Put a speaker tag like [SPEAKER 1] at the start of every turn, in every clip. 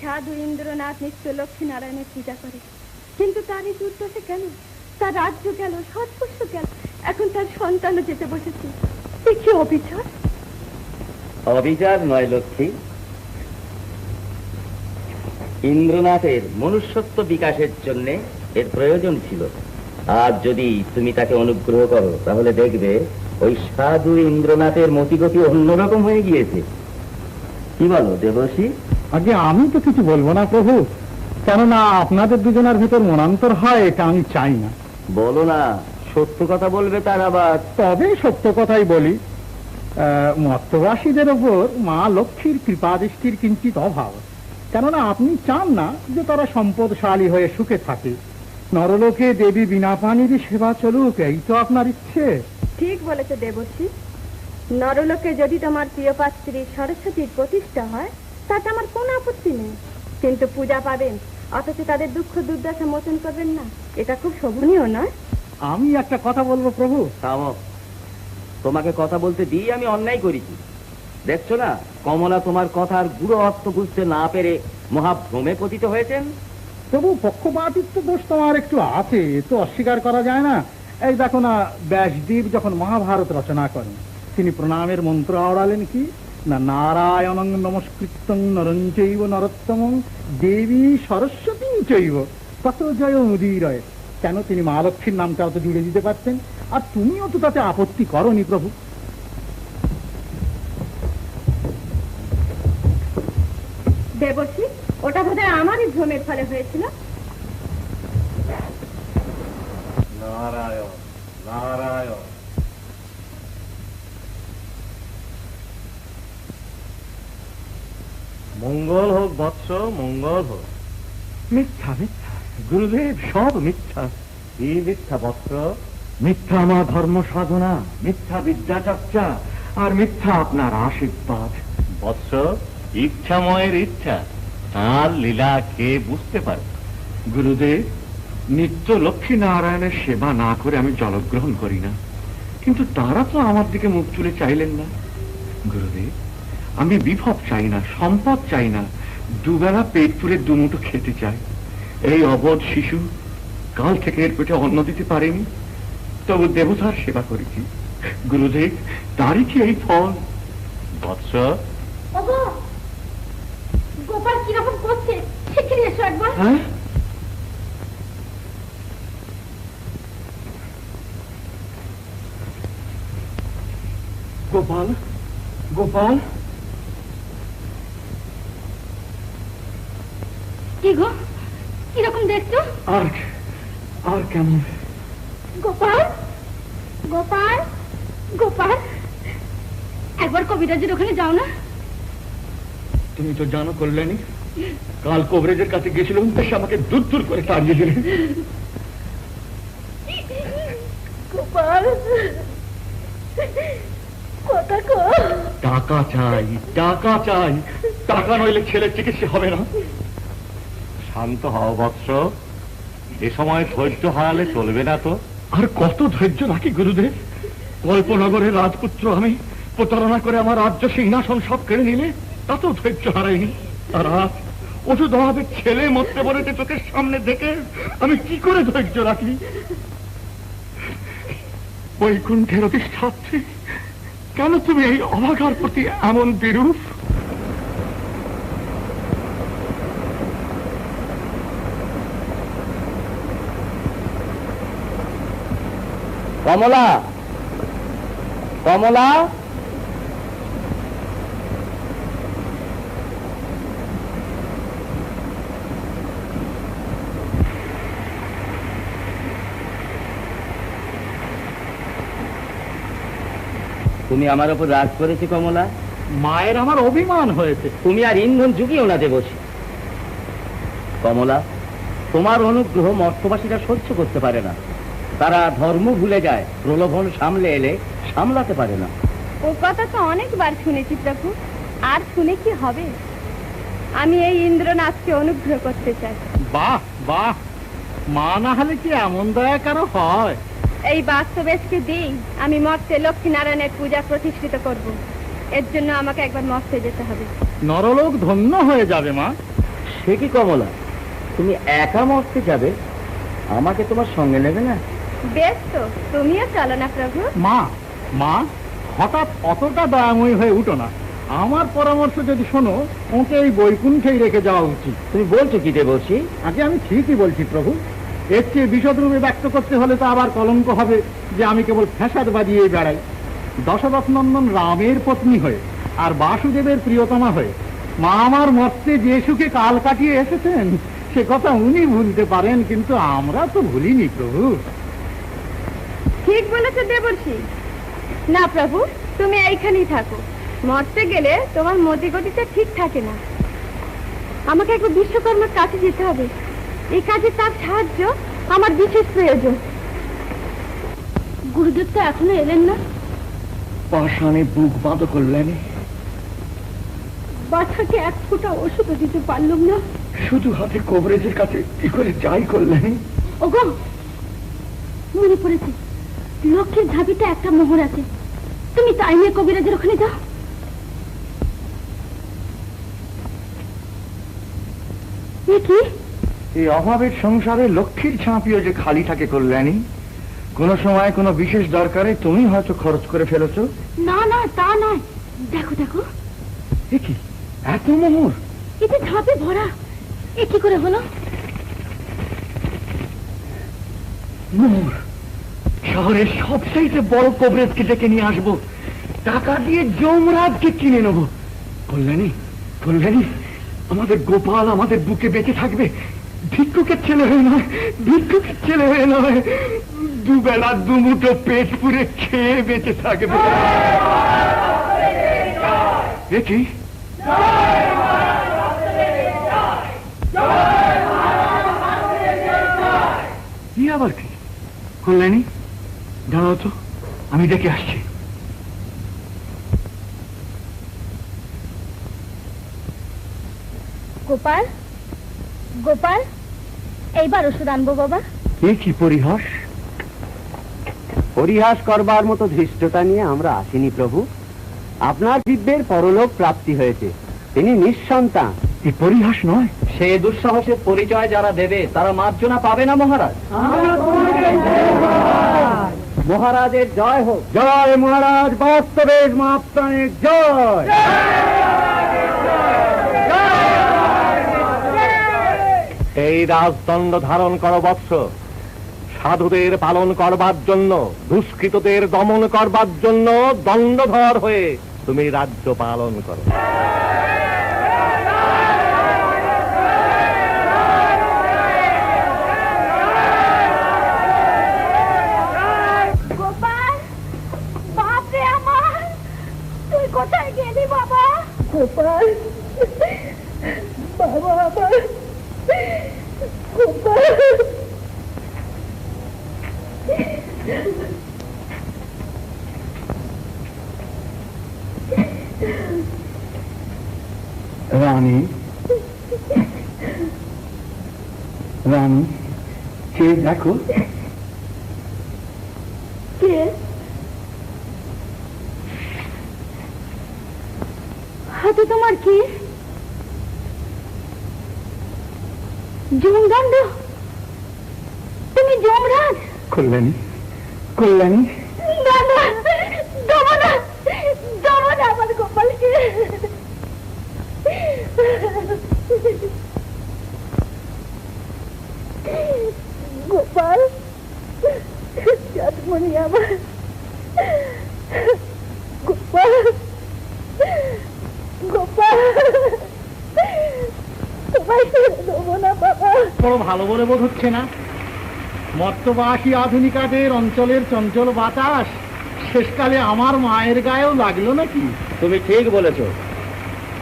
[SPEAKER 1] সাধু ইন্দ্রনাথ নিত্য লক্ষ্মী নারায়ণের পূজা করে, কিন্তু তার এই দুর্দশা কেন? তার রাজ্য গেল, সৎপুষ্য গেল, এখন তার সন্তানও যেতে বসেছে। কি অবিচার!
[SPEAKER 2] অবিচার নয় লক্ষ্মী, ইন্দ্রনাথের মনুষ্যত্ব বিকাশের জন্য এর প্রয়োজন ছিল। আজ যদি তুমি তাকে অনুগ্রহ করো তাহলে দেখবে ওই সাধু ইন্দ্রনাথের মতিগতি অন্যরকম হয়ে গিয়েছে। কি বলো দেবর্ষি?
[SPEAKER 3] আগে আমি তো কিছু বলবো না প্রভু, কেননা আপনাদের দুজনের ভেতর মনান্তর হয় এটা আমি চাই না।
[SPEAKER 2] বলো না, সত্য কথা বলবে তার আবার।
[SPEAKER 3] তবে সত্য কথাই বলি, মর্তবাসীদের ওপর মা লক্ষ্মীর কৃপা দৃষ্টির কিঞ্চিত অভাব, কেননা আপনি চান না যে তারা সম্পদশালী হয়ে সুখে থাকে। নরলোকে দেবী বিনা পানিরই সেবা চলুক, এই তো আপনার ইচ্ছে।
[SPEAKER 1] ঠিক বলেছে দেবর্ষি, নরলোকে যদি তোমার প্রিয় পাত্রী সরস্বতীর প্রতিষ্ঠা হয় তাতে আমার কোনো আপত্তি নেই, কিন্তু পূজা পাবেন অথচ তাদের দুঃখ দুর্দশা মোচন করবেন না, এটা খুব শোভনীয় নয়।
[SPEAKER 3] আমি একটা কথা বলবো প্রভু।
[SPEAKER 2] থামো, তোমাকে কথা বলতে দিয়ে আমি অন্যায় করেছি। দেখছো না কমলা তোমার কথার গুড়ো অর্থ বুঝতে না পেরে মহাভ্রমে পতিত হয়েছেন।
[SPEAKER 3] প্রভু, পক্ষপাতিত্ব দোষ তোমার একটু আছে, তো অস্বীকার করা যায় না। এই দেখো না, ব্যাসদেব যখন মহাভারত রচনা করেন তিনি প্রণামের মন্ত্র আওড়ালেন কি না, নারায়ণং নমস্কৃত্যং নরং চৈব নরোত্তমং দেবী সরস্বতী চৈব তত জয় মুদীরয়। কেন তিনি মা লক্ষ্মীর নামটা অত জুড়ে দিতে পারতেন? আর তুমিও তো তাতে আপত্তি করনি প্রভু।
[SPEAKER 1] দেবর্ষি, ওটা বোধহয় আমারই ভ্রমের ফলে হয়েছিল।
[SPEAKER 4] নারায়ণ নারায়ণ। মঙ্গল হোক বৎস, মঙ্গল হোক।
[SPEAKER 3] মিথ্যা মিথ্যা গুরুদেব, সব মিথ্যা।
[SPEAKER 4] কি মিথ্যা বৎস?
[SPEAKER 3] মিথ্যা আমার ধর্ম সাধনা, মিথ্যা বিদ্যা চর্চা, আর মিথ্যা আপনার আশীর্বাদ।
[SPEAKER 4] বৎস, ইচ্ছাময়ের ইচ্ছা, তার লীলা কে বুঝতে পারে?
[SPEAKER 3] গুরুদেব, নিত্য লক্ষ্মী নারায়ণের সেবা না করে আমি জলগ্রহণ করি না, কিন্তু তারা তো আমার দিকে মুখ তুলে চাইলেন না। গুরুদেব, আমি বিভব চাই না, সম্পদ চাই না, দুবেলা পেট পুরে দুমুঠো খেতে চাই। এই অবধ শিশু কাল থেকে এর পেটে অন্ন দিতে পারেনি, তবু দেবতার সেবা করেছি। গুরুদেব, তারই কি এই ফল?
[SPEAKER 4] বৎস,
[SPEAKER 1] গোপাল কিরকম করছে সেখানে এসো একবার।
[SPEAKER 3] হ্যাঁ, গোপাল গোপাল।
[SPEAKER 1] কি গো, কিরকম দেখছো?
[SPEAKER 3] আর আর কেমন?
[SPEAKER 1] গোপাল গোপাল গোপাল, একবার কবিরাজের ওখানে যাও না।
[SPEAKER 3] তুমি তো জানো কল্যাণী, কাল কবরেজের কাছে গেছিলাম, বেশ আমাকে দূর দূর করে তাড়িয়ে দিলেন।
[SPEAKER 1] গোপাল, কথা কো।
[SPEAKER 3] টাকা চাই, টাকা চাই, টাকা নইলে ছেলের চিকিৎসা হবে না।
[SPEAKER 4] শান্ত হও বৎস, এ সময় ধৈর্য হারালে চলবে না তো।
[SPEAKER 3] আর কত ধৈর্য নাকি গুরুদেব? কল্পনগরের রাজপুত্র আমি, প্রতারণা করে আমার রাজ্য সিংহাসন সব কেড়ে নিলে তাতেও ধৈর্য হারাইনি। আর আজ ওষুধ অভাবে ছেলে মরতে বলেছে চোখের সামনে দেখে আমি কি করে ধৈর্য রাখি? বৈকুণ্ঠের অধিষ্ঠাত্রী, কেন তুমি এই অভাগার প্রতি এমন বিরূপ?
[SPEAKER 2] কমলা, কমলা, তুমি আমার উপর রাগ করেছো কমলা?
[SPEAKER 3] মায়ের আমার অভিমান হয়েছে।
[SPEAKER 2] তুমি আর ইন্ধন জুগিও না দেবর্ষি। কমলা, তোমার অনুগ্রহ মর্তবাসীরা সহ্য করতে পারে না, তারা ধর্ম ভুলে যায়, প্রলোভন সামলে এলে সামলাতে পারে না।
[SPEAKER 1] ও কথা তো অনেকবার শুনেছি প্রভু, আর শুনে কি হবে? আমি এই ইন্দ্রনাথকে অনুগ্রহ করতে চাই।
[SPEAKER 3] বাহ বাহ, মা না হলে কি এমন দয়া কারো হয়?
[SPEAKER 1] এই বাস্তবেশকে দিই আমি মর্তে লক্ষ্মী নারায়ণের পূজা প্রতিষ্ঠিত করব। এর জন্য আমাকে একবার মর্তে যেতে হবে।
[SPEAKER 3] নরলোক ধন্য হয়ে যাবে মা।
[SPEAKER 2] সে কি কমলা, তুমি একা মরতে যাবে? আমাকে তোমার সঙ্গে নেবে না?
[SPEAKER 1] বেশ তো, তুমিও চলো না প্রভু।
[SPEAKER 5] মা, মা, হঠাৎ অতটা দয়াময়ী হয়ে উঠো না। আমার পরামর্শ যদি শোনো, ওকে এই বৈকুণ্ঠেই রেখে যাওয়া উচিত।
[SPEAKER 2] তুমি বলছো কি দেবর্ষি?
[SPEAKER 5] আগে আমি ঠিকই বলছি প্রভু। এর চেয়ে বিশদরূপে ব্যক্ত করতে হলে তো আবার কলঙ্ক হবে যে আমি কেবল ফ্যাসাদ বাজিয়ে বেড়াই। দশরথ নন্দন রামের পত্নী হয়ে আর বাসুদেবের প্রিয়তমা হয়ে মা আমার মর্তে যে সুখে কাল কাটিয়ে এসেছেন, সে কথা উনি ভুলতে পারেন, কিন্তু আমরা তো ভুলিনি প্রভু।
[SPEAKER 1] ঠিক বলেছে দেবর্ষি। না প্রভু, তুমি এইখানেই থাকো। মরতে গেলে তোমার মতিগতিটা ঠিক থাকে না। আমাকে একবার বিশ্বকর্মার কাছে যেতে হবে। এই কাজে তার সাহায্য আমার বিশেষ প্রয়োজন। গুরুদেব তো এখনো এলেন না।
[SPEAKER 3] পাষাণে বুক বাঁধ কল্যাণী,
[SPEAKER 1] বাচ্চাকে এক ফোঁটা ওষুধও দিতে পারলাম না।
[SPEAKER 3] শুধু হাতে কবরেজের কাছে কি করে যাই কল্যাণী?
[SPEAKER 1] ওগো, মনে পড়েছে, লক্ষ্মীর ঝাঁপিতে একটা মোহর আছে। তুমি তাই নিয়ে কবিরাজের ওখানে যাও। কি
[SPEAKER 3] এই অভাবের সংসারে লক্ষ্মীর ঝাঁপিও যে খালি থাকে কল্যাণী। কোন সময় কোনো বিশেষ দরকারে তুমি হয়তো খরচ করে ফেলেছো।
[SPEAKER 1] না না, তা নয়। দেখো দেখো,
[SPEAKER 3] এ কি এত মোহর?
[SPEAKER 1] এতে ঝাঁপে ভরা। এ কি করে হলো?
[SPEAKER 3] মোহর শহরের সবচাইতে বড় কবরেজকে ডেকে নিয়ে আসবো, টাকা দিয়ে যমরাজকে কিনে নেবো। কল্যাণী, কল্যাণী, আমাদের গোপাল আমাদের বুকে বেঁচে থাকবে। ভিক্ষুকের ছেলে হয়ে নয়, ভিক্ষুকের ছেলে হয়ে নয়, দুবেলা দুমুঠো পেট পুরে খেয়ে বেঁচে থাকবে। দেখি কি আবার কি? কল্যাণী, দাঁড়াও তো, আমি ডেকে আসছি।
[SPEAKER 1] গোপাল, গোপাল, এইবার ওষুধ আনবো বাবা।
[SPEAKER 3] এ কি পরিহাস?
[SPEAKER 6] পরিহাস করবার মতো ধৃষ্টতা নিয়ে আমরা আসিনি প্রভু। আপনার দিব্যের পরলোক প্রাপ্তি হয়েছে, তিনি নিঃসন্তান।
[SPEAKER 3] এ পরিহাস নয়।
[SPEAKER 2] সে দুঃসাহসের পরিচয় যারা দেবে তারা মার্জনা পাবে না মহারাজ।
[SPEAKER 6] মহারাজের জয় হোক।
[SPEAKER 5] জয় মহারাজ, বাস্তবের মাপ্রাণের জয়।
[SPEAKER 4] এই রাজদণ্ড ধারণ করো বৎস। সাধুদের পালন করবার জন্য, দুষ্কৃতদের দমন করবার জন্য দণ্ডধর হয়ে তুমি রাজ্য পালন করো।
[SPEAKER 1] গোপাল, বাপরে আমার, তুই কোথায় গেলি বাবা? গোপাল, বাবা আমার, গোপাল।
[SPEAKER 3] রানী, রানী, কে দেখো?
[SPEAKER 1] কে? হাতে তোমার কি? যমদণ্ড? তুমি যমরাজ?
[SPEAKER 3] কল্যাণী, কল্যাণী,
[SPEAKER 1] না না, দেবো না, দেবো না আমার গোপালকে। গোপাল, চাঁদমণি আমার, গোপাল, গোপাল, তোমায় ছেড়ে দেবো না বাবা।
[SPEAKER 5] বড় ভালো বলে বোধ হচ্ছে না। মর্তবাসী আধুনিকাদের অঞ্চলের চঞ্চল বাতাস শেষকালে আমার মায়ের গায়েও লাগলো নাকি?
[SPEAKER 2] তুমি ঠিক বলেছ।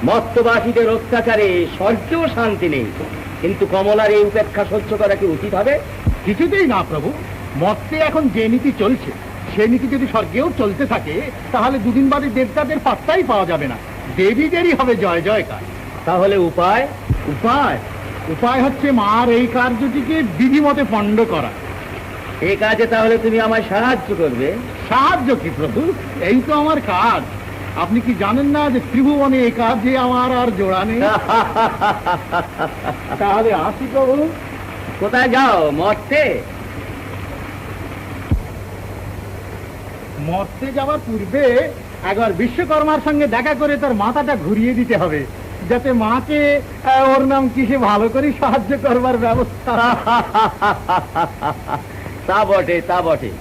[SPEAKER 2] মত্তবাসীদের অত্যাচারে স্বর্গেও শান্তি নেই, কিন্তু কমলার এই উপেক্ষা সহ্য করা কি উচিত হবে?
[SPEAKER 5] কিছুতেই না প্রভু। মর্তে এখন যে নীতি চলছে, সে নীতি যদি স্বর্গেও চলতে থাকে, তাহলে দুদিন বাদে দেবতাদের পাত্তাই পাওয়া যাবে না। দেবীদেরই হবে জয় জয়কার।
[SPEAKER 2] তাহলে উপায়?
[SPEAKER 5] উপায়? উপায় হচ্ছে মার এই কার্যটিকে বিধিমতে পণ্ড করা।
[SPEAKER 2] এই কাজে তাহলে তুমি আমায় সাহায্য করবে?
[SPEAKER 5] সাহায্য কি প্রভু, এই তো আমার কাজ। আপনি কি জানেন না যে ত্রিভুবনে এ কাজে আমার আর জোড়া নেই? তাহলে আসি প্রভু।
[SPEAKER 2] কোথায় যাও? মরতে?
[SPEAKER 5] মরতে যাওয়ার পূর্বে একবার বিশ্বকর্মার সঙ্গে দেখা করে তার মাথাটা ঘুরিয়ে দিতে হবে, যাতে মাকে ওর নাম কিসে ভালো করে সাহায্য করবার ব্যবস্থা।
[SPEAKER 2] তা বটে, তা বটে।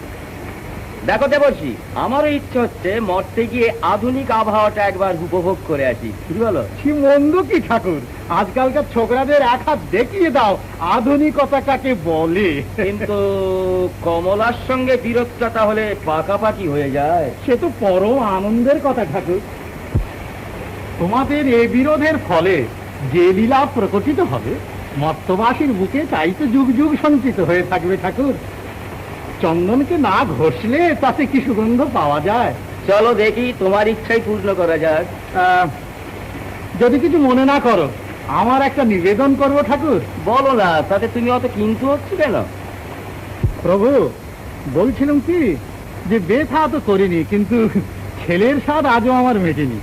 [SPEAKER 2] দেখো দেবর্ষি, আমারও ইচ্ছে হচ্ছে মরতে গিয়ে আধুনিক আবহাওয়াটা একবার উপভোগ করে আসি, কি বলো?
[SPEAKER 5] কি মন্দ কি ঠাকুর, আজকালকার ছোকরাদের এক হাত দেখিয়ে দাও আধুনিকতা কাকে বলে।
[SPEAKER 2] কিন্তু কমলার সঙ্গে বিরোধটা তাহলে পাকাপাকি হয়ে যায়।
[SPEAKER 5] সে তো পরম আনন্দের কথা ঠাকুর। তোমাদের এ বিরোধের ফলে যে লীলা প্রকটিত হবে মর্তবাসীর বুকে তাই তো যুগ যুগ সঞ্চিত হয়ে থাকবে ঠাকুর। চন্দনকে না ঘষলে তাতে কি সুগন্ধ পাওয়া যায়?
[SPEAKER 2] চলো দেখি, তোমার ইচ্ছাই পূর্ণ করা যাক।
[SPEAKER 5] যদি কিছু মনে না করো, আমার একটা নিবেদন করবো ঠাকুর।
[SPEAKER 2] বলো না, তাতে তুমি অত কিন্তু হচ্ছে কেন?
[SPEAKER 5] প্রভু, বলছিলাম কি যে বেথা তো করিনি, কিন্তু ছেলের স্বাদ আজও আমার মেটেনি।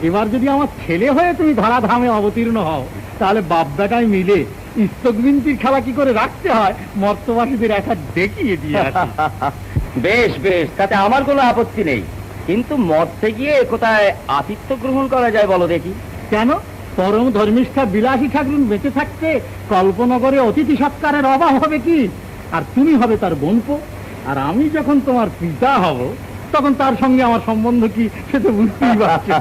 [SPEAKER 5] এবার যদি আমার ছেলে হয়ে তুমি ধরাধামে অবতীর্ণ হও, তাহলে বাপদাটাই মিলে ইস্তকবিন্তির খেলা কি করে রাখতে হয় মর্তবাসীদের একটা দেখিয়ে দিয়ে আসি।
[SPEAKER 2] বেশ বেশ, তাতে আমার কোনো আপত্তি নেই। কিন্তু মরতে গিয়ে কোথায় আতিথ্য গ্রহণ করা যায় বলো দেখি?
[SPEAKER 5] কেন? পরম ধর্মিষ্ঠা বিলাসী ঠাকুর বেঁচে থাকতে কল্পনগরে অতিথি সৎকারের অভাব হবে কি? আর তুমি হবে তার বোনপো, আর আমি যখন তোমার পিতা হব তখন তার সঙ্গে আমার সম্বন্ধ কি সে তো বুঝতেই পারছো।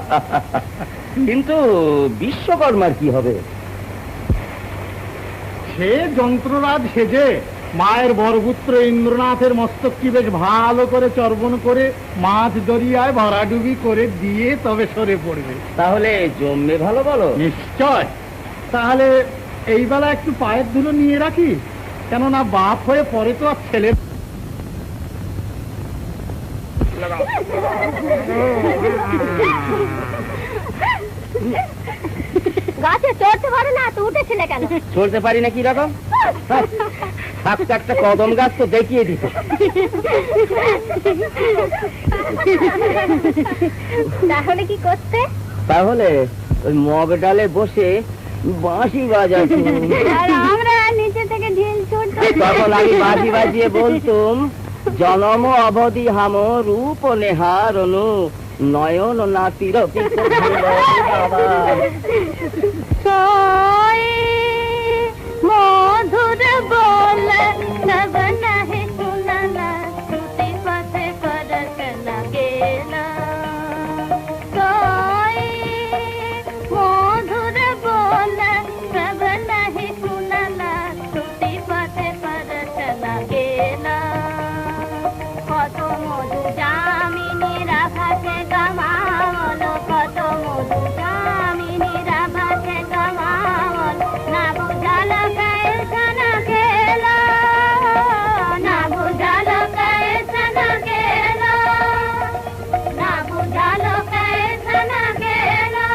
[SPEAKER 2] কিন্তু বিশ্বকর্মার কি হবে?
[SPEAKER 5] সে যন্ত্ররাজ সেজে মায়ের বরপুত্র ইন্দ্রনাথের মস্তকটি বেশ ভালো করে চর্বণ করে মাছ দরিয়ায় ভরাডুবি করে দিয়ে তবে সরে পড়বে।
[SPEAKER 2] তাহলে জমবে ভালো বলো?
[SPEAKER 5] নিশ্চয়। তাহলে এই বেলা একটু পায়ের ধুলো নিয়ে রাখি, কেননা বাপ হয়ে পরে তো আর ছেলে।
[SPEAKER 1] গাছে চড়তে পারে না তো উঠেছিলে কেন?
[SPEAKER 2] চলতে পারি না কি রকম? একটা কদম গাছ তো দেখিয়ে দিত।
[SPEAKER 1] তাহলে কি করতে?
[SPEAKER 2] তাহলে ওই মগ ডালে বসে বাঁশি বাজাচ্ছি,
[SPEAKER 1] আর আমরা নিচে থেকে ঢিল ছুটতাম।
[SPEAKER 2] তখন আমি বাজি বাজিয়ে বলতুম, জনম অবধি হাম রূপ নেহার অনু নয়ন নাতির
[SPEAKER 1] মধুর বল নব নাহি শুনানা শ্রুতি পথে ফরক লাগেনা। মধুর বল নব নাহি শুনানা শ্রুতি পথে ফরক লাগেনা। কত মধু জামিনী রাভাতে গমাল, কত মধু জামিনী রাভাতে গমাল, না বুঝাল कैसन खेला, ना बुझाल कैसन खेला, ना बुझाल कैसन खेला।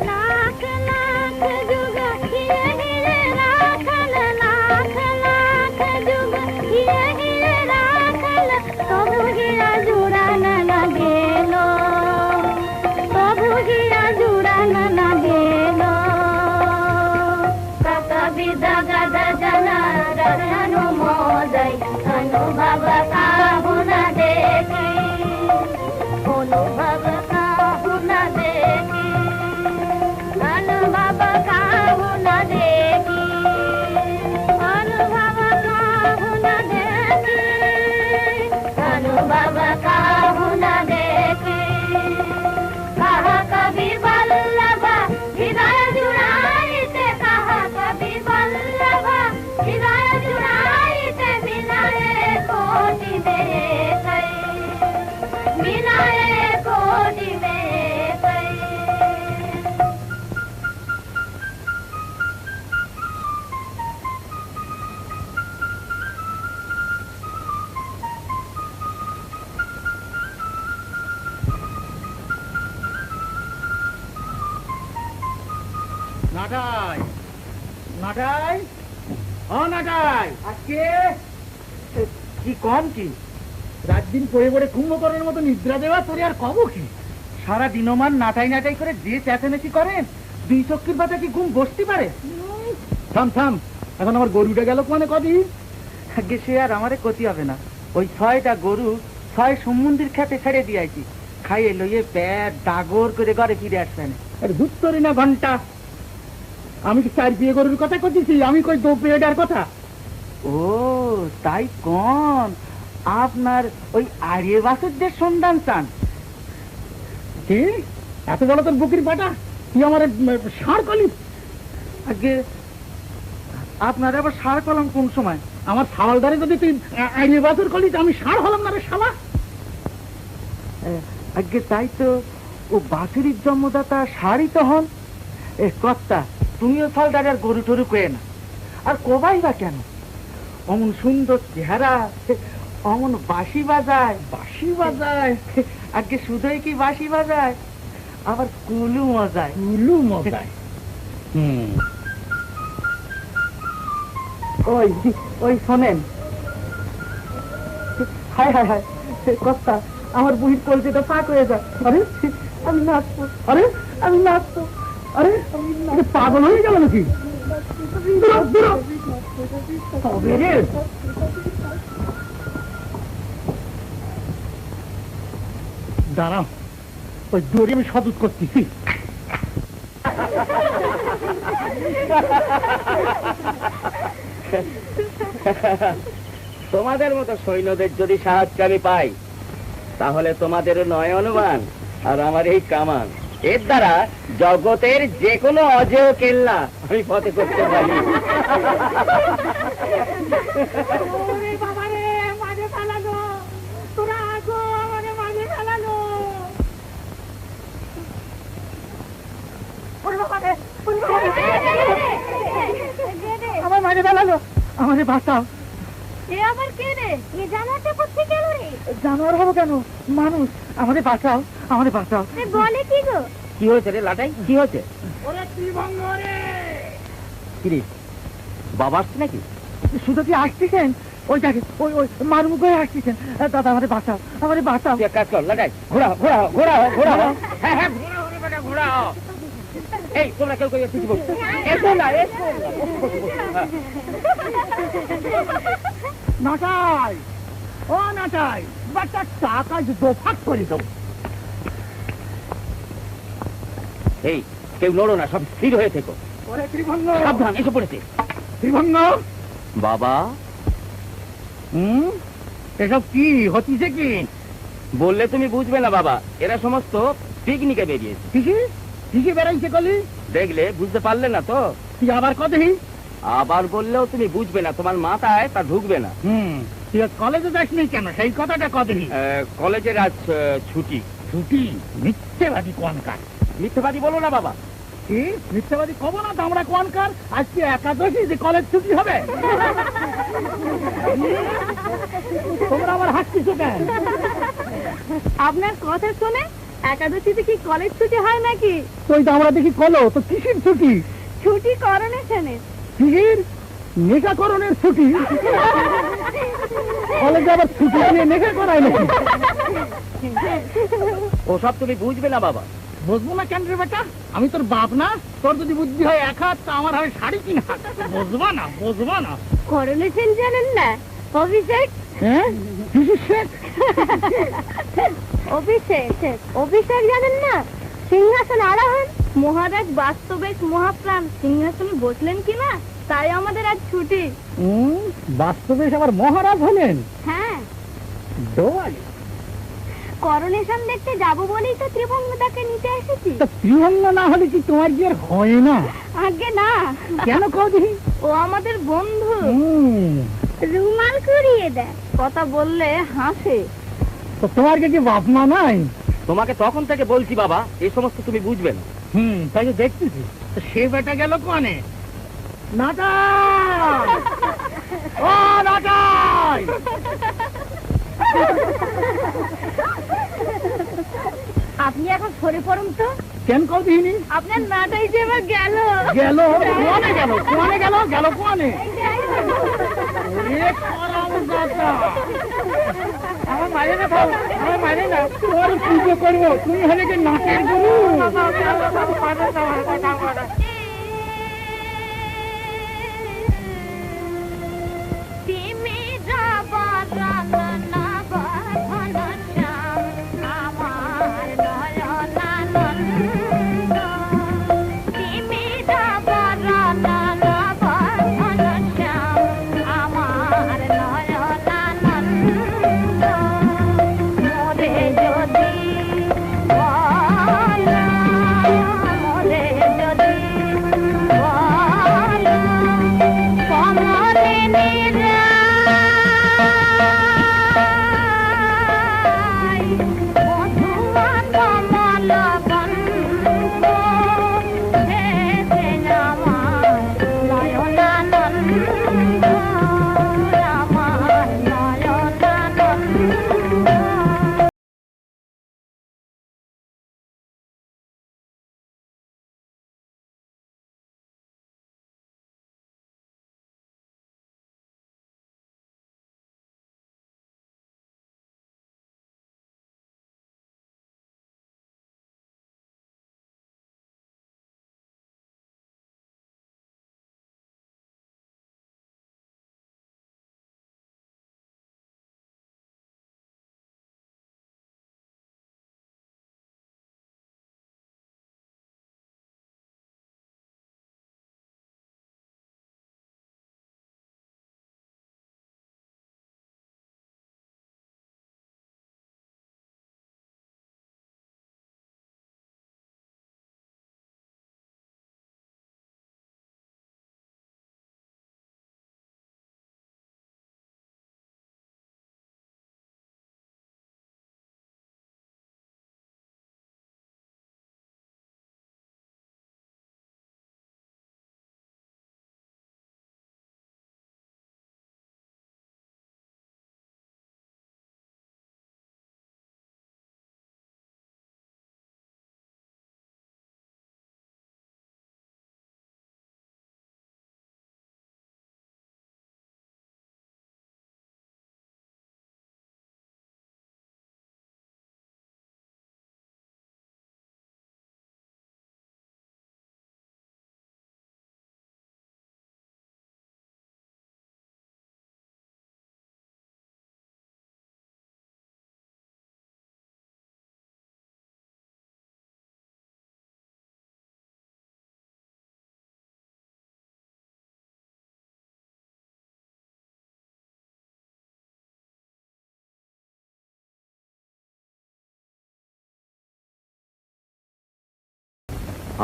[SPEAKER 1] लाख लाख जुग यही रे राखल, लाख लाख जुग यही रे राखल, तबु हीरा जुड़ा न लगेलो, तबु हीरा जुड़ा न लगेलो। कविद गद जनार्दन अनुमोदय अनुभव काहु न देखी, अनुभव काहु न देखी, अनुभव काहु न देखी, अनुभव काहु न देखी, अनुभव काहु न देखी। कहा कवि वल्लभ हृदय जुड़ाइते, कहा कवि वल्लभ हृदय जुड़ाइते, बिनाए कोटि देखै, बिनाए कोटि देखै।
[SPEAKER 5] নাটাই, নাটাই, ও নাটাই, আজকে কি কম কি রাত দিন পড়ে পড়ে কুম্ভকর্ণের মতো নিদ্রা দেওয়া, তোরে আর কব কি? সারা দিনমান নাটাই নাটাই করে যে চেঁচামেচি করেন, 2 চক্কির বাতা কি ঘুম বসতে পারে? থাম থাম, এখন আমার গরুটা গেল কোনে কদি? আগে সে আর আমারে ক্ষতি হবে না। ওই 6টা গরু 6 সমুদ্রের খেতে ছেড়ে দিয়েছি, খাইয়ে লইয়ে পেট ডাগর করে ঘরে ফিরে আসবেন। আরে ধুত্তরি না ঘন্টা, আমি কি 4 বিয়ে গরুর কথা কইছি? আমি কই 2 পেটার কথা। ও তাই কোন আপনার ওই আর্য বাসুদের সন্ধান চান? কি এত বড় তোর বুকির পাটা? তুই আমার সার কলি? আগে আপনার আবার সার কলম কোন সময়? আমার সাওয়ালদারে যদি তুই আর্য বাসুর কলি, আমি সার হলাম না রে শালা। আগে তাই তো, ও বাসুরির জন্মদাতা সারই তো হন। এ কর্তা, তুমিও সালদারে আর গরু টরু কয়ে না, আর কবাই বা কেন? অমন সুন্দর চেহারা, অমন বাঁশি বাজায়। বাঁশি বাজায়? আগে শুধুই কি বাঁশি বাজায়, আবার কুলু মজায়। কুলু মজায়? ওই ওই শোনেন, হায় হায় হায় কর্তা, আমার বুড়ির কলজেটা ফাঁক হয়ে যায়। আরে আমি নাচবো, আরে আমি নাচবো, আরে পাগল হয়ে গেল নাকি? দাঁড়াও, ওই দড়ি আমি সদুত করতেছি।
[SPEAKER 2] তোমাদের মতো সৈন্যদের যদি সাহায্য আমি পাই, তাহলে তোমাদেরও নয়নবান আর আমার এই কামান, এর দ্বারা জগতের যে কোনো অজেয় কেল্লা আমি ফতে করতে পারি।
[SPEAKER 5] আমার মাঝে বেলালো, আমাদের বাঁচাও।
[SPEAKER 1] এ আবার কে রে? এ জানোয়ারটা কোথেকে গেল রে?
[SPEAKER 5] জানোয়ার হবো কেন, মানুষ। আমাদের বাঁচাও, আমাদের বাঁচাও।
[SPEAKER 1] বলে কি গো?
[SPEAKER 2] কি হয়েছে রে লাটাই, কি হয়েছে?
[SPEAKER 5] ওরে ত্রিভঙ্গ রে!
[SPEAKER 2] কিরে বাবা আসছে নাকি?
[SPEAKER 5] শুধু কি আসতেছেন? ওই দেখে, ওই ওই মারমুখ হয়ে আসতেছেন। দাদা আমাদের বাঁচাও, আমাদের বাঁচাও।
[SPEAKER 2] তুই এক কাজ কর লাটাই, ঘোরা ঘোরা ঘোরা ঘোরা। হ্যাঁ হ্যাঁ, ঘোরা ঘোরা বেটা ঘোরা। এই তোমরা কেউ কেউ কিছু বলছো? এসো না, এসো।
[SPEAKER 5] নাটাই, ও নাটাই, বাচ্চা টাকা দোফাক করে দেবো।
[SPEAKER 2] এই কেউ লড়ো না, সব স্থির হয়ে থেকো।
[SPEAKER 5] ওরে ত্রিভঙ্গ,
[SPEAKER 2] সাবধান, এসে পড়েছে।
[SPEAKER 5] ত্রিভঙ্গ
[SPEAKER 2] বাবা,
[SPEAKER 5] এসব কি হতিছে? কি
[SPEAKER 2] বললে তুমি বুঝবে না বাবা, এরা সমস্ত পিকনিকে বেরিয়েছে।
[SPEAKER 5] কিসে কিসে বেড়াইছে কলি?
[SPEAKER 2] দেখলে বুঝতে পারলে না তো?
[SPEAKER 5] তুই আবার কতই?
[SPEAKER 2] আবার বললেও তুমি বুঝবে না, তোমার মাথায় তা ঢুকবে না।
[SPEAKER 5] তুই কলেজে যাসনি কেন? সেই কথাটা কতই?
[SPEAKER 2] কলেজের আজ ছুটি।
[SPEAKER 5] ছুটি? মিথ্যেবাদী কোয়ানকার।
[SPEAKER 2] মিথ্যাবাদী বলো না বাবা।
[SPEAKER 5] কি মিথ্যেবাদী কব না তো আমরা কোয়ানকার? আজকে একাদশী, যে কলেজ ছুটি হবে। তোমরা আবার হাসছিস কেন?
[SPEAKER 1] আপনার কথা শুনে একাদশীতে কি কলেজ ছুটি হয় নাকি?
[SPEAKER 5] তুই তো আমরা দেখি কলো, তো কিসের ছুটি?
[SPEAKER 1] ছুটি করোনেশনের।
[SPEAKER 5] কিসের? নেশাকরণের ছুটি? কলেজে আবার ছুটি নিয়ে নেশা করায় নাকি?
[SPEAKER 2] ওসব তুমি বুঝবে না বাবা।
[SPEAKER 5] বুঝবো না কেন রে বেটা? আমি তোর বাপ না? তোর যদি বুদ্ধি হয় 1 হাত, তা আমার হয় 3.5 হাত। বুঝবা না, বুঝবা না।
[SPEAKER 1] করোনেশন জানেন না? অভিষেক।
[SPEAKER 5] হ্যাঁ, অভিষেক?
[SPEAKER 1] অভিষেক অভিষেক জানেন না? সিংহাসন আরোহণ। মহারাজ বাস্তবেশ মহাপ্রাণ সিংহাসনে বসলেন কিনা, তাই আমাদের আজ ছুটি।
[SPEAKER 5] বাস্তবে আবার মহারাজ হলেন?
[SPEAKER 1] হ্যাঁ,
[SPEAKER 5] দোয়ালি।
[SPEAKER 1] করোনেশন দেখতে যাবো বলেই তো ত্রিভঙ্গটাকে নিতে এসেছি।
[SPEAKER 5] তা ত্রিভঙ্গ না হলে কি তোমার কি আর হয় না?
[SPEAKER 1] আগে না।
[SPEAKER 5] কেন কদি?
[SPEAKER 1] ও আমাদের বন্ধু, রুমাল করিয়ে দেয়, কথা বললে হাসে।
[SPEAKER 5] তো তোমার কি বাপ মা নাই?
[SPEAKER 2] তোমাকে তখন থেকে বলছি বাবা, এই সমস্ত তুমি বুঝবে না।
[SPEAKER 5] তাই তো দেখতেছি। তো সে বেটা গেল কোনে? নাটাই, ও নাটাই!
[SPEAKER 1] আপনি এখন সরে পড়ুন তো।
[SPEAKER 5] কেন কদিনি?
[SPEAKER 1] আপনার নাটাই যে এবার গেল।
[SPEAKER 5] গেল কোনে? গেল কোনে? গেল গেল কোনে? আমার মারে না বাবু, আমার মারে না, তোর পুজো করবো, তুই হলে কি নাটের গুরু।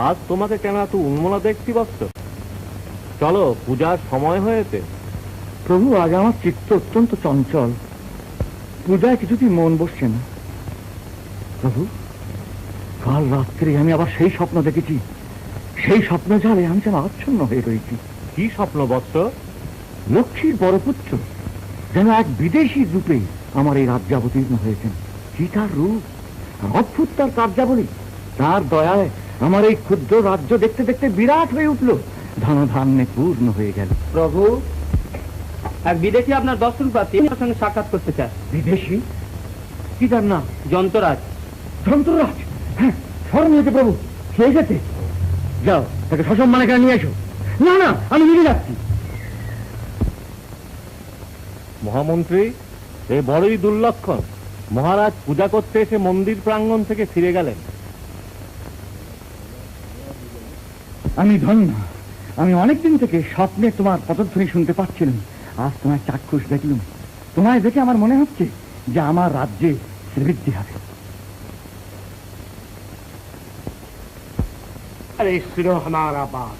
[SPEAKER 4] আজ তোমাকে কেন এত উন্মনা দেখছি বৎস? চলো, পূজার সময় হয়েছে।
[SPEAKER 5] প্রভু, আজ আমার চিত্ত অত্যন্ত চঞ্চল, পূজায় কিছুতেই মন বসছে না। প্রভু, কাল রাত্রে আমি আবার সেই স্বপ্ন দেখেছি, সেই স্বপ্ন জালে আমি যেন আচ্ছন্ন হয়ে রয়েছি।
[SPEAKER 4] কি স্বপ্ন বৎস?
[SPEAKER 5] লক্ষ্মীর বড় পুত্র যেন এক বিদেশি রূপে আমার এই রাজ্যে অবতীর্ণ হয়েছেন। কি তার রূপ, অদ্ভুত তার কার্যাবলী, তার দয়ায় আমার এই ক্ষুদ্র রাজ্য দেখতে দেখতে বিরাট হয়ে উঠল, ধনধান্যে পূর্ণ হয়ে গেল।
[SPEAKER 6] প্রভু, এক বিদেশি আপনার দর্শন প্রার্থী আপনার সঙ্গে সাক্ষাৎ করতে চায়।
[SPEAKER 5] বিদেশি? কি তার নাম?
[SPEAKER 6] যন্ত্ররাজ।
[SPEAKER 5] যন্ত্ররাজ? হ্যাঁ, স্মরণ হয়েছে প্রভু, সে এসেছে। যাও, তাকে সসম্মানে কেন নিয়ে এসো। না না, আমি নিজে যাচ্ছি।
[SPEAKER 4] মহামন্ত্রী, এ বড়ই দুর্লক্ষণ। মহারাজ পূজা করতে এসে মন্দির প্রাঙ্গণ থেকে ফিরে গেলেন।
[SPEAKER 5] আমি ধন্য, আমি অনেকদিন থেকে স্বপ্নে তোমার পদধ্বনি শুনতে পাচ্ছিলাম, আজ তোমার চাক্ষুষ দেখলুম। তোমায় দেখে আমার মনে হচ্ছে যে আমার রাজ্যে শ্রীবৃদ্ধি হবে।
[SPEAKER 4] আরে শুনো হামারা বাত,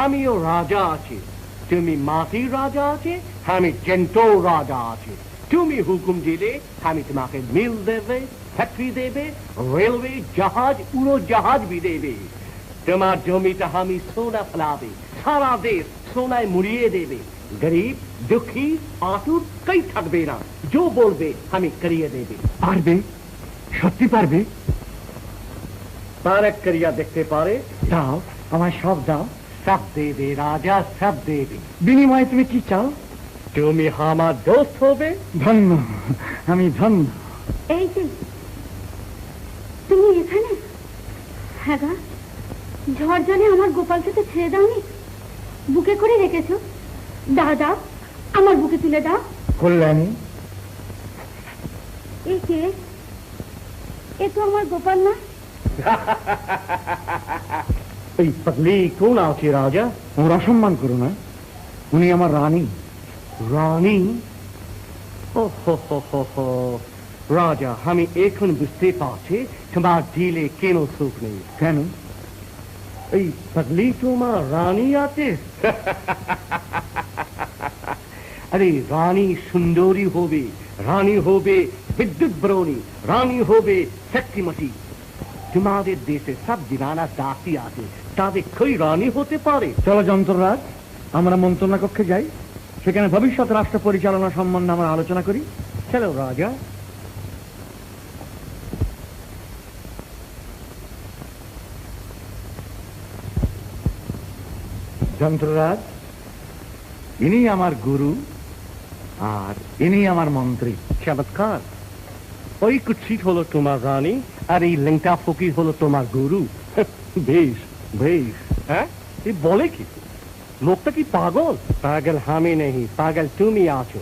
[SPEAKER 4] আমিও রাজা আছি, তুমি মাটির রাজা আছে, আমি জেন্টো রাজা আছে। তুমি হুকুম দিলে আমি তোমাকে মিল দেবে, ফ্যাক্টরি দেবে, রেলওয়ে, জাহাজ, উড়োজাহাজ भी দেবে। তোমার জমিটা আমি সোনা ফেলাবে, সারা দেশ সোনায় মুড়িয়ে দেবে। গরিব, দুঃখী, আতুর কই থাকবে না, जो বলবে আমি করিয়ে দেবে।
[SPEAKER 5] পারবে? সত্যি পারবে?
[SPEAKER 4] তারেক করিয়া দেখতে পারে।
[SPEAKER 5] দাও, আমায় সব দাও।
[SPEAKER 4] সব দেবে রাজা, সব দেবে।
[SPEAKER 5] বিনিময়ে তুমি কি চাও?
[SPEAKER 4] তুমি আমার দোস্ত হবে।
[SPEAKER 5] ধন্য, আমি ধন্য।
[SPEAKER 1] এই যে তুমি এখানে? হ্যাঁ গা, ঝড় জলে আমার গোপালকে তো ছেড়ে দাওনি, বুকে করে রেখেছো। দাও দাও, আমার বুকে তুলে দাও।
[SPEAKER 5] কল্যাণী,
[SPEAKER 1] এ কে? এ তো আমার গোপাল না।
[SPEAKER 4] এই পাগলি কোন আছে রাজা?
[SPEAKER 5] ওর অসম্মান করো না, উনি আমার রানী।
[SPEAKER 4] রানী? ও হো হো হো হো। রাজা, আমি এখন বুঝতে পারছি তোমার দিলে কেন সুখ নেই।
[SPEAKER 5] কেন?
[SPEAKER 4] এই পাগলি তোমার রানী আছে? আরে রানী সুন্দরী হবে, রানী হবে বিদ্যুৎ বরণী, রানী হবে শক্তিমতী। তোমাদের দেশে সব দিনানা দাসী আছে, তাদের কই রানী হতে পারে?
[SPEAKER 5] চলো যন্ত্ররাজ, আমরা মন্ত্রণা কক্ষে যাই, সেখানে ভবিষ্যৎ রাষ্ট্র পরিচালনা সম্বন্ধে আমরা আলোচনা করি।
[SPEAKER 4] চলো রাজা।
[SPEAKER 5] যন্ত্ররাজ, ইনি আমার গুরু আর ইনি আমার মন্ত্রী।
[SPEAKER 4] চমৎকার। ওই কুৎসিত হলো তোমার রানী আর এই লেংটা ফকির হলো তোমার গুরু। বেশ বেশ। হ্যাঁ, এই বলে কি? লোকটা কি পাগল? পাগল আমি নেই, পাগল তুমি আছো।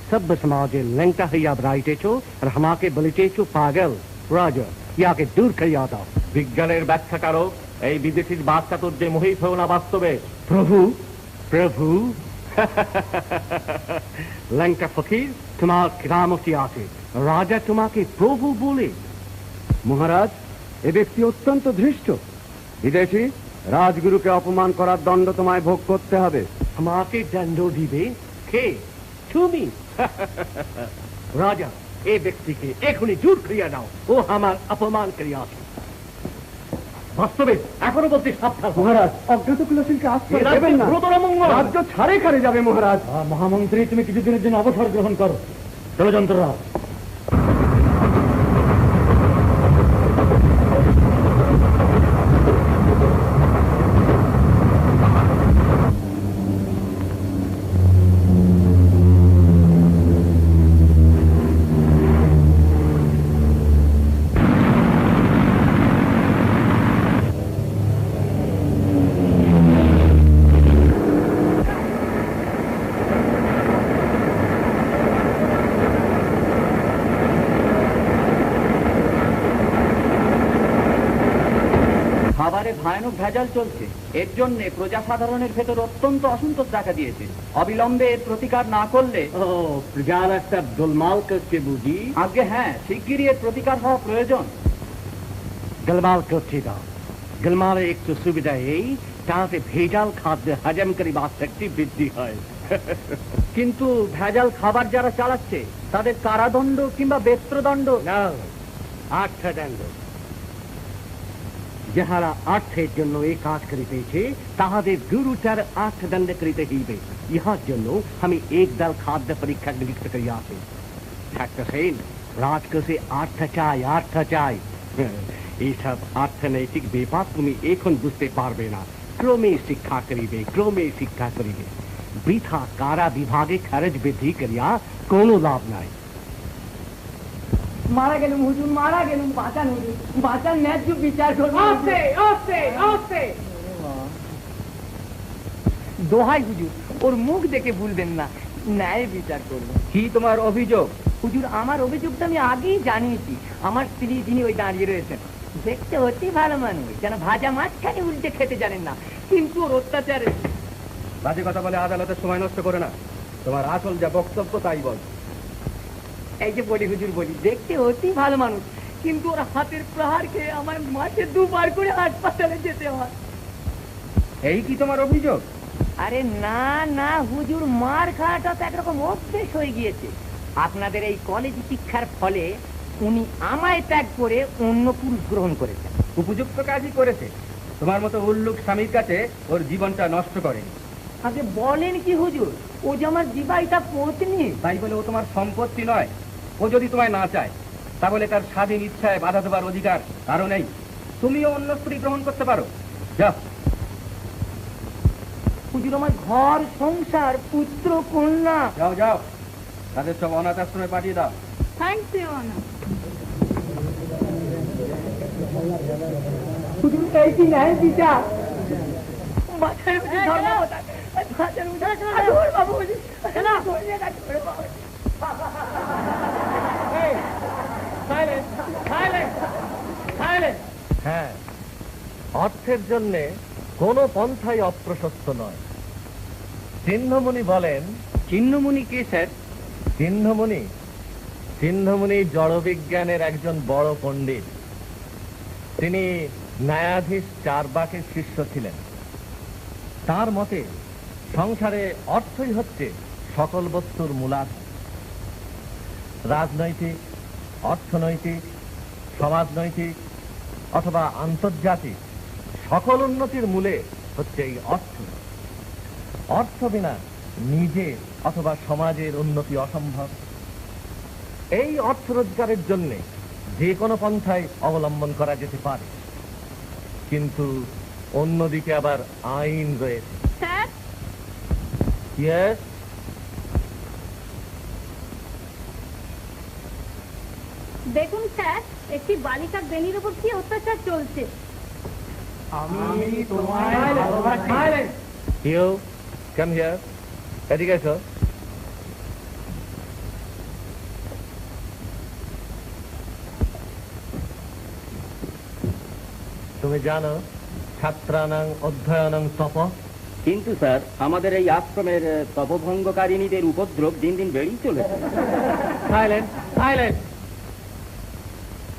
[SPEAKER 4] সভ্য সমাজে লেংটা হইয়া বেড়াইতেছো আর আমাকে বলিতেছো পাগল। রাজা, ইয়াকে দূর করিয়া দাও। বিজ্ঞানের ব্যাখ্যাকারক এই বিদেশির বাচ্চা তোর যে মোহিত হও না বাস্তবে।
[SPEAKER 5] প্রভু,
[SPEAKER 4] প্রভু? লেংটা ফকির, তোমার কেরামতি আছে, রাজা তোমাকে প্রভু বলে?
[SPEAKER 6] মহারাজ, এ ব্যক্তি অত্যন্ত ধৃষ্ট। বিদেশি রাজগুরুকে অপমান করার দণ্ড তোমায় ভোগ করতে হবে।
[SPEAKER 4] আমাকে দণ্ড দিবে কে? তুমি? রাজা, এই ব্যক্তিকে এখনই দূর করিয়া দাও, ও আমার অপমান করিয়াছে। বাস্তবে এখনো বলতে সাবধান।
[SPEAKER 5] মহারাজ, অজ্ঞাত কুলসীনকে আশ্রয় দেবেন না। রাজ্য ছাড়ে খারে যাবে মহারাজ। মহামন্ত্রী, তুমি কিছুদিনের জন্য অবসর গ্রহণ করো। চলো যন্ত্ররাজ।
[SPEAKER 7] খাবারে ভয়ানক ভেজাল চলছে, এর জন্য প্রজাসাধারণের ভেতর অত্যন্ত অসন্তোষ দেখা দিয়েছে। অবিলম্বে এর প্রতিকার না করলে।
[SPEAKER 4] ও, প্রজার একটা গোলমাল করছে বুঝি?
[SPEAKER 7] আগে হ্যাঁ, শিগগিরই এর প্রতিকার হওয়া প্রয়োজন।
[SPEAKER 4] গোলমাল করছে দাও। গোলমালের একটু সুবিধা এই, তাতে ভেজাল খাদ্য হজম করিবার শক্তি বৃদ্ধি হয়।
[SPEAKER 7] কিন্তু ভেজাল খাবার যারা চালাচ্ছে তাদের কারাদণ্ড কিংবা বেত্রদণ্ড।
[SPEAKER 4] না, আর্থদণ্ড। যাহারা অর্থের জন্য এই কাজ করিতেছে তাহাদের গুরুচার আর্থদণ্ড করিতে হইবে। ইহার জন্য আমি এক দল খাদ্য পরীক্ষা নিরীক্ষা করিয়াছি। থাকতেছেন রাজকোষে অর্থ চাই, অর্থ চাই। এইসব অর্থনৈতিক ব্যাপার তুমি এখন বুঝতে পারবে না। ক্রমে শিক্ষা করিবে, ক্রমে শিক্ষা করিবে। বৃথা কারা বিভাগে খরচ বৃদ্ধি করিয়া কোনো লাভ নাই।
[SPEAKER 8] মারা গেলুম হুজুর, মারা গেলুম। বাঁচান হুজুর, বাঁচান, ন্যায্য বিচার করুন। আস্তে আস্তে আস্তে। দোহাই হুজুর, ওর মুখ দেখে ভুলবেন না, ন্যায় বিচার করবেন।
[SPEAKER 7] কি তোমার অভিযোগ?
[SPEAKER 8] হুজুর, আমার অভিযোগটা আমি আগেই জানিয়েছি। আমার স্ত্রী যিনি ওই দাঁড়িয়ে রয়েছেন, দেখতে অতি ভালো মানুষ, যেন ভাজা মাছখানি উল্টে খেতে জানেন না, কিন্তু ওর অত্যাচারে।
[SPEAKER 7] বাজে কথা বলে আদালতের সময় নষ্ট করে না, তোমার আসল যা বক্তব্য তাই বল।
[SPEAKER 8] এই যে বলি হুজুর, বলি দেখতে অতি ভালো মানুষ, কিন্তু ওর হাতের প্রহার খেয়ে আমার মাসে দুবার করে হাসপাতালে যেতে হয়।
[SPEAKER 7] এই কি তোমার অভিযোগ?
[SPEAKER 8] আরে না না হুজুর, মার খাওয়াটা তো একরকম অভ্যেস হয়ে গিয়েছে। আপনাদের এই কলেজ শিক্ষার ফলে উনি আমায় ত্যাগ করে অন্য পুরুষ গ্রহণ করেছেন।
[SPEAKER 7] উপযুক্ত কাজই করেছে। তোমার মতো উল্লুক স্বামীর কাছে ওর জীবনটা নষ্ট করে।
[SPEAKER 8] আগে বলেন কি হুজুর, ও যে আমার বিবাহিতা পত্নী।
[SPEAKER 7] তাই বলে ও তোমার সম্পত্তি নয়। ও যদি তোমায় না চায় তাহলে তার স্বাধীন ইচ্ছায় বাধা দেবার অধিকার কারো নেই। তুমিও অন্য স্ত্রী গ্রহণ করতে পারো। যাও।
[SPEAKER 8] হুজুর আমার ঘর সংসার পুত্র কন্যা।
[SPEAKER 7] যাও যাও, তাদের সব অনাথ আশ্রমে পাঠিয়ে দাও।
[SPEAKER 1] Thank you honour.
[SPEAKER 8] হুজুর এই কি ন্যায় বিচার? মাথায় উঠে ধর্ম কোথায়? মাথায় উঠে ধর্ম বাবু হুজুর। না ধরে কাজ করে বাবু।
[SPEAKER 4] হ্যাঁ, অর্থের জন্য কোনো পন্থাই অপ্রশস্ত নয়। চিহ্নমণি বলেন।
[SPEAKER 7] চিহ্নমণি কে স্যার?
[SPEAKER 4] চিহ্নমণি জড়বিজ্ঞানের একজন বড় পণ্ডিত। তিনি ন্যায়াধীশ চারবাকের শিষ্য ছিলেন। তার মতে সংসারে অর্থই হচ্ছে সকল বস্তুর মূলাধার। রাজনৈতিক, অর্থনৈতিক, সমাজনৈতিক অথবা আন্তর্জাতিক সকল উন্নতির মূলে হচ্ছে এই অর্থ। অর্থ বিনা নিজে অথবা সমাজের উন্নতি অসম্ভব। এই অর্থ রোজগারের জন্য যে কোনো পন্থায় অবলম্বন করা যেতে পারে, কিন্তু অন্যদিকে আবার আইন রয়েছে।
[SPEAKER 1] Sir,
[SPEAKER 4] Yes?
[SPEAKER 1] দেখুন স্যার, একটি বালিকার বেনির উপর কি অত্যাচার চলছে।
[SPEAKER 4] You come here. এদিকে এসো। তুমি জানো ছাত্রানাং অধ্যয়নং তপ?
[SPEAKER 2] কিন্তু স্যার, আমাদের এই আশ্রমের তপভঙ্গকারিণীদের উপদ্রব দিন দিন বেড়েই চলেছে।
[SPEAKER 4] Silent, silent.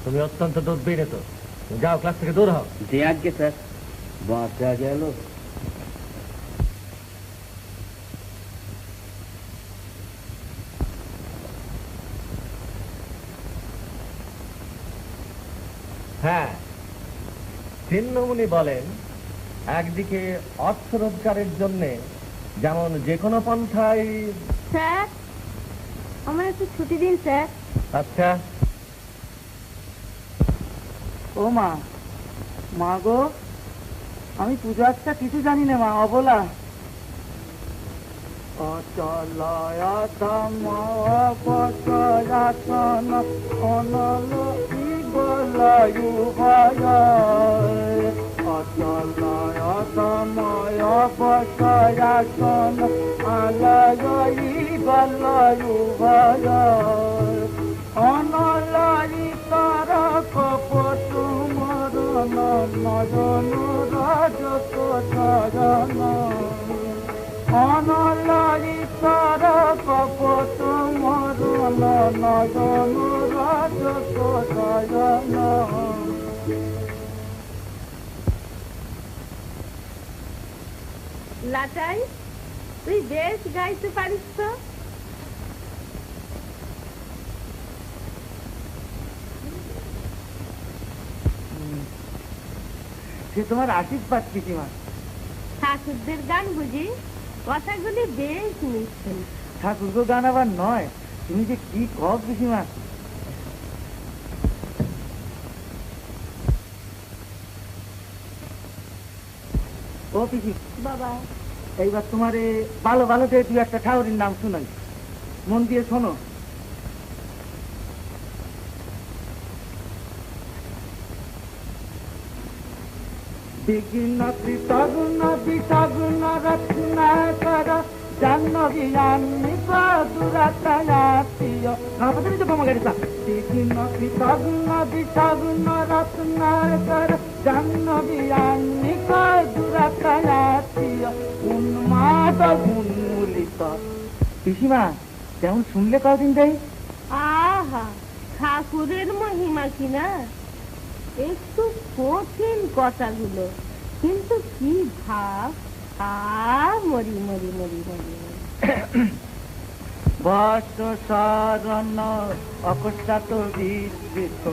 [SPEAKER 4] তুমি অত্যন্ত দুর্বিনীত। যাও, ক্লাস থেকে দূর হও।
[SPEAKER 2] যে আজকে স্যার বাঁচা গেল।
[SPEAKER 4] হ্যাঁ, চিহ্নমণি বলেন একদিকে অর্থ রোজগারের জন্য যেমন যে কোনো পন্থায়।
[SPEAKER 1] স্যার, আমার একটু ছুটি দিন স্যার।
[SPEAKER 4] আচ্ছা।
[SPEAKER 8] ও মা, মা গো, আমি পূজা আচ্ছা কিছু জানি না মা, অবলা। অচলায়াতম অপচয়াতন অনল ইবলয়ু ভয়। অচলায়াতম অপচয়াতন আলয় ইবলয়ু ভয়। অনলয়ি তার কপট মরণ নয়ন রাজক চরণ। অনলয়ি তার কপট মরণ নয়ন রাজক চরণ।
[SPEAKER 1] লাটাই, তুই বেশ গাইতে পারিস তো।
[SPEAKER 8] সে তোমার আশীর্বাদ পিসিমা।
[SPEAKER 1] ঠাকুরদের গান বুঝি? কথাগুলি বেশ মিষ্টি।
[SPEAKER 8] ঠাকুরগো গান আবার নয়, তুমি যে কি কও পিসিমা। ও পিসি
[SPEAKER 1] বাবা,
[SPEAKER 8] এইবার তোমারে ভালো ভালো করে তুই একটা ঠাকুরের নাম শুনাই, মন দিয়ে শোনো। বিঘ্ন ত্রিতগুণ বিতগুণ রত্নাকর জাহ্নবী আন্নিকা দুরাতনাতীয়। গণপতি তো কমা গেছে। বিঘ্ন ত্রিতগুণ বিতগুণ রত্নাকর জাহ্নবী আন্নিকা দুরাতনাতীয় উন্মাদ উন্মূলিত। পিসিমা যেমন শুনলে কদিন দেই।
[SPEAKER 1] আহা, ঠাকুরের মহিমা কিনা। একটু কঠিন কথাগুলো, কিন্তু কি ভাব। মরি মরি মরি মরি।
[SPEAKER 8] বর্ষ শরণ অকস্মাত বিস্তৃত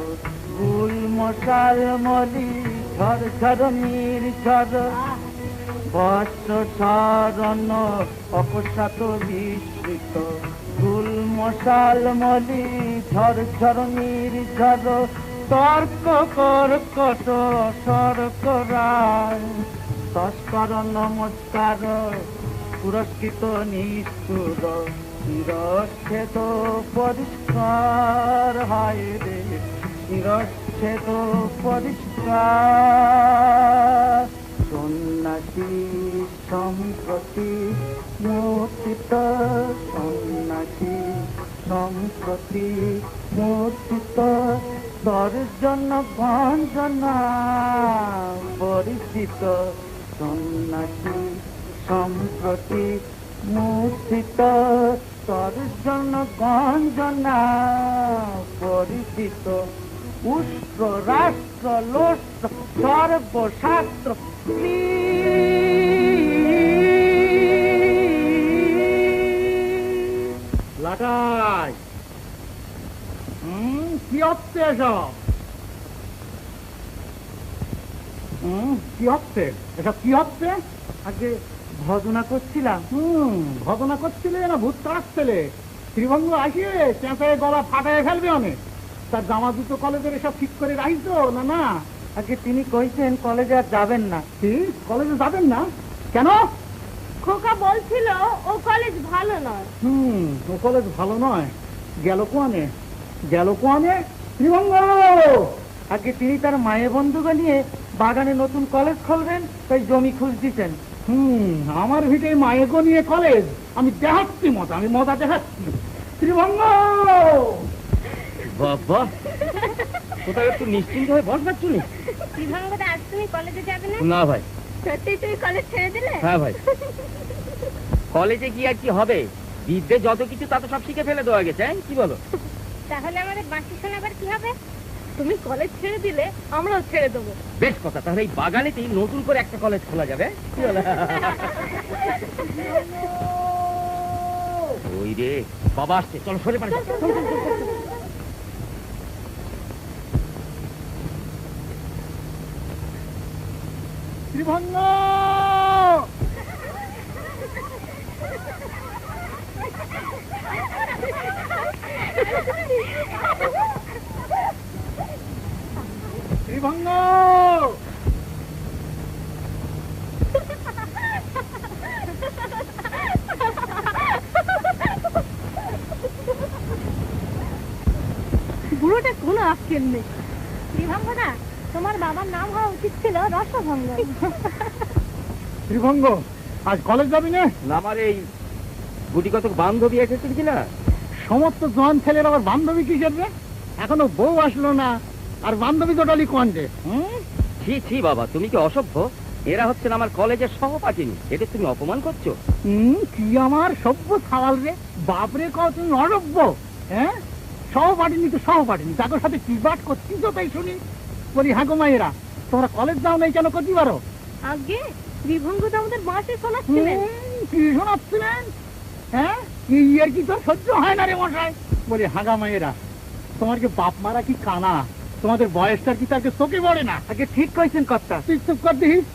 [SPEAKER 8] গুল মশাল মলি ঝর ঝর নির্ঝর। বর্ষ শরণ অকস্মাত বিস্তৃত গুল মশাল মলি ঝর ঝর নির্ঝর। তর্ক কর্কট সর্ক রায়
[SPEAKER 5] তস্কর নমস্কার পুরস্কৃত নিষ্ঠুর শিরচ্ছেদ পরিষ্কার হয় রে শিরচ্ছেদ পরিষ্কার সন্ন্যাসী সম্প্রতি মূর্তিত সন্ন্যাসী সম্প্রতি মূর্তিত দর্জন গঞ্জনা পরিচিত সন্ন্যাসী সম্প্রতি মূর্তিত দর্জন গঞ্জনা পরিচিত উষ্ট্র রাষ্ট্র লোষ্ট্র সর্বশাস্ত্র লাটাই কি হচ্ছে এসব? কি হচ্ছে এসব? কি হচ্ছে? আগে ভজনা করছিলাম। ভজনা করছিলে না ভূত তাড়াচ্ছিলে? শ্রীভঙ্গ আসিয়ে চেঁচায় গলা ফাটায় ফেলবে অনেক। তার জামা দুটো কলেজের এসব ঠিক করে রাখিস না? না আগে তিনি কইছেন কলেজে আর যাবেন না। কি কলেজে যাবেন না? কেন?
[SPEAKER 1] খোকা বলছিল ও কলেজ ভালো নয়।
[SPEAKER 5] ও কলেজ ভালো নয়। গেল কোয়ানে? গেল কোয়ানে? শ্রীভঙ্গ আগে তিনি তার মায়ের বন্ধুকে নিয়ে বাগানে নতুন কলেজ খুলবেন, তাই জমি খুঁজ দিচ্ছেন। আমার ভিটে মায়েগো নিয়ে কলেজ আমি দেখাচ্ছি মজা, আমি মজা দেখাচ্ছি। শ্রীভঙ্গ
[SPEAKER 2] বাবা কোথায় একটু নিশ্চিন্ত হয়ে বসবার চুনি।
[SPEAKER 1] শ্রীভঙ্গদা আজ তুমি কলেজে যাবে না?
[SPEAKER 2] না ভাই।
[SPEAKER 1] সত্যি তুমি কলেজ ছেড়ে দিলে?
[SPEAKER 2] হ্যাঁ ভাই। কলেজে কি আর কি হবে, বিদ্যে যত কিছু তা তো সব শিখে ফেলে দেওয়া গেছে। কি বলো?
[SPEAKER 1] তাহলে আমাদের বাঁশি শোনাবার কি হবে? তুমি কলেজ ছেড়ে দিলে আমরাও ছেড়ে দেবো।
[SPEAKER 2] বেশ কথা, তাহলে এই বাগানেতেই নতুন করে একটা কলেজ খোলা যাবে। কি বলো? ওই রে বাবা আসছে, চলো সরে পারে।
[SPEAKER 5] শ্রীভঙ্গ শ্রীভঙ্গ
[SPEAKER 1] বুড়োটা কোনো আক্কেল নেই। শ্রীভঙ্গদা তোমার বাবার নাম হওয়া উচিত ছিল রসভঙ্গ।
[SPEAKER 5] শ্রীভঙ্গ আজ কলেজ যাবি না?
[SPEAKER 2] আমার এই গুটি কতক বান্ধবী এসেছিল কিনা?
[SPEAKER 5] সমস্ত জোয়ান ছেলের আবার বান্ধবী কি করবে? এখনো বউ আসলো না আর বান্ধবী টোটালি কন্ডে।
[SPEAKER 2] ছি ছি বাবা, তুমি কি অসভ্য? এরা হচ্ছেন আমার কলেজের সহপাঠিনী, এটা তুমি অপমান করছো।
[SPEAKER 5] কি আমার সভ্য ছাওয়াল রে, বাপরে কও তুমি অসভ্য? হ্যাঁ সহপাঠিনী তো সহপাঠিনী, তাদের সাথে কি বাট করছিস তো তাই শুনি। বলি হ্যাঁ গো মায়েরা, তোমরা কলেজ যাও নাই কেন? করতে পারো।
[SPEAKER 1] আগে শ্রীভঙ্গদা আমাদের বাঁশি শোনাচ্ছিলেন।
[SPEAKER 5] কি শোনাচ্ছিলেন? হ্যাঁ কি আর কি তোর সহ্য হয় না রে মশাই? বলি হাগা মায়েরা, তোমার কি বাপ মারা কি কানা? তোমাদের বয়সটার কি তাকে চোখে পড়ে না? আগে ঠিক কইছেন কথা, তুই চুপ কর দেখিস।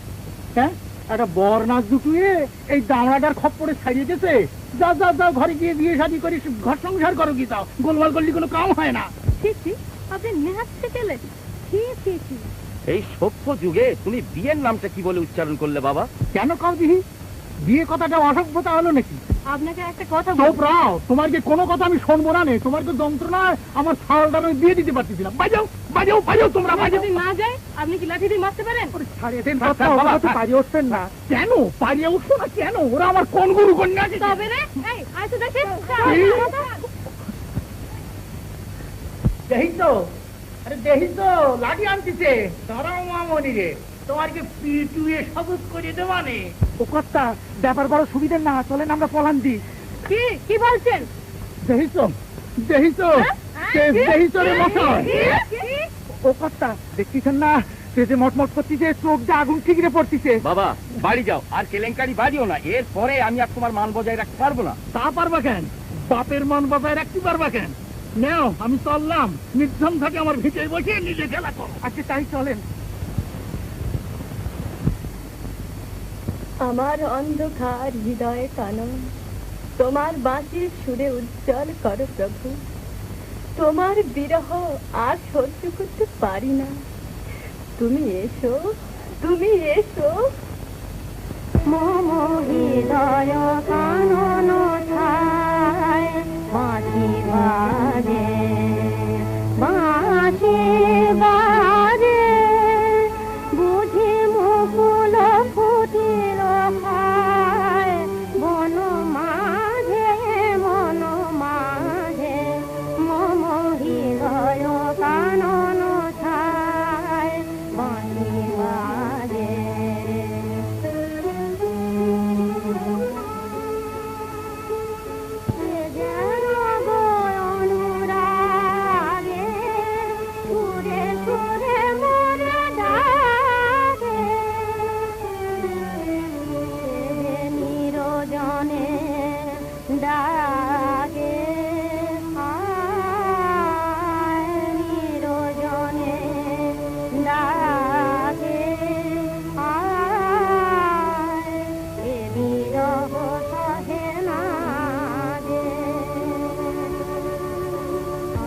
[SPEAKER 5] হ্যাঁ একটা বর নাচ দুটুয়ে এই দামড়াটার খপ্পরে ছাড়িয়ে গেছে। যাও যাও যাও ঘরে গিয়ে বিয়ে শাদী করি, ঘর সংসার করো। কি যাও, গোলমাল করলে কোনো কাম হয় না।
[SPEAKER 1] ঠিক ঠিক আপনি নেহাত শিখেলেন। ঠিক ঠিক ঠিক
[SPEAKER 2] এই সভ্য যুগে তুমি বিয়ের নামটা কি বলে উচ্চারণ করলে বাবা?
[SPEAKER 5] কেন কাউ দিহি? বিয়ে কথাটা অসভ্যতা হলো নাকি?
[SPEAKER 1] আপনাকে একটা কথা
[SPEAKER 5] চোপ রাও, তোমার যে কোনো কথা আমি শুনবো না। তোমার যে যন্ত্রণায় আমার ছাড়টা আমি দিয়ে দিতে পারতেছিলাম। বাজাও বাজাও বাজাও, তোমরা বাজাও।
[SPEAKER 1] যদি না যায় আপনি কি লাঠি দিয়ে মারতে পারেন?
[SPEAKER 5] পারিয়ে উঠবেন না কেন? পারিয়ে উঠছো না কেন? ওরা আমার কোন গুরু কন্যা?
[SPEAKER 1] তবে রে এই আয় তো দেখি।
[SPEAKER 5] দেহি তো, আরে দেহি তো লাঠি আনতেছে। ধরাও মামনি রে, তোমার কি পিটুয়ে সবুজ করে দেওয়ানে? ও কর্তা ব্যাপার বড় সুবিধের না, চলেন আমরা পলান দিই।
[SPEAKER 1] কি কি বলছেন?
[SPEAKER 5] দেহিছো দেহিছো দেহিছো রে মশাই। ও কর্তা দেখতেছেন না, সে যে মটমট করতেছে, চোখ দিয়ে আগুন ঠিকরে পড়তেছে।
[SPEAKER 2] বাবা বাড়ি যাও, আর কেলেঙ্কারি বাড়িও না। এরপরে আমি আর তোমার মান বজায় রাখতে পারবো না।
[SPEAKER 5] তা পারবা কেন? বাপের মান বজায় রাখতে পারবা কেন? নেও আমি চললাম, নির্জন থাকে আমার ভিতরে বসে নিজে খেলা করো। আচ্ছা তাই চলেন।
[SPEAKER 1] আমার অন্ধকার হৃদয় কানন তোমার বাঁশির সুরে উজ্জ্বল করো প্রভু। তোমার বিরহ আর সহ্য করতে পারি না। তুমি এসো, তুমি এসো। মম হৃদয় কানন ছায় বাঁশি বাজে বাঁশি বাজে বুঝি মুকুল ফুটিল খায় বন মাঝে মন মাঝে মম হৃদয় কানন ছায় বাঁশি বাজে ডাকে আয় নিরজনে ডাকে আয় এ বিরহ সহে না যে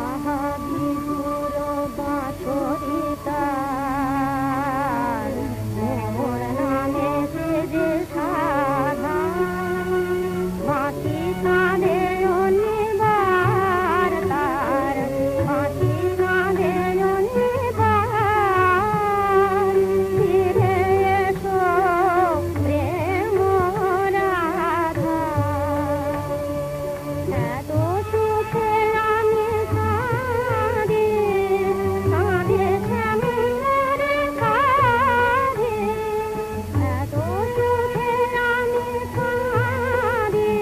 [SPEAKER 1] আহা বিধুর বাঁশরি তার মোর নামে সে যে সাধা বাঁশি কাঁধে অনিবার তার বাঁশি কাঁধে অনিবার ফিরে এসো প্রেম রাধা এত সুখে আমি কাঁদি কাঁদে শ্যামের কাঁধে এত সুখে আমি কাঁদি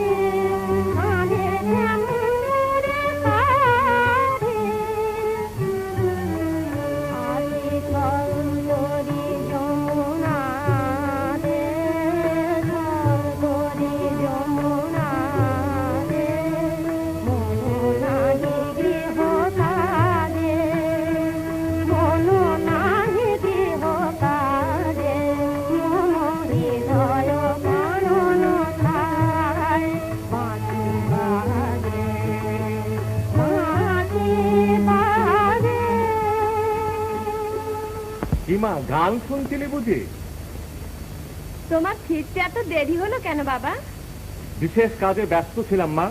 [SPEAKER 1] কাঁদে শ্যামের কাঁধে আসি সৌন্দরী যমুনা দে সৌন্দরী যমুনা দে মন নাহি গৃহ কাজে মন নাহি গৃহ কাজে মম হৃদয় কানন ছায় বাঁশি বাজে বাঁশি বাজে
[SPEAKER 4] কিমা গান শুনছিলি বুঝি?
[SPEAKER 1] তোমার ফিরতে এত দেরি হলো কেন বাবা?
[SPEAKER 4] বিশেষ কাজে ব্যস্ত ছিলাম মা।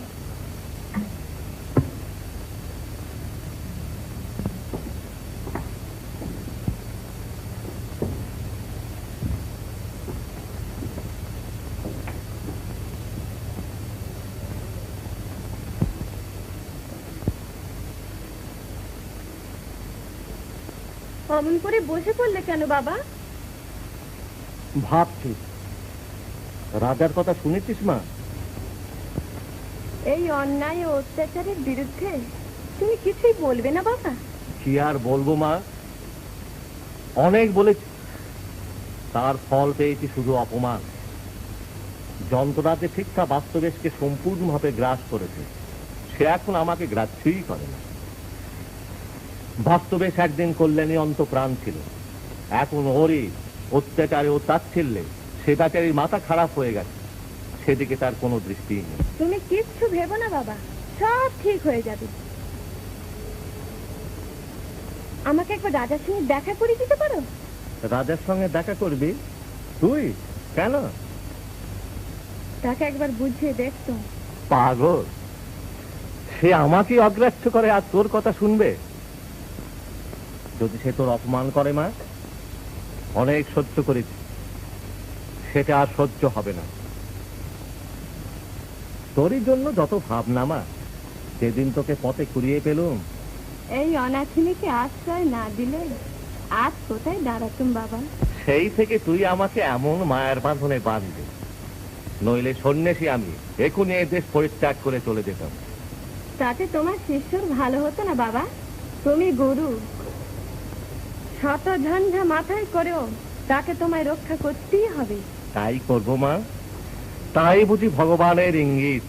[SPEAKER 1] অমন করে বসে পড়লে কেন বাবা?
[SPEAKER 4] ভাবছি রাজার কথা শুনেছিস মা?
[SPEAKER 1] এই অন্যায় ও অত্যাচারের বিরুদ্ধে তুমি কিছুই বলবে না বাবা?
[SPEAKER 4] কি আর বলবো মা, অনেক বলেছি, তার ফল পেয়েছি শুধু অপমান। যন্ত্রণাতে শিক্ষা বাস্তবেশকে সম্পূর্ণভাবে গ্রাস করেছে, সে এখন আমাকে গ্রাহ্যই করে না। বাস্তবেশ একদিন কল্যাণী অন্তপ্রাণ ছিল, এখন ওরই অত্যাচারে ও তাচ্ছিল্যে সে বেচারির মাথা খারাপ হয়ে গেছে, সেদিকে তার কোনো দৃষ্টি নেই।
[SPEAKER 1] তুমি কিচ্ছু ভেবো না বাবা, সব ঠিক হয়ে যাবে। আমাকে একবার রাজার সঙ্গে দেখা করে দিতে পারো?
[SPEAKER 4] রাজার সঙ্গে দেখা করবি তুই? কেন?
[SPEAKER 1] তাকে একবার বুঝিয়ে দেখতো।
[SPEAKER 4] পাগল, সে আমাকে অগ্রাহ্য করে আর তোর কথা শুনবে? যদি সে তোর অপমান করে মা, অনেক সহ্য করেছি, সেটা আর সহ্য হবে না। তোরই জন্য যত ভাবনা মা, যেদিন তোকে পথে কুড়িয়ে পেলুম।
[SPEAKER 1] এই অনাথিনীকে আশ্রয় না দিলে আজ কোথায় দাঁড়াতুম বাবা?
[SPEAKER 4] সেই থেকে তুই আমাকে এমন মায়ের বাঁধনে বাঁধলি, নইলে সন্ন্যাসী আমি এখনই এ দেশ পরিত্যাগ করে চলে যেতাম।
[SPEAKER 1] তাতে তোমার শিষ্যর ভালো হতো না বাবা? তুমি গুরু, শত ঝঞ্ঝা মাথায় করেও তাকে তোমায় রক্ষা করতেই হবে।
[SPEAKER 4] তাই করবো মা, তাই বুঝি ভগবানের ইঙ্গিত।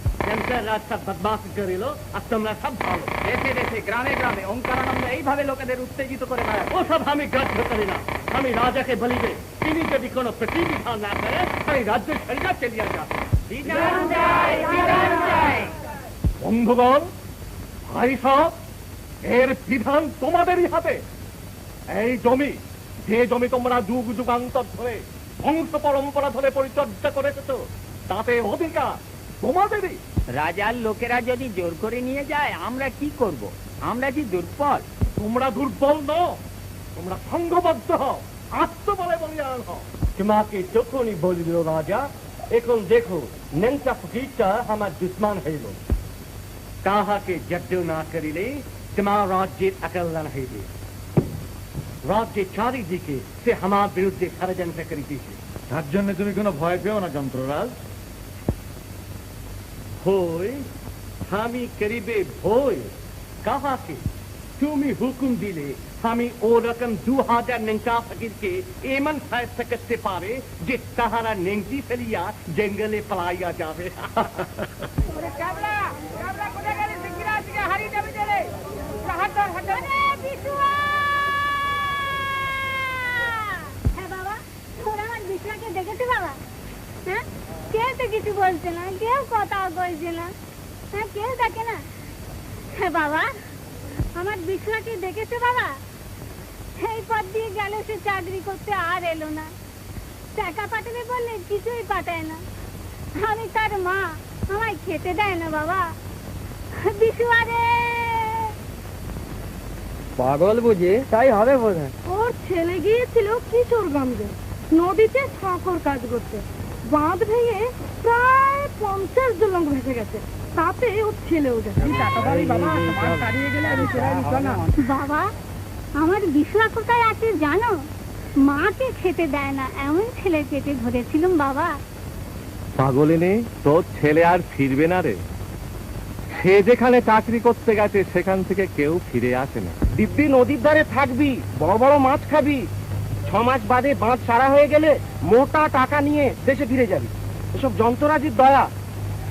[SPEAKER 7] দেশে দেশে গ্রামে গ্রামে ওঙ্কারানন্দ এইভাবে লোকেদের উত্তেজিত করে বেড়ায়।
[SPEAKER 4] ওসব আমি গ্রাহ্য করি না। আমি রাজাকে বলিবে, তিনি যদি কোনো প্রতিবিধান না করে, আমি রাজ্য ছেড়ে চলিয়া যাব। বন্ধুগণ, ভাই সব, এর বিধান তোমাদেরই হাতে। এই জমি, যে জমি তোমরা যুগ যুগান্তর ধরে বংশ পরম্পরা ধরে পরিচর্যা করে এসেছো, তাতে অধিকার তোমাদেরই।
[SPEAKER 8] রাজার লোকেরা যদি জোর করে নিয়ে যায় আমরা কি করব? আমরা কি দুর্বল?
[SPEAKER 4] তোমরা দুর্বল নও, তোমরা সংঘবদ্ধ হও, আত্মবলে বলিয়ান হও। তোমাকে যখনই বলিল রাজা, এখন দেখো নেংটা ফকিরটা আমার দুশ্মন হইল, তাহাকে যজ্ঞ না করিলে তোমার রাজ্যের অকল্যাণ হইবে। রাজ্যের চারিদিকে সে আমার বিরুদ্ধে ষড়যন্ত্র করিতেছে।
[SPEAKER 5] তার জন্য তুমি কোনো ভয় পেও না যন্ত্ররাজ।
[SPEAKER 4] ভয়? আমি করিবে ভয় কাহাকে? তুমি হুকুম দিলে আমি ওরকম 2000 নেংটা ফকিরকে এমন ফায়সা করতে পারে যে তাহারা নেংটি ফেলিয়া জঙ্গলে পলাইয়া যাবে।
[SPEAKER 1] দেখেছো বাবা? হ্যাঁ, কেউ তো কিছু বলছে না, কেউ কথা বলছে না, হ্যাঁ কেউ দেখে না। হ্যাঁ বাবা, আমার বিছুয়াকে দেখেছো বাবা? এই পথ দিয়ে গেল, সে চাকরি করতে আর এলো না। টাকা পাঠাবে বললে কিছুই পাঠায় না। আমি তার মা, আমায় খেতে দেয় না বাবা। বিছুয়া রে!
[SPEAKER 6] পাগল বুঝি, তাই হবে বোধ হয়।
[SPEAKER 1] ওর ছেলে গিয়েছিল কিশোরগঞ্জে নদীতে ঠাকুর কাজ করতে। বাঁধ ভেঙে প্রায় 50 জন লোক ভেসে গেছে, তাতে ওর ছেলেও গেছে। বাবা, আমার বিশ্বরা কোথায় আছে জানো? মাকে খেতে দেয় না, এমন ছেলে পেটে ধরেছিলাম বাবা।
[SPEAKER 4] পাগলিনী, তোর ছেলে আর ফিরবে না রে। সে যেখানে চাকরি করতে গেছে সেখান থেকে কেউ ফিরে আসে না।
[SPEAKER 6] দিব্যি নদীর ধারে থাকবি, বড় বড় মাছ খাবি, 6 মাস বাদে বাঁধ সারা হয়ে গেলে মোটা টাকা নিয়ে দেশে ফিরে যাবি। এসব যন্ত্ররাজের দয়া,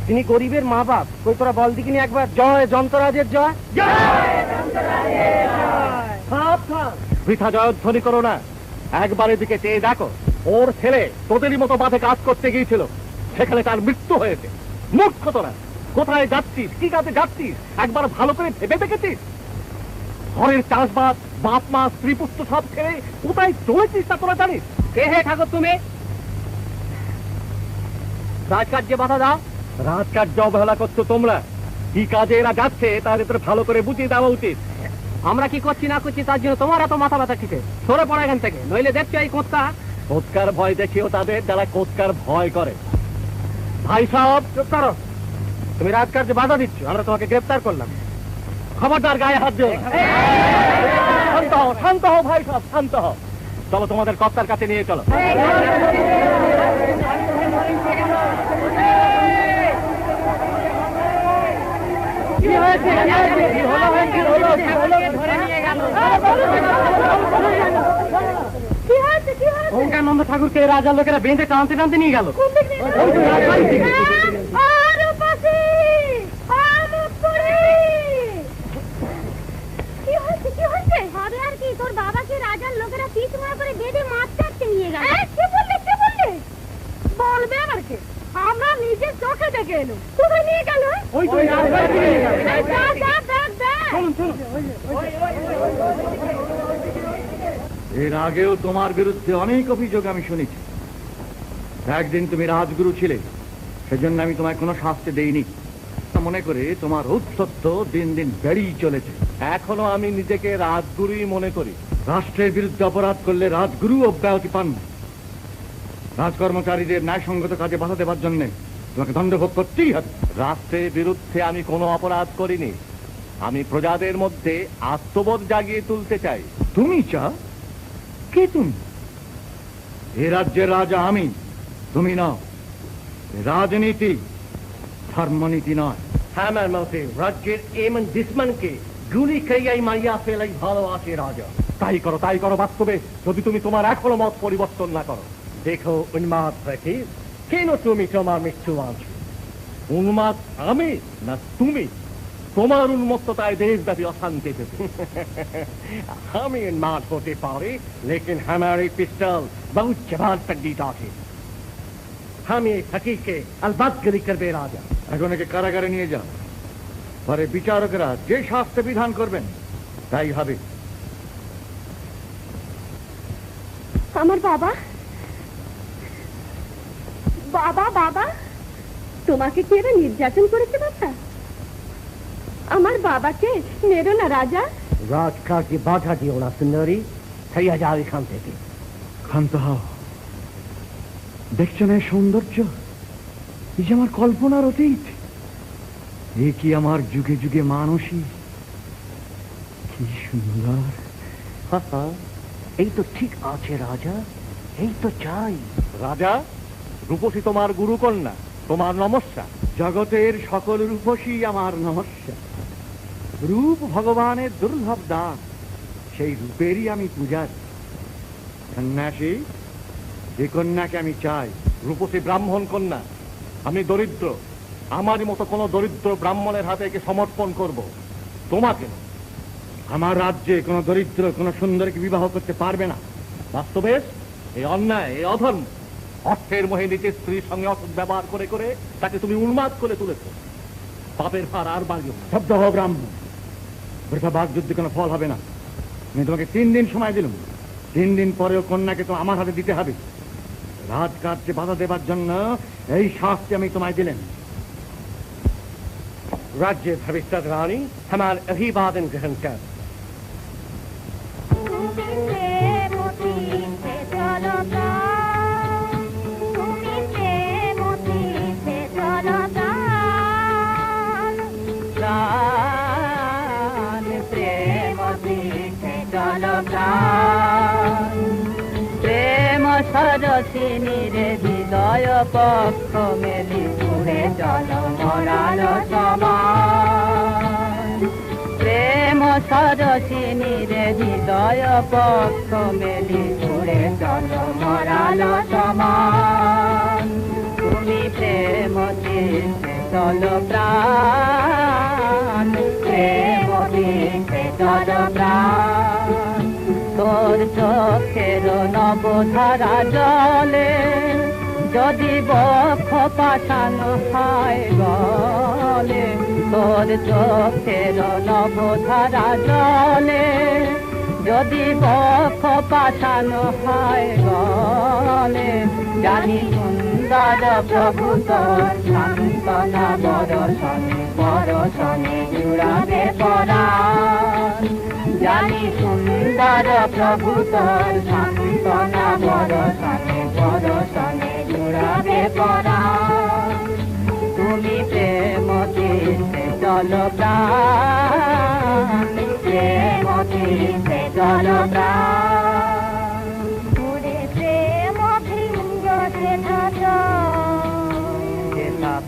[SPEAKER 6] তিনি গরিবের মা বাপ। কই তোরা বল দিকিনি একবার, জয় যন্ত্ররাজের জয়।
[SPEAKER 4] বৃথা জয়ধ্বনি করো না, একবার এদিকে চেয়ে দেখো। ওর ছেলে তোদেরই মতো বাঁধে কাজ করতে গিয়েছিল, সেখানে তার মৃত্যু হয়েছে। মূর্খ তোরা, কোথায় যাচ্ছিস, কি কাজে যাচ্ছিস একবার ভালো করে ভেবে দেখেছিস? ঘরের চাষবাস, বাপ মা স্ত্রী পুত্র সব ছেড়ে কোথায় চলেছিস তা তোরা জানিস?
[SPEAKER 8] কে হে ঠাকুর তুমি?
[SPEAKER 4] রাজকার্যে বাধা দাও। রাজকার্য অবহেলা করছো তোমরা। কি কাজে এরা যাচ্ছে তার ভিতরে ভালো করে বুঝিয়ে দেওয়া উচিত।
[SPEAKER 8] আমরা কি করছি না করছি তার জন্য তোমার এত মাথা ব্যথা কিসে? সরে পড়া এখান থেকে, নইলে দেখছো এই কোথা।
[SPEAKER 4] কোৎকার ভয় দেখিও তাদের যারা কোৎকার ভয় করে। ভাই সাহেব, চুপ করো। তুমি রাজকার্যে বাধা দিচ্ছ, আমরা তোমাকে গ্রেফতার করলাম। খবরদার গায়ে হাত দিও না। শান্ত হও, শান্ত হও ভাই সাহেব, শান্ত হও। চলো তোমাদের কর্তার কাছে নিয়ে চলো।
[SPEAKER 8] নন্দ ঠাকুরকে রাজার লোকেরা বেঁধে টানতে টানতে নিয়ে গেল।
[SPEAKER 1] তোর বাবাকে রাজার লোকেরা পিছ মারা করে বেঁধে মাছ চাটতে নিয়ে গেল। কে বললে? বলবে আবার কে? আমরা নিজের চোখে দেখে এলো। কোথায় নিয়ে গেল?
[SPEAKER 5] এর আগেও তোমার বিরুদ্ধে অনেক অভিযোগ আমি শুনেছি। একদিন তুমি রাজগুরু ছিলে, সেজন্য আমি তোমায় কোনো শাস্তি দেইনি। মনে করে তোমার ঔদ্ধত্য দিন দিন বেড়েই চলেছে।
[SPEAKER 4] এখনো আমি নিজেকে রাজগুরুই মনে করি।
[SPEAKER 5] রাষ্ট্রের বিরুদ্ধে অপরাধ করলে রাজগুরু অব্যাহতি পান। রাজকর্মচারীদের ন্যায়সঙ্গত কাজে বাধা দেওয়ার জন্য তোমাকে দণ্ডভোগ করতেই হবে।
[SPEAKER 4] রাষ্ট্রের বিরুদ্ধে আমি কোনো অপরাধ করিনি। আমি প্রজাদের মধ্যে আত্মবোধ জাগিয়ে তুলতে চাই।
[SPEAKER 5] তুমি চাও? কে তুমি? এ রাজ্যের রাজা আমি, তুমি নও। রাজনীতি ধর্মনীতি নয়।
[SPEAKER 4] হ্যাঁ আমার মতে রাজ্যের এমন দুশ্মনকে গুলি খাইয়াই মারিয়া ফেলাই ভালো আছে রাজা। তাই করো, তাই করো বাস্তবে, যদি তুমি তোমার এখনো মত পরিবর্তন না করো। দেখো উন্মাদ ফকির, কেন তুমি তোমার মৃত্যু আনছো? উন্মাদ আমি না তুমি? তোমার উন্মত্ততায় দেশব্যাপী অশান্তি পেতে। আমি উন্মাদ হতে পারি, লেকিন हमारी पिस्टल बहुत जवान पंडित আছে। আমি এই ফকিরকে আলবাদগিরি করবে রাজা।
[SPEAKER 5] এখন একে কারাগারে নিয়ে যাও, পরে বিচারকেরা যে শাস্তি বিধান করবেন তাই হবে।
[SPEAKER 1] আমার বাবা, বাবা বাবা, তোমাকে কি এরা নির্যাতন করেছে বাবা? আমার বাবাকে মেরো না রাজা।
[SPEAKER 4] রাজকার্যে বাধা দিও না সুন্দরী, ছাড়িয়া যাও এখান থেকে।
[SPEAKER 3] ক্ষান্ত হও। দেখছো না এই সৌন্দর্য? এই যে আমার কল্পনার অতীত, এ কি আমার যুগে যুগে মানসী? কি সুন্দর!
[SPEAKER 4] এই তো ঠিক আছে রাজা, এই তো চাই। রাজা, রূপসী তোমার গুরুকন্যা, তোমার নমস্কার।
[SPEAKER 3] জগতের সকল রূপসী আমার নমস্কার। রূপ ভগবানের দুর্লভ দান, সেই রূপেরই আমি পূজারি। সন্ন্যাসী, যে কন্যাকে আমি চাই।
[SPEAKER 4] রূপসী ব্রাহ্মণ কন্যা। আমি দরিদ্র, আমারই মতো কোন দরিদ্র ব্রাহ্মণের হাতে একে সমর্পণ করব, তোমাকে না।
[SPEAKER 3] আমার রাজ্যে কোন দরিদ্র কোন সুন্দরীকে বিবাহ করতে পারবে না।
[SPEAKER 4] বাস্তবে এই অন্যায়, এই অধর্ম, অর্থের মোহে নিজের স্ত্রীর সঙ্গে অসৎ ব্যবহার করে করে তাকে তুমি উন্মাদ করে তুলেছ। পাপের ভার আর বাড়িও না।
[SPEAKER 3] শব্দ হও ব্রাহ্মণ, বৃথা বাগযুদ্ধে কোনো ফল হবে না। আমি তোমাকে 3 দিন সময় দিলাম, 3 দিন পরেও কন্যাকে তো আমার হাতে দিতে হবে। রাজকার্যে বাধা দেবার জন্য এই শাস্তি আমি তোমায় দিলেন।
[SPEAKER 4] राज्य भविष्य रानी हमारे अभिवादन ग्रहण कर।
[SPEAKER 1] প্রেম সরসিনী রে হৃদয় পক্ষ মেলি পুরে জল মরাল সমান। প্রেম সরসিনী রে হৃদয় পক্ষ মেলি পুরে জল মরাল সমান। তুমি প্রেম দিতে চল প্রাণ, প্রেম দিতে চল প্রাণ। তোর চোখের নবধারা জলে যদি বক্ষ পাঠানো হয় গলে। তোর চোখের নবধারা জলে যদি বক্ষ পাঠানো হয় গলে। জানি সুন্দর প্রভু তোর সান্ত্বনা বরসনে বরসনে জুড়াবে পরাণ। জানি সুন্দর প্রভু তোর সান্ত্বনা বরসনে বরসনে জুড়াবে পরাণ। তুমি প্রেম দিতে চল প্রাণ, প্রেম দিতে চল প্রাণ। প্রেম ভিঙ্গ যেথা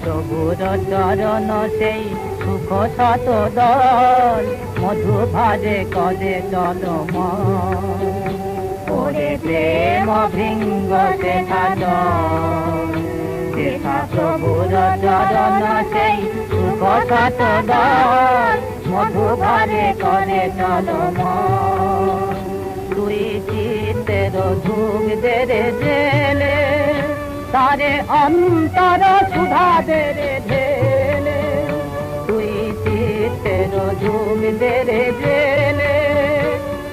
[SPEAKER 1] প্রভুর চরণ সেই সুখ শত দল। মধু ভাজে কদে চল ওরে প্রেম ভিঙ্গ যেথা যেথা প্রভুর চরণ সেই সুখ শত দল। মধু ভাজে কদে চল তুই চিত্তের ধূপ দে রে জেলে, তারে অন্তর সুধা দে রে ঢেলে। তুই চিত্তের ধূপ দে রে জেলে,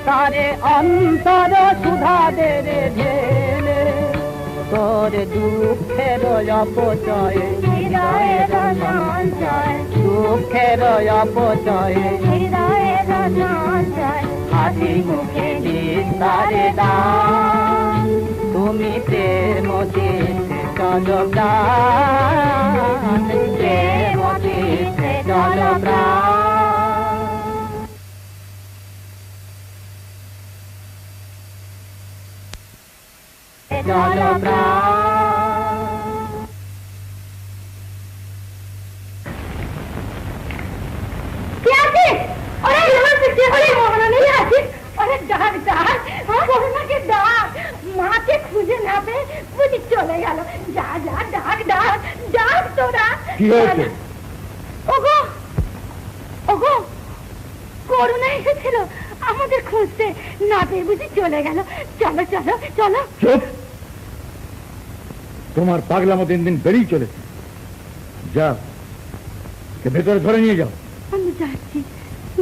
[SPEAKER 1] তারে অন্তর সুধা দে রে ঢেলে। তোর দুঃখের অপচয় হৃদয়ের সঞ্চয়, দুঃখের অপচয় হৃদয়ের সঞ্চয়। হাসি মুখে বিস্তারে দান, তুমি প্রেম দিতে চল প্রাণ, প্রেম দিতে চল প্রাণ। চল প্রাণ। মাকে খুঁজে না পেয়ে বুঝি চলে গেল। যা যা ডাক ডাক ডাক তোরা। ওগো ওগো, করুণা এসেছিল আমাদের খুঁজতে, না পেয়ে বুঝি চলে গেল। চলো চলো চলো।
[SPEAKER 3] চুপ, তোমার পাগলামো দিন দিন বেড়েই চলেছে। যাও, ভেতরে ধরে নিয়ে যাও।
[SPEAKER 1] আমি যাচ্ছি,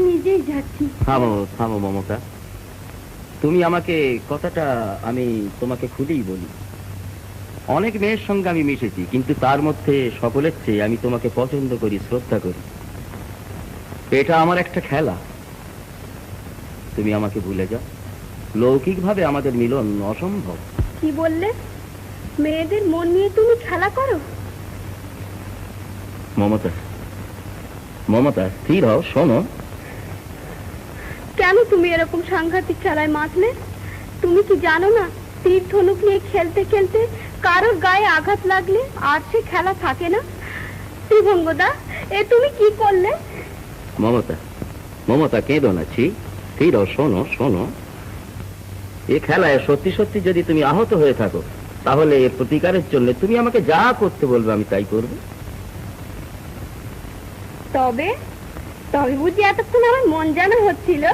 [SPEAKER 1] নিজেই যাচ্ছি।
[SPEAKER 2] থামো থামো মমতা, তুমি আমাকে কথাটা আমি তোমাকে খুলেই বলি। অনেক মেয়ের সঙ্গে আমি মিশেছি, কিন্তু তার মধ্যে সকলের চেয়ে আমি তোমাকে পছন্দ করি, শ্রদ্ধা করি। এটা আমার একটা খেলা, তুমি আমাকে ভুলে যাও। লৌকিকভাবে আমাদের মিলন অসম্ভব।
[SPEAKER 1] কি বললে? মেয়েদের মন নিয়ে তুমি খেলা করো?
[SPEAKER 2] মমতা, মমতা, স্থির হও, শোনো।
[SPEAKER 1] কেন তুমি এরকম সাংঘাতিক খেলায় মাতলে? তুমি কি জানো না, তীর ধনুক নিয়ে খেলতে খেলতে কারোর গায়ে আঘাত লাগলে আর সে খেলা থাকে না? ত্রিভঙ্গদা, এ তুমি কি করলে?
[SPEAKER 2] মমতা, মমতা, কেঁদো না, স্থির হও, শোনো শোনো। এ খেলায় সত্যি সত্যি যদি তুমি আহত হয়ে থাকো, তাহলে এর প্রতিকারের জন্য তুমি আমাকে যা করতে বলবে আমি তাই করবো।
[SPEAKER 1] তবে তবে বুঝি এতক্ষণ আমার মন জানা হচ্ছিল?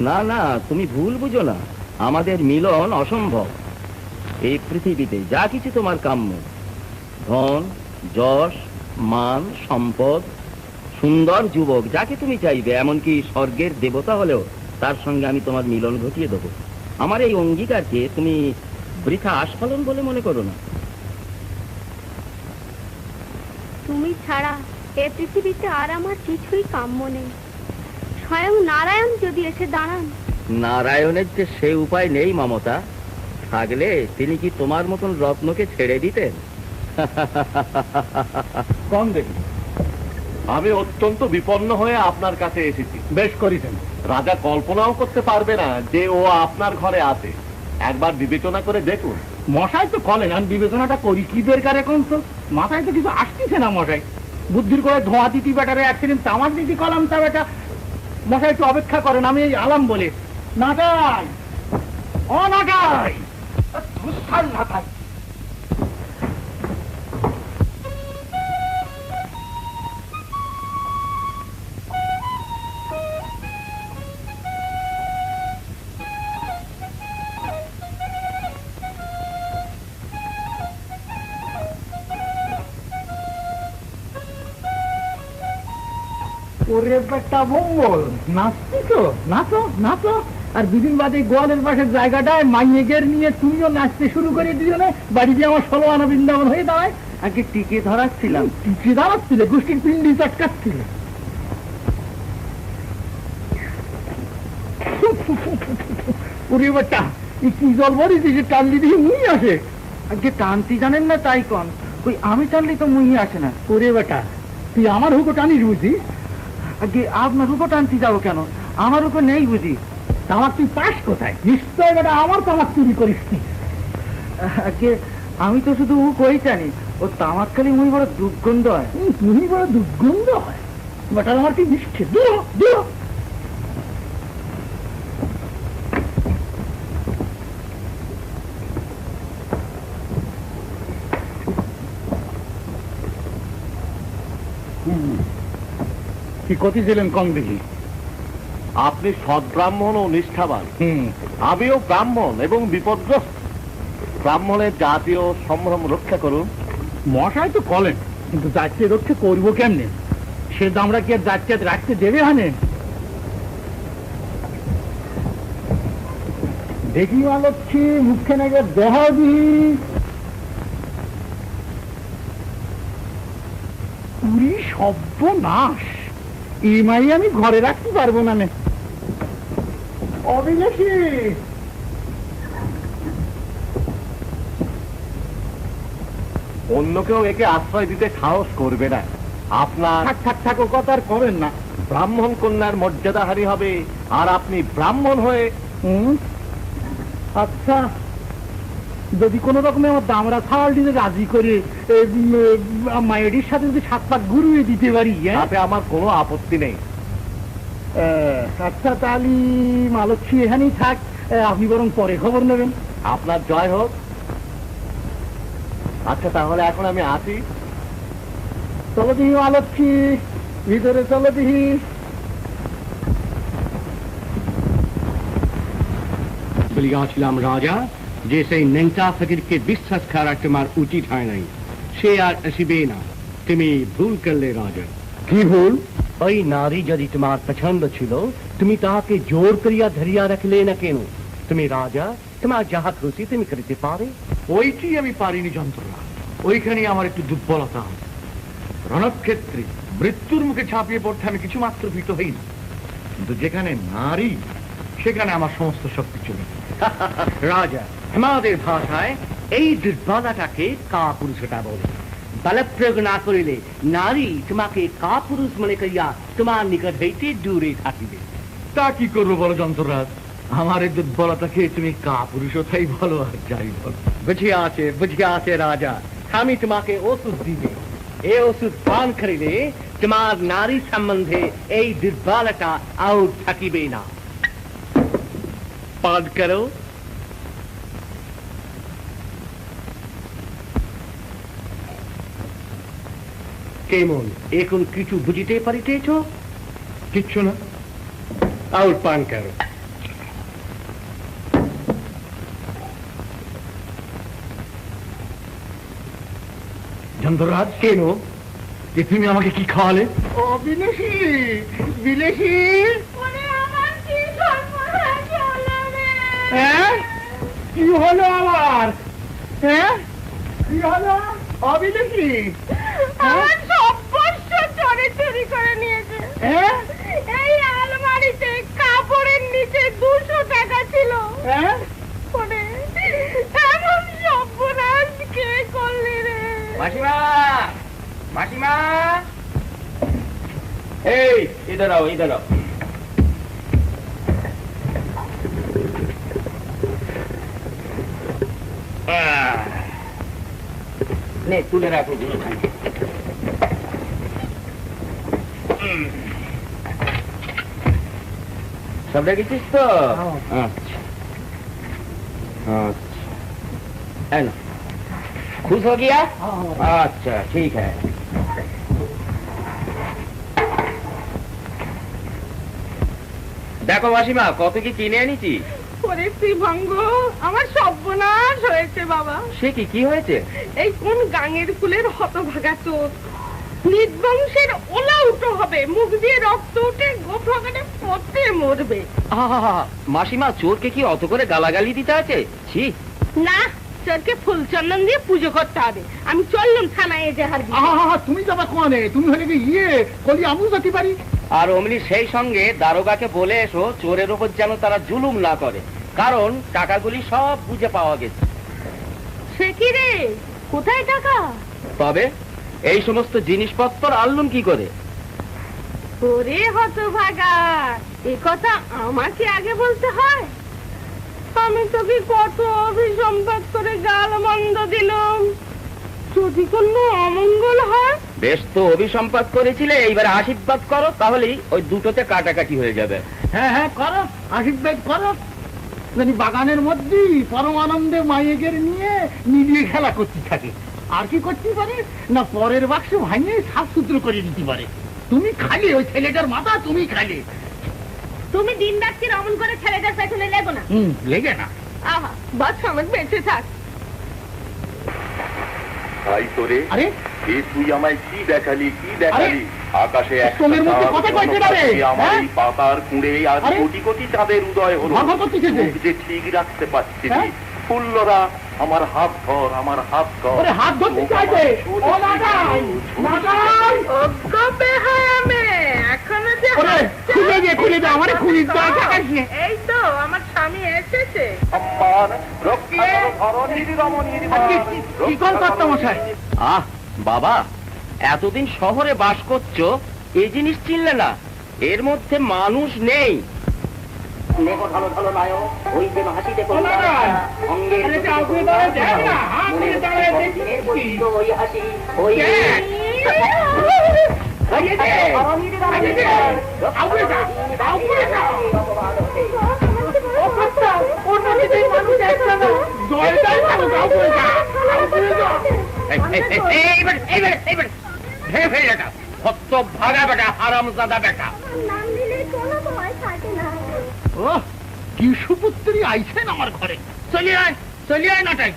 [SPEAKER 2] না না, তুমি ভুল বুঝো না, আমাদের মিলন অসম্ভব। এই পৃথিবীতে যা কিছু তোমার কাম্য, ধন, যশ, মান, সম্পদ, সুন্দর যুবক, যাকে তুমি চাইবে, এমনকি স্বর্গের দেবতা হলেও তার সঙ্গে আমি তোমার মিলন ঘটিয়ে দেবো। আমার এই অঙ্গীকারকে তুমি বৃথা আস্ফালন বলে মনে করো না।
[SPEAKER 1] তুমি ছাড়া এ পৃথিবীতে আর আমার কিছুই কাম্য নেই। স্বয়ং নারায়ণ যদি এসে দাঁড়ান।
[SPEAKER 2] নারায়ণের যে সে উপায় নেই মমতা, থাকলে তিনি কি তোমার মতন রত্নকে ছেড়ে দিতেন?
[SPEAKER 4] কম দেখি, আমি অত্যন্ত বিপন্ন হয়ে আপনার কাছে এসেছি।
[SPEAKER 5] বেশ করেছেন।
[SPEAKER 4] রাজা কল্পনাও করতে পারবে না যে ও আপনার ঘরে আছে। একবার বিবেচনা করে দেখুন।
[SPEAKER 5] মশাই তো কলেন, আমি বিবেচনাটা করি কি দরকার এখন? তো মাথায় তো কিছু আসতেছে না মশাই। বুদ্ধির করে ধোঁয়া দিতি বেটারে একদিন তামাক দিতি কলাম তা বেটা। মশাই একটু অপেক্ষা করেন, আমি এই আলাম বলে। নাটাই, ও নাটাই, নাটাই। ওরে বেটা মঙ্গল, নাচছিস? নাচো নাচো। আর দুদিন বাদে গোয়ালের পাশের জায়গাটায় মাইয়েগের নিয়ে তুমিও নাচতে শুরু করে দিও না। বাড়িতে আমার 16 আনা বৃন্দাবন হয়ে দাঁড়ায়।
[SPEAKER 6] আগে টিকে ধরাচ্ছিলাম।
[SPEAKER 5] টিকে দাঁড়াচ্ছিলে, গোষ্ঠীর পিন্ডি চটকাচ্ছিলে। ওরে বেটা, কি জল বলিস যে টান দিদি মুই আসে?
[SPEAKER 6] আগে টানতি জানেন না তাই কন, ওই আমি টানলে তো মুহি আসে না।
[SPEAKER 5] ওরে বেটা, তুই আমার হুকো টানিস বুঝি?
[SPEAKER 6] আগে আপনার উপর টানতে যাবো কেন? আমার উপর নেই বুঝি।
[SPEAKER 5] তামাক তুই পাস কোথায়? নিশ্চয় বেটা আমার তামাক চুরি করিস তুই।
[SPEAKER 6] আগে আমি তো শুধু কই জানি, ও তামাক খালি মুই বড় দুর্গন্ধ হয়।
[SPEAKER 5] তুমি বড় দুর্গন্ধ হয় বেটা, আমার কি মিষ্টি? দিও দিও। কি কতিছিলেন কম দেখি?
[SPEAKER 4] আপনি সৎ ব্রাহ্মণ ও নিষ্ঠাবান। আমিও ব্রাহ্মণ এবং বিপদগ্রস্ত। ব্রাহ্মণের জাতীয় সম্ভ্রম রক্ষা করুন।
[SPEAKER 5] মশাই তো কলেন, কিন্তু যাচ্ছে রক্ষা করবো কেমনে? সে দামরা কি আর যাচ্ছে রাখতে দেবে? হানে দেখি আলোচ্ছি মুখে নাকি দেহা দিহি পুরি সর্বনাশ। ইমাই আমি ঘরে রাখতে পারবো না। অবিনাশী,
[SPEAKER 4] অন্য কেউ একে আশ্রয় দিতে সাহস করবে না। আপনার
[SPEAKER 5] থাক থাক থাকো কথা আর করেন না।
[SPEAKER 4] ব্রাহ্মণ কন্যার মর্যাদাহারি হবে, আর আপনি ব্রাহ্মণ হয়ে।
[SPEAKER 5] আচ্ছা, যদি কোন রকমে আমার দামরা ছাড় দিতে রাজি করে মায়ের সাথে যদি 7 পাক গুরুয়ে দিতে পারি,
[SPEAKER 4] তাতে আমার কোনো আপত্তি নেই।
[SPEAKER 5] আচ্ছা, তাহলে মালক্ষী এখানেই থাক, আপনি বরং পরে খবর নেবেন।
[SPEAKER 4] আপনার জয় হোক। আচ্ছা, তাহলে এখন আমি আসি।
[SPEAKER 5] চলো দিহি মালক্ষী, ভিতরে চলো দিহি।
[SPEAKER 9] বলিয়াছিলাম রাজা যে সেই নেংটা ফকিরকে বিশ্বাস করা তোমার উচিত হয় নাই। সে আর আসিবে না। তুমি ভুল করলে রাজা।
[SPEAKER 5] কি ভুল?
[SPEAKER 9] ওই নারী যদি তোমার পছন্দ ছিল, তুমি তাহাকে জোর করিয়া ধরিয়া রাখলে না কেন? তুমি রাজা, তোমার যাহা খুশি তুমি করিতে পারে।
[SPEAKER 3] ওইটি আমি পারিনি যন্ত্রণা, ওইখানে আমার একটু দুর্বলতা আছে। রণক্ষেত্রে মৃত্যুর মুখে ঝাঁপিয়ে পড়তে আমি কিছু মাত্র ভীত হই না, কিন্তু যেখানে নারী সেখানে আমার সমস্ত শক্তি চলে।
[SPEAKER 9] রাজা, আমাদের ভাষায় এই দুর্বলতাকে কাপুরুষতা বলে। বল প্রয়োগ না করিলে নারী তোমাকে কাপুরুষ মনে করিয়া তোমার নিকট হইতে দূরে থাকিবে।
[SPEAKER 3] তা কি করবো বলো যন্ত্ররাজ, আমার এই দুর্বলতাকে তুমি কাপুরুষতাই বলো আর যাই বলো।
[SPEAKER 9] বুঝিয়া আছে রাজা, আমি তোমাকে ওষুধ দিবে। এই ওষুধ পান করিলে তোমার নারী সম্বন্ধে এই দুর্বলতা আর থাকিবে না। পান করো। কেমন, এখন কিছু বুঝিতে পারিতেছ?
[SPEAKER 3] কিচ্ছু না।
[SPEAKER 9] আর পান করো।
[SPEAKER 3] যন্ত্ররাজ, কেন যে তুমি আমাকে কি খাওয়ালে?
[SPEAKER 5] ও বিলেসি, বিলেসি। হ্যাঁ, কি হলো আবার? হ্যাঁ, কি হলো? অবিলেসি,
[SPEAKER 1] আমার সব বর্ষ চরে চুরি করে নিয়েছে।
[SPEAKER 5] হ্যাঁ,
[SPEAKER 1] এই আলমারিতে কাপড়ের নিচে 200 টাকা ছিল।
[SPEAKER 5] হ্যাঁ,
[SPEAKER 1] ওরে, এমন সর্বনাশ কে করলি রে?
[SPEAKER 2] মাসিমা, মাসিমা, এই ইধর আও, ইধর আও। নে, তুলে রাখো। সব রেখেছিস তো? আচ্ছা अच्छा, है ना? खुश हो गया? अच्छा ठीक है। দেখো মাসিমা, কত কি কিনে এনেছি।
[SPEAKER 1] ওরে শ্রীভঙ্গ, আমার সর্বনাশ হয়েছে বাবা।
[SPEAKER 2] সে কি, কি হয়েছে?
[SPEAKER 1] এই কোন গাঙের ফুলের হতভাগা চোর নির্বংশের ওলা উঠো হবে, মুখ দিয়ে রক্ত উঠে গোফাগানে পড়তে মরবে।
[SPEAKER 2] মাসিমা, চোরকে কি অত করে গালাগালি দিতে আছে? ছি
[SPEAKER 1] না, চোরকে ফুল চন্দন দিয়ে পুজো করতে হবে। আমি চললাম থানায় এজাহার দিতে।
[SPEAKER 5] তুমি যাবা কোনে? তুমি হলে কি কলি আমু যেতে পারি।
[SPEAKER 2] আর অমনি সেই সঙ্গে দারোগাকে বলে এসো চোরের উপর যেন তারা জুলুম না করে, কারণ টাকাগুলি সব বুঝে পাওয়া গেছে।
[SPEAKER 1] সে কি রে, কোথায় টাকা?
[SPEAKER 2] তবে এই সমস্ত জিনিসপত্র আনলুম কি করে?
[SPEAKER 1] ওরে হতভাগা, এ কথা আমাকে আগে বলতে হয়? আমি তোকে কত অভিসম্পাদ করে গাল মন্দ দিলাম, যদি কোনো অমঙ্গল হয়।
[SPEAKER 2] বেশ তো অভিসম্পাদ করেছিলে, এইবার আশীর্বাদ করো, তাহলেই ওই দুটোতে কাটাকাটি হয়ে যাবে।
[SPEAKER 5] হ্যাঁ হ্যাঁ, করো আশীর্বাদ করো। জানি বাগানের মধ্যে পরম আনন্দে মাইয়েদের নিয়ে নিজে খেলা করতে থাকে। আর কি করতে পারে না, পরের বাক্স ভাঙিয়ে সাফ সুতরো করে দিতে পারে। তুমি খালি ওই ছেলেটার মাথা, তুমি খালি।
[SPEAKER 1] তুমি দিন রাত্রি অমন করে ছেলেটার পেছনে লেগো না।
[SPEAKER 5] লেগে না।
[SPEAKER 1] আহা, বাস আমার বেঁচে থাক।
[SPEAKER 10] তাই তোরে,
[SPEAKER 5] আরে
[SPEAKER 10] এ তুই আমায় কি দেখালি, কি দেখালি? আকাশে
[SPEAKER 5] তোমের মধ্যে কথা কইতে পারে?
[SPEAKER 10] আমার এই পাতার কুঁড়ে আজ কোটি কোটি চাঁদের উদয় হলো, যে ঠিক রাখতে পারছি না। ফুল্লরা আমার হাত ধর, আমার হাত ধর।
[SPEAKER 5] হাত ধরতে চাইছে। ও লাগাই, লাগাই।
[SPEAKER 1] ওগো বেহায়া মেয়ে, এখনো যে
[SPEAKER 5] খুলে দে, খুলে দে, আমারে খুলে দে।
[SPEAKER 1] এই তো আমার স্বামী এসেছে।
[SPEAKER 10] আমার রক্ষা ধরণীর রমণীর
[SPEAKER 5] কি কল করতে মশাই?
[SPEAKER 2] আহ বাবা, এতদিন শহরে বাস করছো, এই জিনিস চিনলে না? এর মধ্যে মানুষ নেই। ভাগা বেটা, হারামজাদা বেটা।
[SPEAKER 5] কি সুপুত্রী আইছেন আমার ঘরে। চলিয়ে আয়, চলিয়ে আয় নাটাই।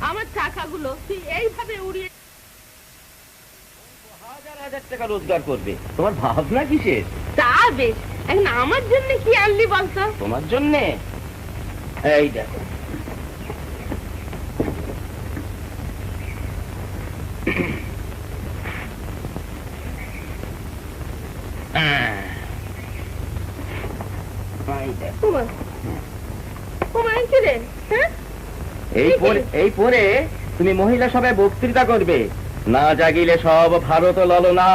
[SPEAKER 1] আমার টাকাগুলো তুই এইভাবে উড়িয়ে
[SPEAKER 2] হাজার হাজার টাকা রোজগার করবে, তোমার ভাবনা কিসের?
[SPEAKER 1] তা বেশ, এখন আমার জন্য কি আনলি বলতো?
[SPEAKER 2] তোমার জন্যে এই দেখো। এই পরে তুমি মহিলা সভায় বক্তৃতা করবে, না জাগিলে সব ভারত ললনা,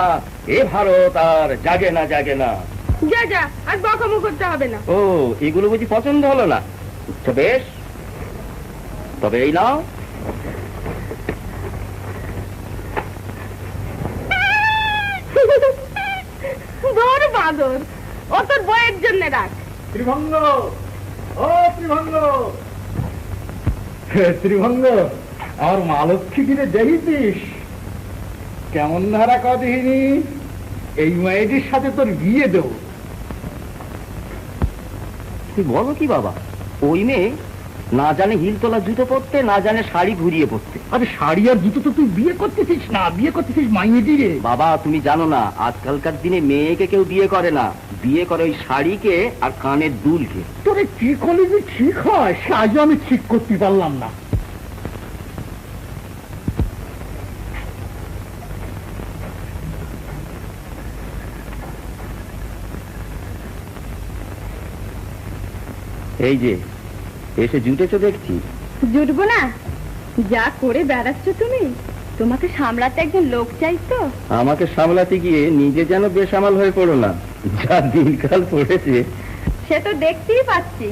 [SPEAKER 2] এ ভারত আর জাগে না জাগে না।
[SPEAKER 1] যা যা, আর বকামো করতে হবে না।
[SPEAKER 2] ও, এগুলো বুঝি পছন্দ হলো না? আচ্ছা বেশ, তবে এই নাও।
[SPEAKER 1] বড় বাদর, ও তোর বইয়ের জন্য রাখ।
[SPEAKER 5] ত্রিভঙ্গ, ও ত্রিভঙ্গ, ত্রিভঙ্গ, আমার মালক্ষী কিনে দেখিস কেমন ধারা কদিনি, এই মেয়েটির সাথে তোর বিয়ে দেবো।
[SPEAKER 2] তুই বলো কি বাবা? ওই মেয়ে না জানে হিলতলা জুতো পরতে, না জানে শাড়ি ঘুরিয়ে পরতে।
[SPEAKER 5] আরে শাড়ি আর জুতো তো তুই বিয়ে করতেছিস না, বিয়ে করতেছিস মাইয়েটি রে।
[SPEAKER 2] বাবা তুমি জানো না, আজকালকার দিনে মেয়েকে কেউ বিয়ে করে না, বিয়ে করে ওই শাড়িকে আর কানের দুলকে।
[SPEAKER 5] তোরে ঠিক হলে যে ঠিক হয়, সে আজও আমি ঠিক করতে পারলাম না।
[SPEAKER 2] এই যে এসে জুটেছো দেখছি।
[SPEAKER 1] জুটবো না? যা করে বেড়াচ্ছ তুমি, তোমাকে সামলাতে একজন লোক চাই তো।
[SPEAKER 2] আমাকে সামলাতে গিয়ে নিজে যেন বেসামাল হয়ে পড়ো না, যা দিনকাল পড়েছে।
[SPEAKER 1] সে তো দেখতেই পাচ্ছি,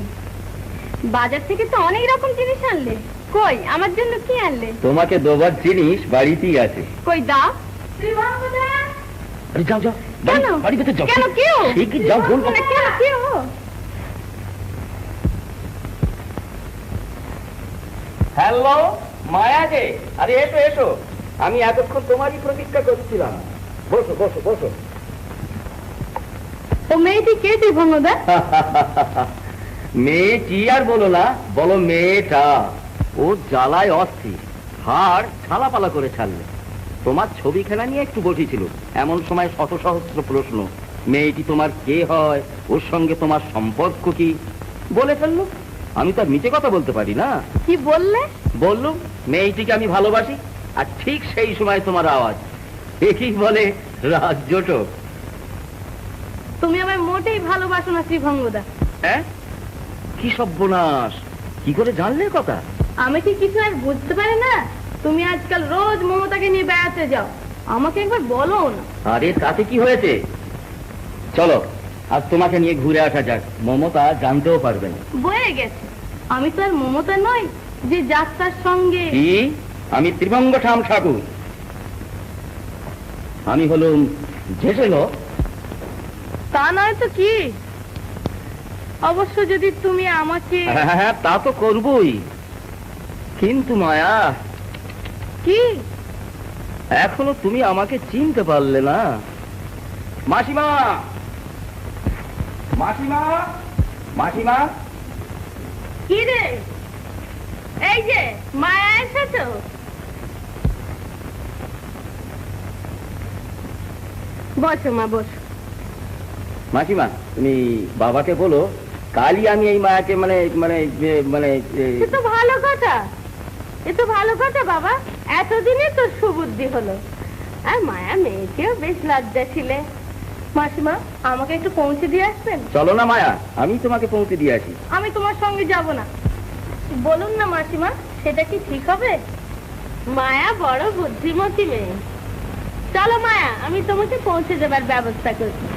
[SPEAKER 1] বাজার থেকে তো অনেক রকম জিনিস আনলে। কই আমার জন্য কি আনলে?
[SPEAKER 2] তোমাকে দেবার জিনিস বাড়িতেই আছে।
[SPEAKER 1] কই দাও।
[SPEAKER 2] যাও যাও,
[SPEAKER 1] কেন?
[SPEAKER 2] বাড়িতে যাও।
[SPEAKER 1] কেন কেউ?
[SPEAKER 2] ঠিকই যাও, বলবো।
[SPEAKER 1] কেন কেউ?
[SPEAKER 2] হ্যালো মায়া যে, আরে এসো এসো, আমি এতক্ষণ তোমারই প্রতীক্ষা করছিলাম। বসো বসো বসো।
[SPEAKER 1] ও মেয়েটি কে ত্রিভঙ্গদা?
[SPEAKER 2] মেয়ে কি আর বলো না, বলো মেয়েটা। ও জ্বালায় অস্থির, হাড় ছালাপালা করে ছাড়লে। তোমার ছবি খেলা নিয়ে একটু বসেছিল, এমন সময় শত সহস্র প্রশ্ন। মেয়েটি তোমার কে হয়, ওর সঙ্গে তোমার সম্পর্ক কি, বলে ফেললো। আমি তো আর মিছে কথা বলতে পারি না।
[SPEAKER 1] কি বললে?
[SPEAKER 2] বললুম মেয়েটিকে আমি ভালোবাসি, আর ঠিক সেই সময় তোমার আওয়াজ। একই বলে রাজ্যটক।
[SPEAKER 1] তুমি আমায় মোটেই ভালোবাসো না ত্রিভঙ্গদা।
[SPEAKER 2] হ্যাঁ, কি সর্বনাশ, কি করে জানলে কথা?
[SPEAKER 1] আমি কি কিছু আর বুঝতে পারি না? তুমি আজকাল রোজ মমতাকে নিয়ে বেড়াতে যাও, আমাকে একবার বলো না।
[SPEAKER 2] আরে তাতে কি হয়েছে, চলো আজ তোমাকে নিয়ে ঘুরে আসা যাক, মমতা জানতেও পারবে না।
[SPEAKER 1] বয়ে গেছে, আমি তো আর মমতা নই যে যাত্রার সঙ্গে।
[SPEAKER 2] কি? আমি ত্রিভঙ্গ ঠাম ঠাকুর, আমি হলুম জেঠেল।
[SPEAKER 1] তা নয় তো কি? অবশ্য যদি তুমি আমাকে।
[SPEAKER 2] হ্যাঁ তা তো করবই, কিন্তু মায়া।
[SPEAKER 1] কি?
[SPEAKER 2] এখনো তুমি আমাকে চিনতে পারলে না। মাসিমা, মাসিমা, মাসিমা।
[SPEAKER 1] কি রে? এই যে মায়া এসেছো। বসো মা, বসো।
[SPEAKER 2] মাসিমা তুমি বাবাকে বলো কালই আমি এই মায়াকে মানে মানে মানে
[SPEAKER 1] এ তো ভালো কথা, এ তো ভালো কথা বাবা, এতদিনে তোর সুবুদ্ধি হলো। আর মায়া মেয়েকেও বেশ লজ্জা ছিলে। মাসিমা আমাকে একটু পৌঁছে দিয়ে আসবেন?
[SPEAKER 2] চলো না মায়া, আমি তোমাকে পৌঁছে দিয়ে আসি।
[SPEAKER 1] আমি তোমার সঙ্গে যাব না। বলুন না মাসিমা, সেটা কি ঠিক হবে? মায়া বড় বুদ্ধিমতী মেয়ে। চলো মায়া, আমি তোমাকে পৌঁছে দেবার ব্যবস্থা করছি।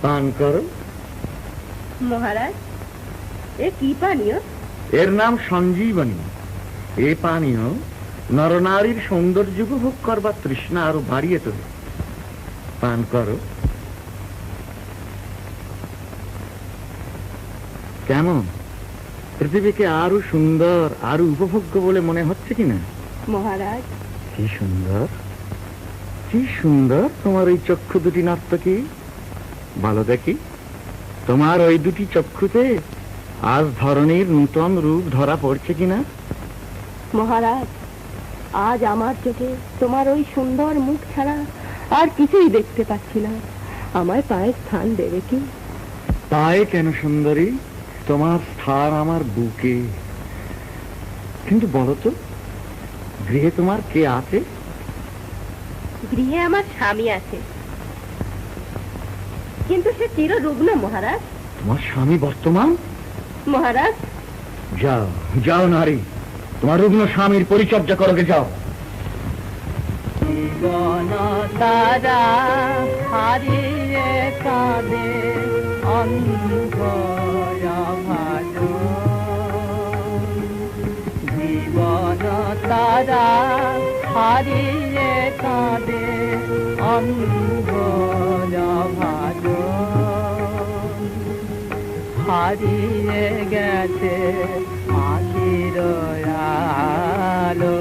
[SPEAKER 3] পান করো।
[SPEAKER 1] মহারাজ, এ কি পানীয়?
[SPEAKER 3] এর নাম সঞ্জীবনী। এ পানীয় নরনারীর সৌন্দর্য উপভোগ করবার তৃষ্ণা আরো বাড়িয়ে তোলে। পান করো। কেমন, পৃথিবীকে আরো সুন্দর আরো উপভোগ্য বলে মনে হচ্ছে কিনা?
[SPEAKER 1] মহারাজ,
[SPEAKER 3] কি সুন্দর, কি সুন্দর তোমার ওই চক্ষু দুটি নর্তকী। ভালো দেখি, তোমার ওই দুটি চক্ষুতে আজ ধরনের নূতন রূপ ধরা পড়ছে কিনা?
[SPEAKER 1] মহারাজ, আজ আমার চোখে তোমার ওই সুন্দর মুখ ছাড়া আর কিছুই দেখতে পাচ্ছি না। আমায় পায়ে স্থান দেবে কি?
[SPEAKER 3] পায়ে কেন সুন্দরী, তোমার স্থান আমার বুকে। কিন্তু বলো তো, গৃহে তোমার কে আছে?
[SPEAKER 1] গৃহে আমার স্বামী আছে, কিন্তু সে চিররুগ্ন মহারাজ।
[SPEAKER 3] তোমার স্বামী বর্তমান?
[SPEAKER 1] মহারাজ,
[SPEAKER 3] যাও যাও নারী, তোমার রুগ্ন স্বামীর পরিচর্যা করোগে, যাও।
[SPEAKER 8] জীবন তারা হারিয়ে কাঁদে জীবন তারা হারিয়ে কাঁদে হারিয়ে গেছে আখির আলো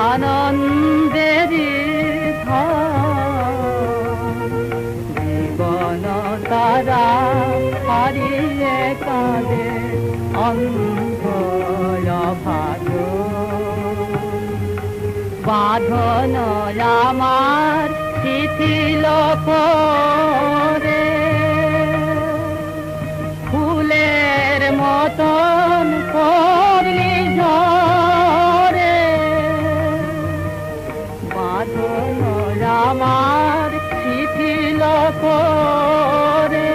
[SPEAKER 8] আনন্দেরি জীবন তারা হারিয়ে কাঁদে ভাগ বাঁধন আমার শিথিল করে ফুলের মতন করলি ঝরে বাঁধন আমার শিথিল করে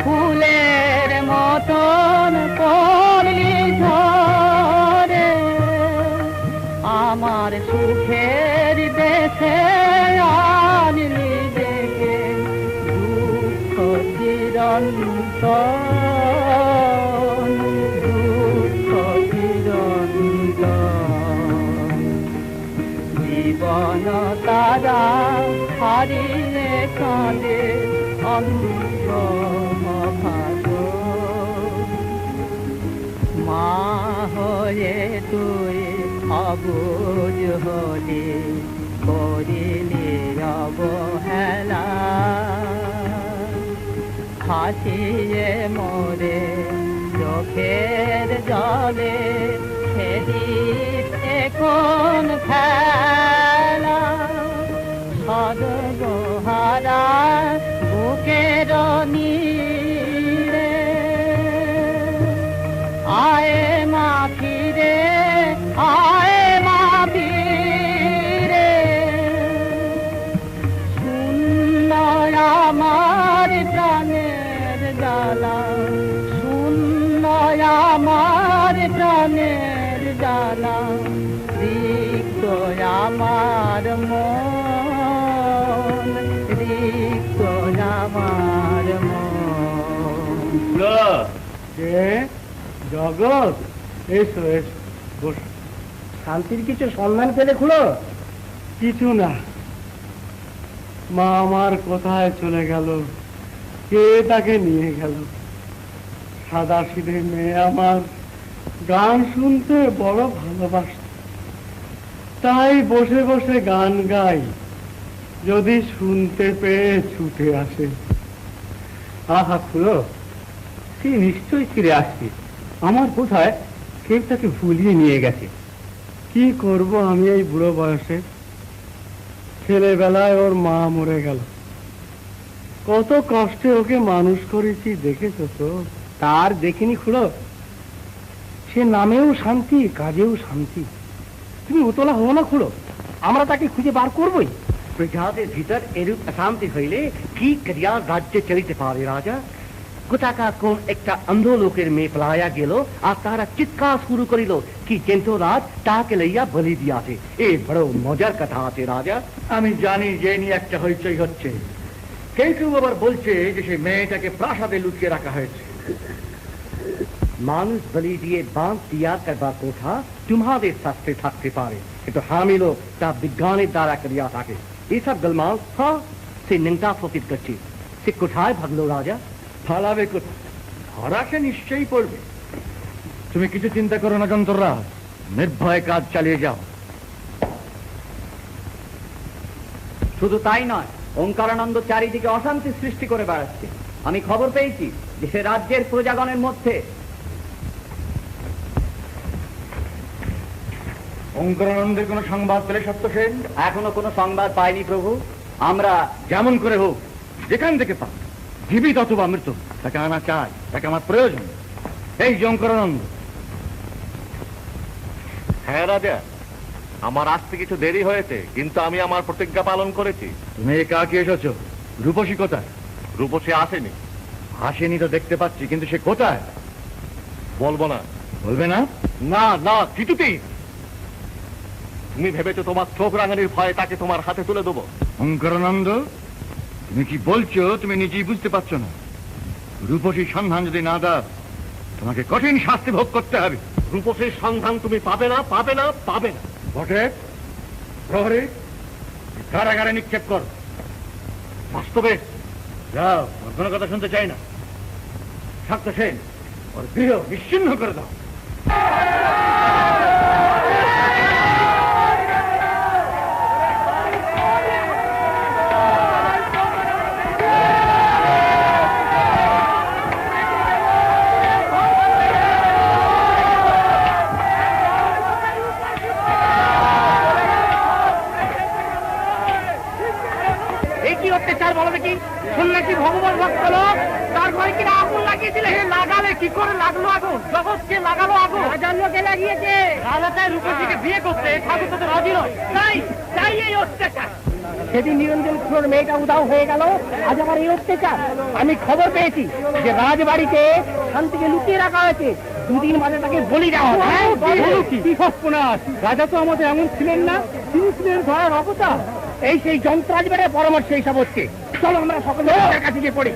[SPEAKER 8] ফুলের মতন করলি ঝরে আমার সুখের দেশে আনলি দেখে দুঃখ চিরন্তন দুঃখ চিরন্তন জীবন তারা হারিয়ে কাঁদে অন্ধ মা হয়ে তুই অবুঝ হলি করিলি অবহেলা হাসিয়ে মোরে চোখের জলে খেলি এখন খেলা সদগোহারা বুকের নীরে আয়ে মা ফিরে আয়ে মা ফিরে শূন্য আমার প্রাণের জ্বালা শূন্য আমার প্রাণের জ্বালা রিক্ত আমার মন রিক্ত আমার মন
[SPEAKER 6] জগৎ এসো এসো বস। শান্তির কিছু সন্ধান পেলে খুলো? কিছু না, মা আমার কোথায় চলে গেল, কে তাকে নিয়ে গেল? সাদা সিধে মেয়ে আমার গান শুনতে বড় ভালোবাসত, তাই বসে বসে গান গাই, যদি শুনতে পেয়ে ছুটে আসে। আহা খুলো, সে নিশ্চয়ই ফিরে আসবে। আমার কোথায় কেউ তাকে ভুলিয়ে নিয়ে গেছে। কি করব আমি এই বুড়ো বয়সে? ছেলেবেলায় ওর মা মরে গেল, কত কষ্টে ওকে মানুষ করেছি, দেখেছ তো? তার দেখিনি খুড়ো, সে নামেও শান্তি কাজেও শান্তি। তুমি উতলা হও না খুড়ো, আমরা তাকে খুঁজে বার করবই।
[SPEAKER 9] প্রজাদের ভিতর এরূপ অশান্তি হইলে কি করিয়া রাজ্যে চলিতে পারে রাজা? কোথাকার কোন একটা অন্ধ লোকের মেয়ে পলাইয়া গেল আর তারা চিৎকার শুরু করিল কি কেন্দ্ররাজ তাকে লইয়া বলি দিয়াছে। এ বড় মজার কথা আছে রাজা।
[SPEAKER 5] আমি জানি যে নিয়ে একটা হইচই হচ্ছে। কেউ কেউ আবার বলছে যে সেই মেয়েটাকে প্রাসাদে লুকিয়ে রাখা হয়েছে।
[SPEAKER 9] মানুষ বলি দিয়ে বাঁধ দিয়া করবার কথা তোমাদের শাস্ত্রে থাকতে পারে, কিন্তু আমি লোক তা বিজ্ঞানের দ্বারা করিয়া থাকে। এইসব গোলমাল হ্যাঁ সে নিংটা ফকির করছে। সে কোথায় ভাগলো রাজা?
[SPEAKER 5] ফালাবে কোথায়? ধরা সে নিশ্চয়ই পড়বে। তুমি কিছু চিন্তা করো না যন্ত্ররাজ, নির্ভয় কাজ চালিয়ে যাও।
[SPEAKER 7] শুধু তাই নয়, ওঙ্কারানন্দ চারিদিকে অশান্তি সৃষ্টি করে বেড়াচ্ছে। আমি খবর পেয়েছি যে সে রাজ্যের প্রজাগণের মধ্যে।
[SPEAKER 5] ওঙ্কারানন্দের কোনো সংবাদ পেলে সত্যসেন?
[SPEAKER 7] এখনো কোনো সংবাদ পাইনি প্রভু। আমরা
[SPEAKER 5] যেমন করে হোক, যেখান থেকে পাক, জীবিত অথবা মৃত, তাকে আনা চাই, তাকে আমার প্রয়োজন। এই ওঙ্কারানন্দ।
[SPEAKER 4] হ্যাঁ রাজা, আমার আসতে কিছু দেরি হয়েছে, কিন্তু আমি আমার প্রতিজ্ঞা পালন করেছি।
[SPEAKER 5] তুমি একাকি এসেছো? রূপসী কোথায়?
[SPEAKER 4] রূপসী আসেনি।
[SPEAKER 5] আসেনি তো দেখতে পাচ্ছি, কিন্তু সে কোথায়?
[SPEAKER 4] বলবো না।
[SPEAKER 5] বলবে না?
[SPEAKER 4] না না, কিছুতেই। তুমি ভেবেছো তোমার চোখ রাঙানির ভয়ে তাকে তোমার হাতে তুলে দেবো?
[SPEAKER 5] ওঙ্কারানন্দ, তুমি কি বলছো তুমি নিজেই বুঝতে পারছো না? রূপসীর সন্ধান যদি না দাও, তোমাকে কঠিন শাস্তি ভোগ করতে হবে।
[SPEAKER 4] রূপসীর সন্ধান তুমি পাবে না, পাবে না, পাবে না।
[SPEAKER 5] বটে প্রহরী, কারাগারে নিক্ষেপ কর।
[SPEAKER 4] বাস্তবে
[SPEAKER 5] যাও, ওর কোনো কথা শুনতে চাই না। শাক্ত সেন, ওর গৃহ নিশ্চিহ্ন করে দাও।
[SPEAKER 6] সন্ন্যাসী ভগবান ভক্ত লোক, তার ঘরে কিনা আগুন লাগিয়েছিলে। লাগালে কি করে লাগলো আগুন? জগৎকে লাগালো আগুন। রাজার লোকে লাগিয়েছে। রাজা তাই রূপসীকে বিয়ে করতে, ঠাকুর তো রাজি নয়। তাই তাই এই অত্যাচার। সেদিন নিরঞ্জন খুঁড়োর মেয়েটা উদাও হয়ে গেল, আজ আমার এই অত্যাচার। আমি খবর পেয়েছি যে রাজবাড়িতে শান্তিকে লুকিয়ে রাখা হয়েছে। দুদিন বাদে তাকে বলি দেওয়া হবে। কি সর্বনাশ! রাজা তো আমাদের এমন ছিলেন না, তিনি ছিলেন ধরার অবতার। এই সেই যন্ত্রাজ বেড়ে পরামর্শ এইসব হচ্ছে। চলো আমরা সকলে কাছে গিয়ে পড়ি,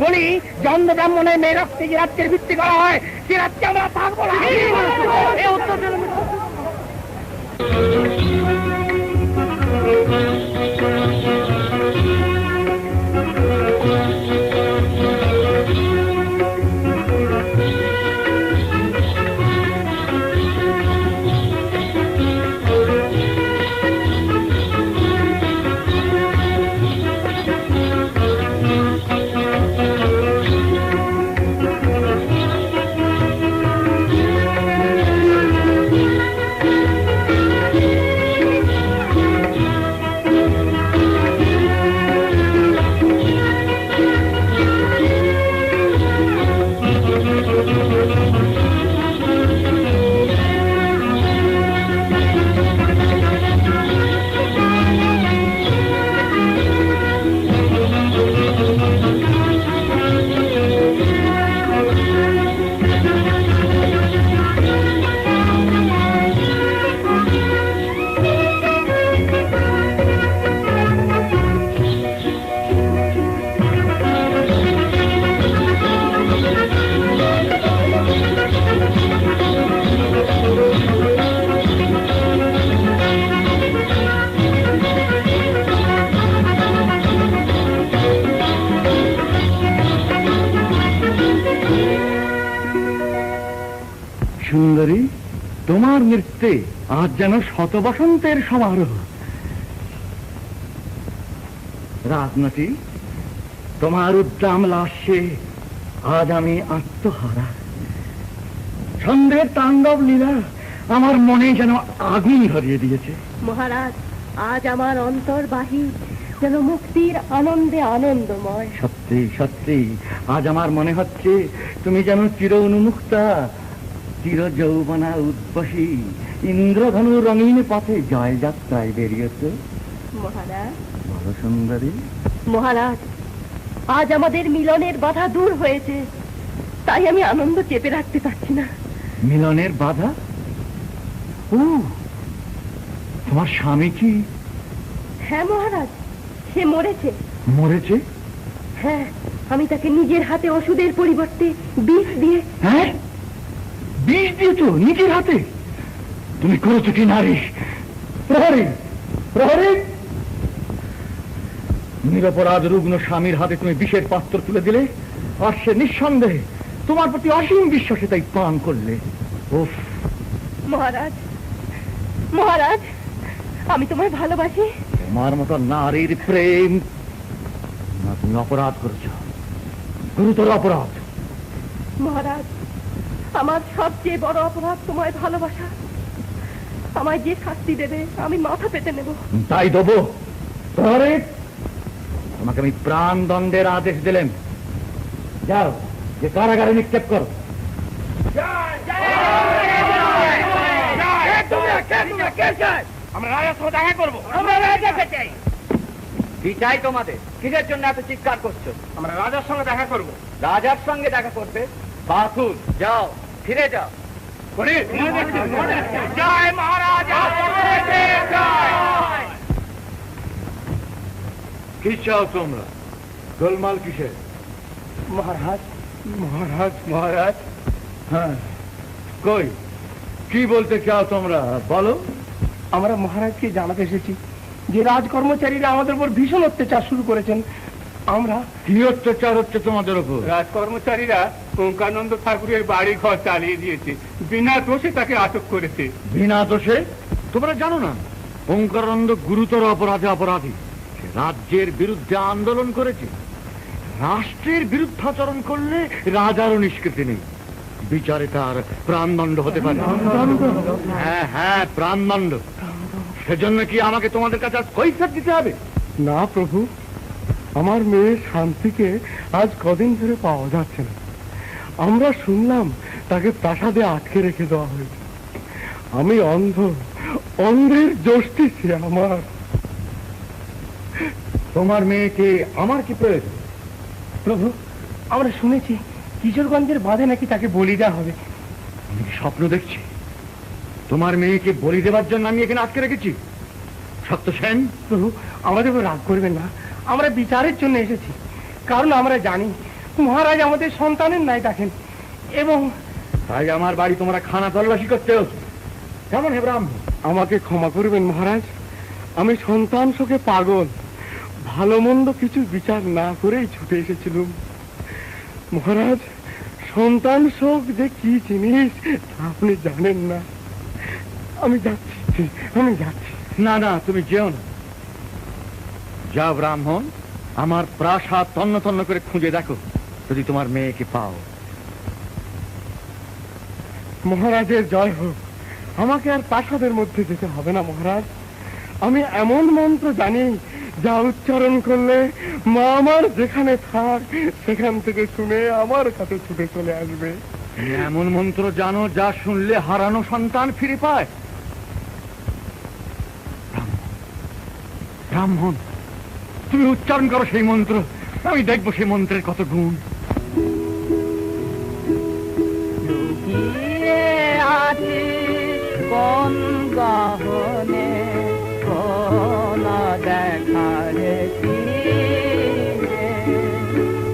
[SPEAKER 6] বলি জন্ম ব্রাহ্মণের মেয়ে রক্তে যে রাজ্যের ভিত্তি করা হয়, সে রাজ্যে আমরা থাকবো না। এই অত্যাচার
[SPEAKER 5] সুন্দরী, তোমার নৃত্যে আজ যেন শত বসন্তের সমারোহ। রাজনাথী, তোমার উদ্দাম লাস্যে আজ আমি আত্মহারা। ছন্দের তাণ্ডব লীলা আমার মনে যেন আগুন ধরিয়ে দিয়েছে।
[SPEAKER 1] মহারাজ, আজ আমার অন্তর্বাহী যেন মুক্তির আনন্দে আনন্দময়।
[SPEAKER 5] সত্যি সত্যি আজ আমার মনে হচ্ছে তুমি যেন চির উন্মুক্তা, চির যৌবনা উদ্বাসী ইন্দ্রধনু রঙিন পথে জয় যাত্রায় বেরিয়েছ।
[SPEAKER 1] মহারাজ,
[SPEAKER 5] বলো সুন্দরী।
[SPEAKER 1] মহারাজ, আজ আমাদের মিলনের বাধা দূর হয়েছে, তাই আমি আনন্দ চেপে রাখতে পারছি না।
[SPEAKER 3] মিলনের বাধা? ও, তোমার স্বামী কি?
[SPEAKER 1] হ্যাঁ মহারাজ, সে মরেছে।
[SPEAKER 3] মরেছে?
[SPEAKER 1] হ্যাঁ, আমি তাকে নিজের হাতে ওষুধের পরিবর্তে বিষ দিয়ে।
[SPEAKER 3] হ্যাঁ, বিষ দিয়েছো নিজের হাতে? তুমি করেছো কি নারী? প্রহরী, প্রহরী! নিরপরাধ রুগ্ন স্বামীর হাতে তুমি বিষের পাত্র তুলে দিলে, আর সে নিঃসন্দেহে তোমার প্রতি অসীম বিশ্বাসে তাই পান করলে। উফ!
[SPEAKER 1] মহারাজ, মহারাজ, আমি তোমায় ভালোবাসি।
[SPEAKER 3] তোমার মতো নারীর প্রেম না, তুমি অপরাধ করেছ, গুরুতর অপরাধ।
[SPEAKER 1] মহারাজ, আমার সবচেয়ে বড় অপরাধ তোমায় ভালোবাসা। আমায় যে শাস্তি দেবে আমি মাথা পেতে নেব।
[SPEAKER 3] তাই দেবো। প্রহরী, তোমাকে আমি প্রাণ দণ্ডের আদেশ দিলেন। যাও, যে কারাগারে নিক্ষেপ করো।
[SPEAKER 6] আমরা রাজার সঙ্গে দেখা করবো।
[SPEAKER 8] আমরা রাজাকে চাই।
[SPEAKER 7] কি চাই তোমাদের? কিসের জন্য এত চিৎকার করছো?
[SPEAKER 6] আমরা রাজার সঙ্গে দেখা করবো।
[SPEAKER 7] রাজার সঙ্গে দেখা করতে? বাথুর, যাও, ফিরে যাও।
[SPEAKER 6] জয় মহারাজা,
[SPEAKER 3] কি চাও তোমরা? গোলমাল কিসের?
[SPEAKER 6] মহারাজ, মহারাজ, মহারাজ,
[SPEAKER 3] হ্যাঁ, কই কি বলতে চাও তোমরা? বলো।
[SPEAKER 6] আমরা মহারাজকে জানাতে এসেছি যে রাজকর্মচারীরা আমাদের উপর ভীষণ অত্যাচার শুরু করেছেন। আমরা।
[SPEAKER 3] কি অত্যাচার হচ্ছে তোমাদের উপর?
[SPEAKER 6] রাজকর্মচারীরা ওঙ্কানন্দ ঠাকুরের বাড়ি ঘর চালিয়ে দিয়েছে, বিনা দোষে তাকে আটক করেছে।
[SPEAKER 3] বিনা দোষে? তোমরা জানো না ওঙ্কারানন্দ গুরুতর অপরাধে অপরাধী। সে রাজ্যের বিরুদ্ধে আন্দোলন করেছে। রাষ্ট্রের বিরুদ্ধাচরণ করলে রাজারও নিষ্কৃতি নেই, বিচারে তার প্রাণদণ্ড হতে পারে। হ্যাঁ হ্যাঁ, প্রাণদণ্ড। সেজন্য কি আমাকে তোমাদের কাছে আজ কৈফিয়ত দিতে হবে?
[SPEAKER 6] না প্রভু, আমার মেয়ের শান্তিকে আজ কদিন ধরে পাওয়া যাচ্ছে না। আমরা শুনলাম তাকে প্রাসাদে আটকে রেখে দেওয়া হয়েছে। আমি অন্ধ, অন্ধের দোষটি সে আমার।
[SPEAKER 3] তোমার মেয়েকে আমার কি প্রয়োজন?
[SPEAKER 6] প্রভু, আমরা শুনেছি কিশোরগঞ্জের বাঁধে নাকি তাকে বলি দেওয়া হবে।
[SPEAKER 3] আমি স্বপ্ন দেখছি তোমার মেয়েকে বলি দেওয়ার জন্য আমি এখানে আটকে রেখেছি। সত্য সেন,
[SPEAKER 6] প্রভু আমাদের উপর রাগ করবেন না, আমরা বিচারের জন্য এসেছি। কারণ আমরা জানি মহারাজ আমাদের সন্তানের ন্যায় দেখেন, এবং
[SPEAKER 3] তাই আমার বাড়ি তোমরা খানা তল্লাশি করতে হচ্ছে। কেমন হে ব্রাহ্মণ?
[SPEAKER 6] আমাকে ক্ষমা করবেন মহারাজ, আমি সন্তান শোকে পাগল। ভালো মন্দ কিছু বিচার না করেই ছুটে এসেছিলাম। মহারাজ, সন্তান শোক যে কি জিনিস আপনি জানেন না। আমি যাচ্ছি, আমি যাচ্ছি।
[SPEAKER 3] না না, তুমি যেও না। যা ব্রাহ্মণ, আমার প্রাসাদ তন্ন তন্ন করে খুঁজে দেখো, যদি তোমার মেয়েকে পাও।
[SPEAKER 6] মহারাজের জয় হোক। আমাকে আর প্রাসাদের মধ্যে যেতে হবে না মহারাজ। আমি এমন মন্ত্র জানি যা উচ্চারণ করলে মা আমার যেখানে থাক সেখান থেকে শুনে আমার কাছে ছুটে চলে আসবে।
[SPEAKER 3] এমন মন্ত্র জানো যা শুনলে হারানো সন্তান ফিরে পায়? ব্রাহ্মণ, তুমি উচ্চারণ করো সেই মন্ত্র, আমি দেখবো সেই মন্ত্রের কত গুণ।
[SPEAKER 8] কোন গহনে কোন দেখারে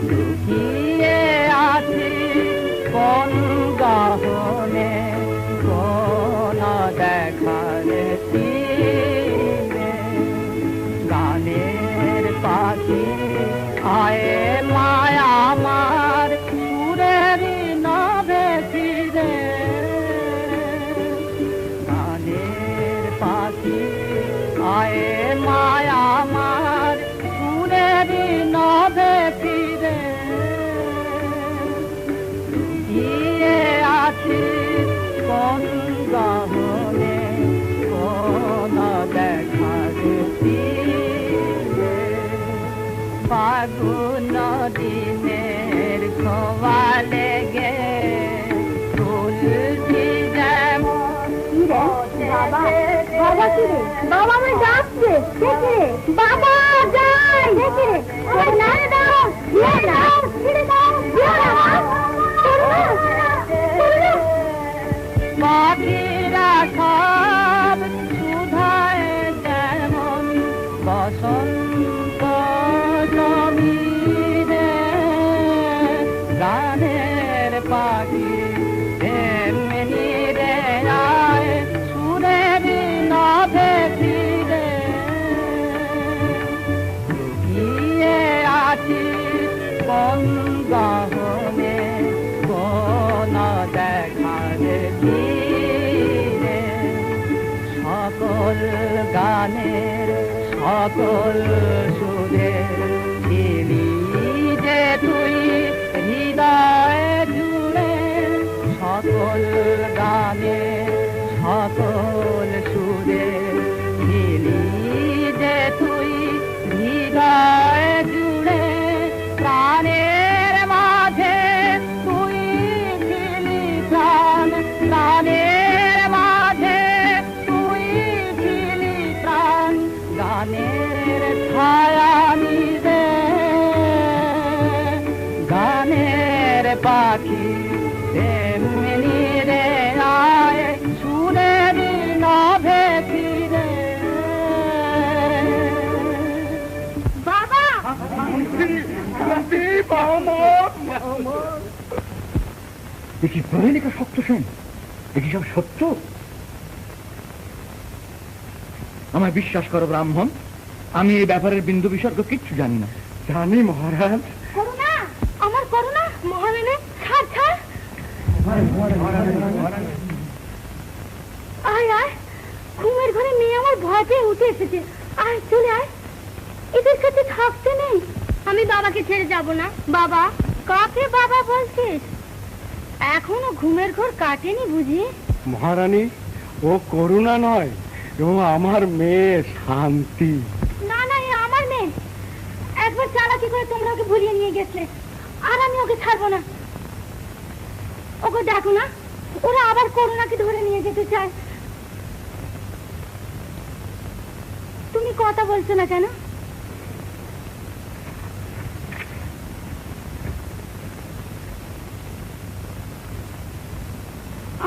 [SPEAKER 8] লুকিয়ে আছি, কোন গহনে কোন দেখারে গানের পাখি আয়ে মায়া আমার সুরের নভে ফিরে। গানের পাখি আয়ে মায়া আমার সুরের নভে ফিরে। গিয়ে আছি কোন গহনে কোন দেখারে ফাগুন দিনের খোয়া লেগে তুলছি যেমন।
[SPEAKER 1] বাবা কি রে? বাবা আমায় ডাকছে। বাবা যাই। না দাও।
[SPEAKER 8] সকল সুরে ছিলি যে তুই হৃদয় জুড়ে সকল গানে সকল সুরে ছিলি যে তুই হৃদয় জুড়ে প্রাণের মাঝে তুই ছিলি প্রাণ প্রাণের মাঝে তুই ছিলি প্রাণ গানের ছায়া নিদে গানের পাখি তেমনি রে আয় সুরের নভে ফিরে
[SPEAKER 1] বাবা
[SPEAKER 3] দেখি প্রহেলিকা সত্য সেন দেখি সব সত্য। আমায় বিশ্বাস করো ব্রাহ্মণ, আমি এই ব্যাপারের বিন্দু বিসর্গ কিচ্ছু জানি না। জানি মহারাজ।
[SPEAKER 1] করুণা, আমার করুণা, মহারানী ছাড় ছাড়। আয় আয়, ঘুমের ঘরে মেয়ে আমার ভয় পেয়ে উঠে এসেছে। আয় চলে আয়, এদের কাছে থাকতে নেই। আমি বাবাকে ছেড়ে যাব না। বাবা, কাকে বাবা বলছিস? এখনো ঘুমের ঘর কাটেনি বুঝি?
[SPEAKER 3] মহারানী, ও করুণা নয়, ও আমার মেয়ে শান্তি।
[SPEAKER 1] না না, এ আমার মেয়ে। একবার চালাকি করে তোমরা ওকে ভুলিয়ে নিয়ে গেছিলে, আর আমি ওকে ছাড়বো না। ওকে দেখো না, ওরা আবার করুণাকে ধরে নিয়ে যেতে চায়। তুমি কথা বলছো না কেন?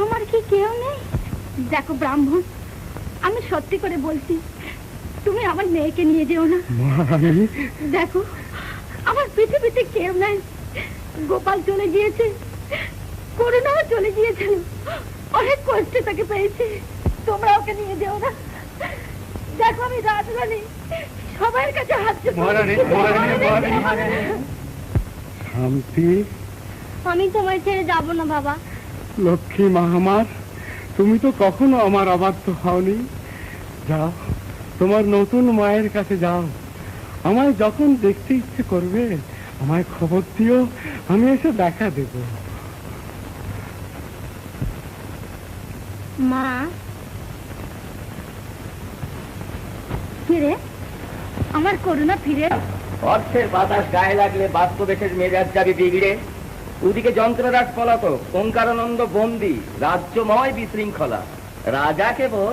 [SPEAKER 1] আমার কি কেউ নেই? দেখো ব্রাহ্মণ, আমি সত্যি করে বলছি, তুমি আমার মেয়েকে নিয়ে যেও না। দেখো, আমার পৃথিবীতে কেউ নাই। গোপাল চলে গিয়েছে, করুণাও চলে গিয়েছিল, অনেক কষ্টে তাকে পেয়েছি। তোমরা ওকে নিয়ে যেও না। দেখো, আমি রাজরানী, সবার কাছে হাত
[SPEAKER 3] শান্তি,
[SPEAKER 1] আমি তোমায় ছেড়ে যাব না বাবা।
[SPEAKER 3] লক্ষ্মী মা আমার, তুমি তো কখনো আমার অবাধ্য হওনি। যাও, তোমার নতুন মায়ের কাছে যাও। আমায় যখন দেখতে ইচ্ছে করবে আমায় খবর দিও, আমি এসে দেখা দেব।
[SPEAKER 1] মা, ফিরে আমার করুণা ফিরে।
[SPEAKER 2] অর্থের বাতাস গায়ে লাগলে বাস্তবেশের মেজাজ যাবে বিগড়ে। ওদিকে যন্ত্ররাজ পলাতক, ওঙ্কারানন্দ বন্দী, রাজ্যময় বিশৃঙ্খলা। রাজা কেবল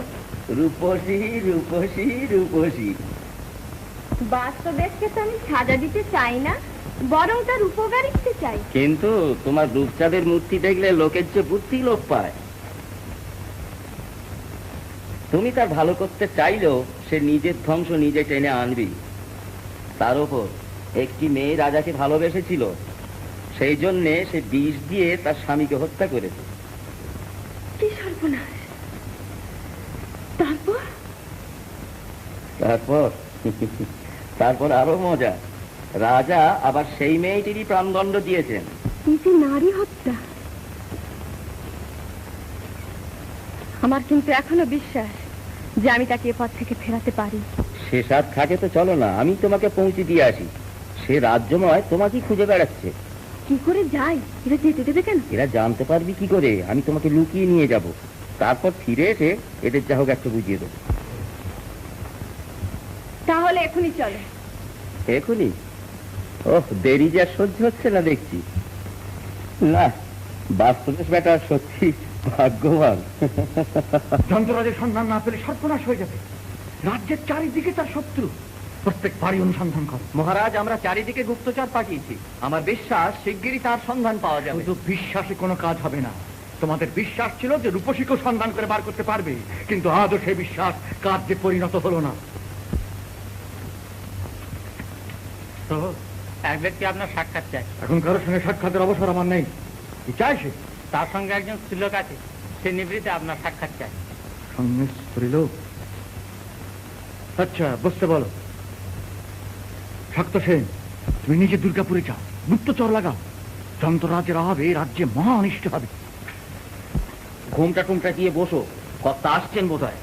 [SPEAKER 2] রূপসী রূপসী রূপসী।
[SPEAKER 1] বাস্তবেশকে তো আমি সাজা দিতে চাই না, বরং তার উপকার দিতে চাই।
[SPEAKER 2] কিন্তু তোমার রূপচাঁদের মূর্তি দেখলে লোকের যে বুদ্ধি লোপ পায়। তুমি তার ভালো করতে চাইলেও সে নিজের ধ্বংস নিজে টেনে আনবি। তার উপর একটি মেয়ে রাজাকে ভালোবেসেছিল, সেই জন্যে সে বিষ দিয়ে তার স্বামীকে হত্যা করেছে।
[SPEAKER 1] কি সর্বনাশ! তারপর
[SPEAKER 2] তারপর তারপর আরো মজা, রাজা আবার সেই মেয়েটিরই প্রাণদণ্ড দিয়েছেন।
[SPEAKER 1] নারী হত্যা! আমার কিন্তু এখনো বিশ্বাস যে আমি তাকে এ পথ থেকে ফেরাতে পারি।
[SPEAKER 2] সে সাত থাকে তো চলো না, আমি তোমাকে পৌঁছে দিয়ে আসি। সে রাজ্যময় তোমাকেই খুঁজে বেড়াচ্ছে।
[SPEAKER 1] কি করে যাই? এরা যেতে দেবে কেন?
[SPEAKER 2] এরা জানতে পারবি কি করে? আমি তোমাকে লুকিয়ে নিয়ে যাব, তারপর ফিরে এসে এদের যা হোক একটা বুঝিয়ে দেবো।
[SPEAKER 1] তাহলে এখনই চলে।
[SPEAKER 2] এখনই? ওহ, দেরি যা সহ্য হচ্ছে না দেখছি। না, বাস্তবেশ বেটা সত্যি ভাগ্যবান।
[SPEAKER 3] যন্ত্ররাজের সন্ধান না পেলে সর্বনাশ হয়ে যাবে। রাজ্যের চারিদিকে তার শত্রু, প্রত্যেক বাড়ি অনুসন্ধান কর।
[SPEAKER 7] মহারাজ, আমরা চারিদিকে গুপ্তচর পাঠিয়েছি। আমার বিশ্বাস শিগগিরই তার সন্ধান পাওয়া যাবে।
[SPEAKER 3] শুধু বিশ্বাসে কোনো কাজ হবে না। তোমাদের বিশ্বাস ছিল যে রূপসীকেও সন্ধান করে বার করতে পারবে, কিন্তু আজও সে বিশ্বাস কার্যে পরিণত হলো না। তো
[SPEAKER 8] এক ব্যক্তি আপনার সাক্ষাৎ চাই।
[SPEAKER 3] এখন কারোর সঙ্গে সাক্ষাতের অবসর আমার নেই। কি চাই সে?
[SPEAKER 8] তার সঙ্গে একজন স্ত্রীলোক আছে, সে নিবৃত্তে আপনার সাক্ষাৎ চাই।
[SPEAKER 3] সঙ্গে স্ত্রীলোক? আচ্ছা, বুঝতে বলো। শক্ত সেন, তুমি নিজে দুর্গাপুরে যাও, গুপ্তচর লাগাও। যন্ত্ররাজের অভাবে রাজ্যে মহা অনিষ্ট হবে।
[SPEAKER 2] ঘুমটা টুমটা দিয়ে বসো, কর্তা আসছেন বোধ হয়।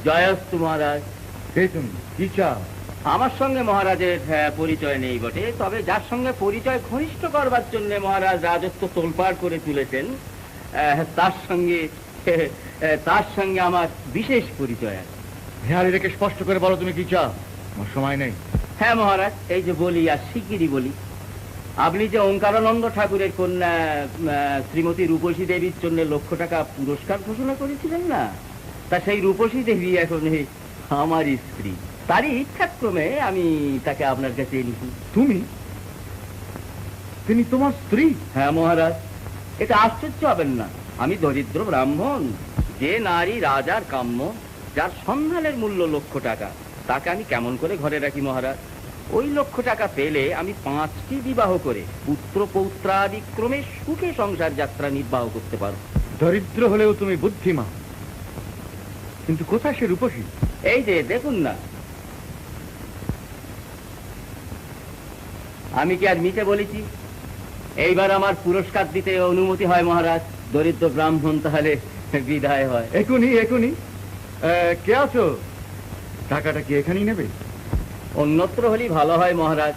[SPEAKER 2] জয়স্তু মহারাজ।
[SPEAKER 3] কে তুমি, কি চাও?
[SPEAKER 2] আমার সঙ্গে মহারাজের পরিচয় নেই বটে, তবে যার সঙ্গে পরিচয় ঘনিষ্ঠ করবার জন্য মহারাজ রাজত্ব তোলপাড় করে তুলেছেন, তার সঙ্গে আমার বিশেষ পরিচয় আছে।
[SPEAKER 3] হেয়ালি রেখে স্পষ্ট করে বলো তুমি কি চাও, আমার সময় নেই।
[SPEAKER 2] হ্যাঁ মহারাজ, এই যে বলি আর শিগগিরই বলি। আপনি যে ওঙ্কারানন্দ ঠাকুরের কন্যা শ্রীমতী রূপসী দেবীর জন্য লক্ষ টাকা পুরস্কার ঘোষণা করেছিলেন না, তা সেই রূপসী দেবী এখন আমার স্ত্রী। তারই ইচ্ছাক্রমে আমি তাকে আপনার কাছে এনেছি।
[SPEAKER 3] তুমি? তিনি তোমার স্ত্রী?
[SPEAKER 2] হ্যাঁ মহারাজ, এটা আশ্চর্য হবেন না। আমি দরিদ্র ব্রাহ্মণ, যে নারী রাজার কাম্য, যার সন্ধানের মূল্য লক্ষ টাকা, তাকে আমি কেমন করে ঘরে রাখি মহারাজ? ওই লক্ষ টাকা পেলে আমি 5টি বিবাহ করে পুত্র পৌত্রাদি ক্রমে সুখে সংসার যাত্রা নির্বাহ করতে পারব।
[SPEAKER 3] দরিদ্র হলেও তুমি বুদ্ধিমান। কিন্তু কোথায় সে রূপসী?
[SPEAKER 2] এই যে দেখুন না। আমি কি আর মিথ্যে বলেছি? এইবার আমার পুরস্কার দিতে অনুমতি হয় মহারাজ। দরিদ্র ব্রাহ্মণ তাহলে বিদায় হয়।
[SPEAKER 3] এখনই কে আছো? টাকাটা কি এখানেই নেবে?
[SPEAKER 2] অন্যত্র হলেই ভালো হয় মহারাজ।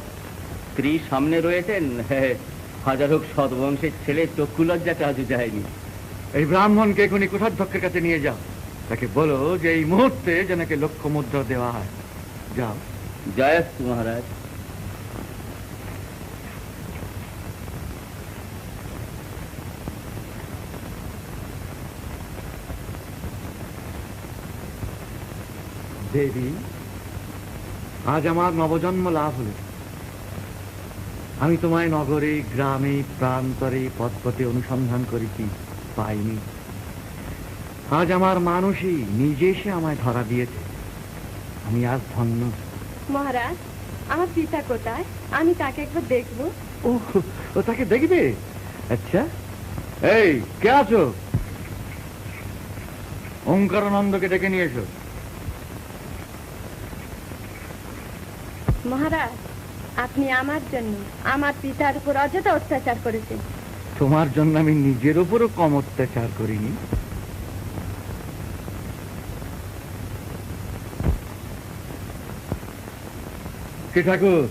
[SPEAKER 2] স্ত্রী সামনে রয়েছেন, হাজার হোক সৎবংশের ছেলে, চক্ষু লজ্জাটা আজও যায়নি।
[SPEAKER 3] এই ব্রাহ্মণকে এখনই কোষাধ্যক্ষের কাছে নিয়ে যাও। তাকে বলো যে এই মুহূর্তে যেনাকে লক্ষ মুদ্রা দেওয়া হয়। যাও।
[SPEAKER 2] জয়স্তু মহারাজ।
[SPEAKER 3] দেবী, আজ আমার নবজন্ম লাভ হল। আমি তোমায় নগরে, গ্রামে, প্রান্তরে, পথপথে অনুসন্ধান করেছি, পাইনি। আজ আমার মানুষই নিজে এসে আমায় ধরা দিয়েছে। আমি আজ ধন্য।
[SPEAKER 1] মহারাজ, আমার পিতা কোথায়? আমি তাকে একবার দেখবো।
[SPEAKER 3] ও তাকে দেখবে? আচ্ছা, এই কে আছো? ওঙ্কারানন্দকে ডেকে নিয়ে এসো।
[SPEAKER 1] মহারাজ, আপনি আমার জন্য আমার পিতার উপর অযথা অত্যাচার করেছেন।
[SPEAKER 3] তোমার জন্য আমি নিজের উপরও কম অত্যাচার করিনি। কি ঠাকুর,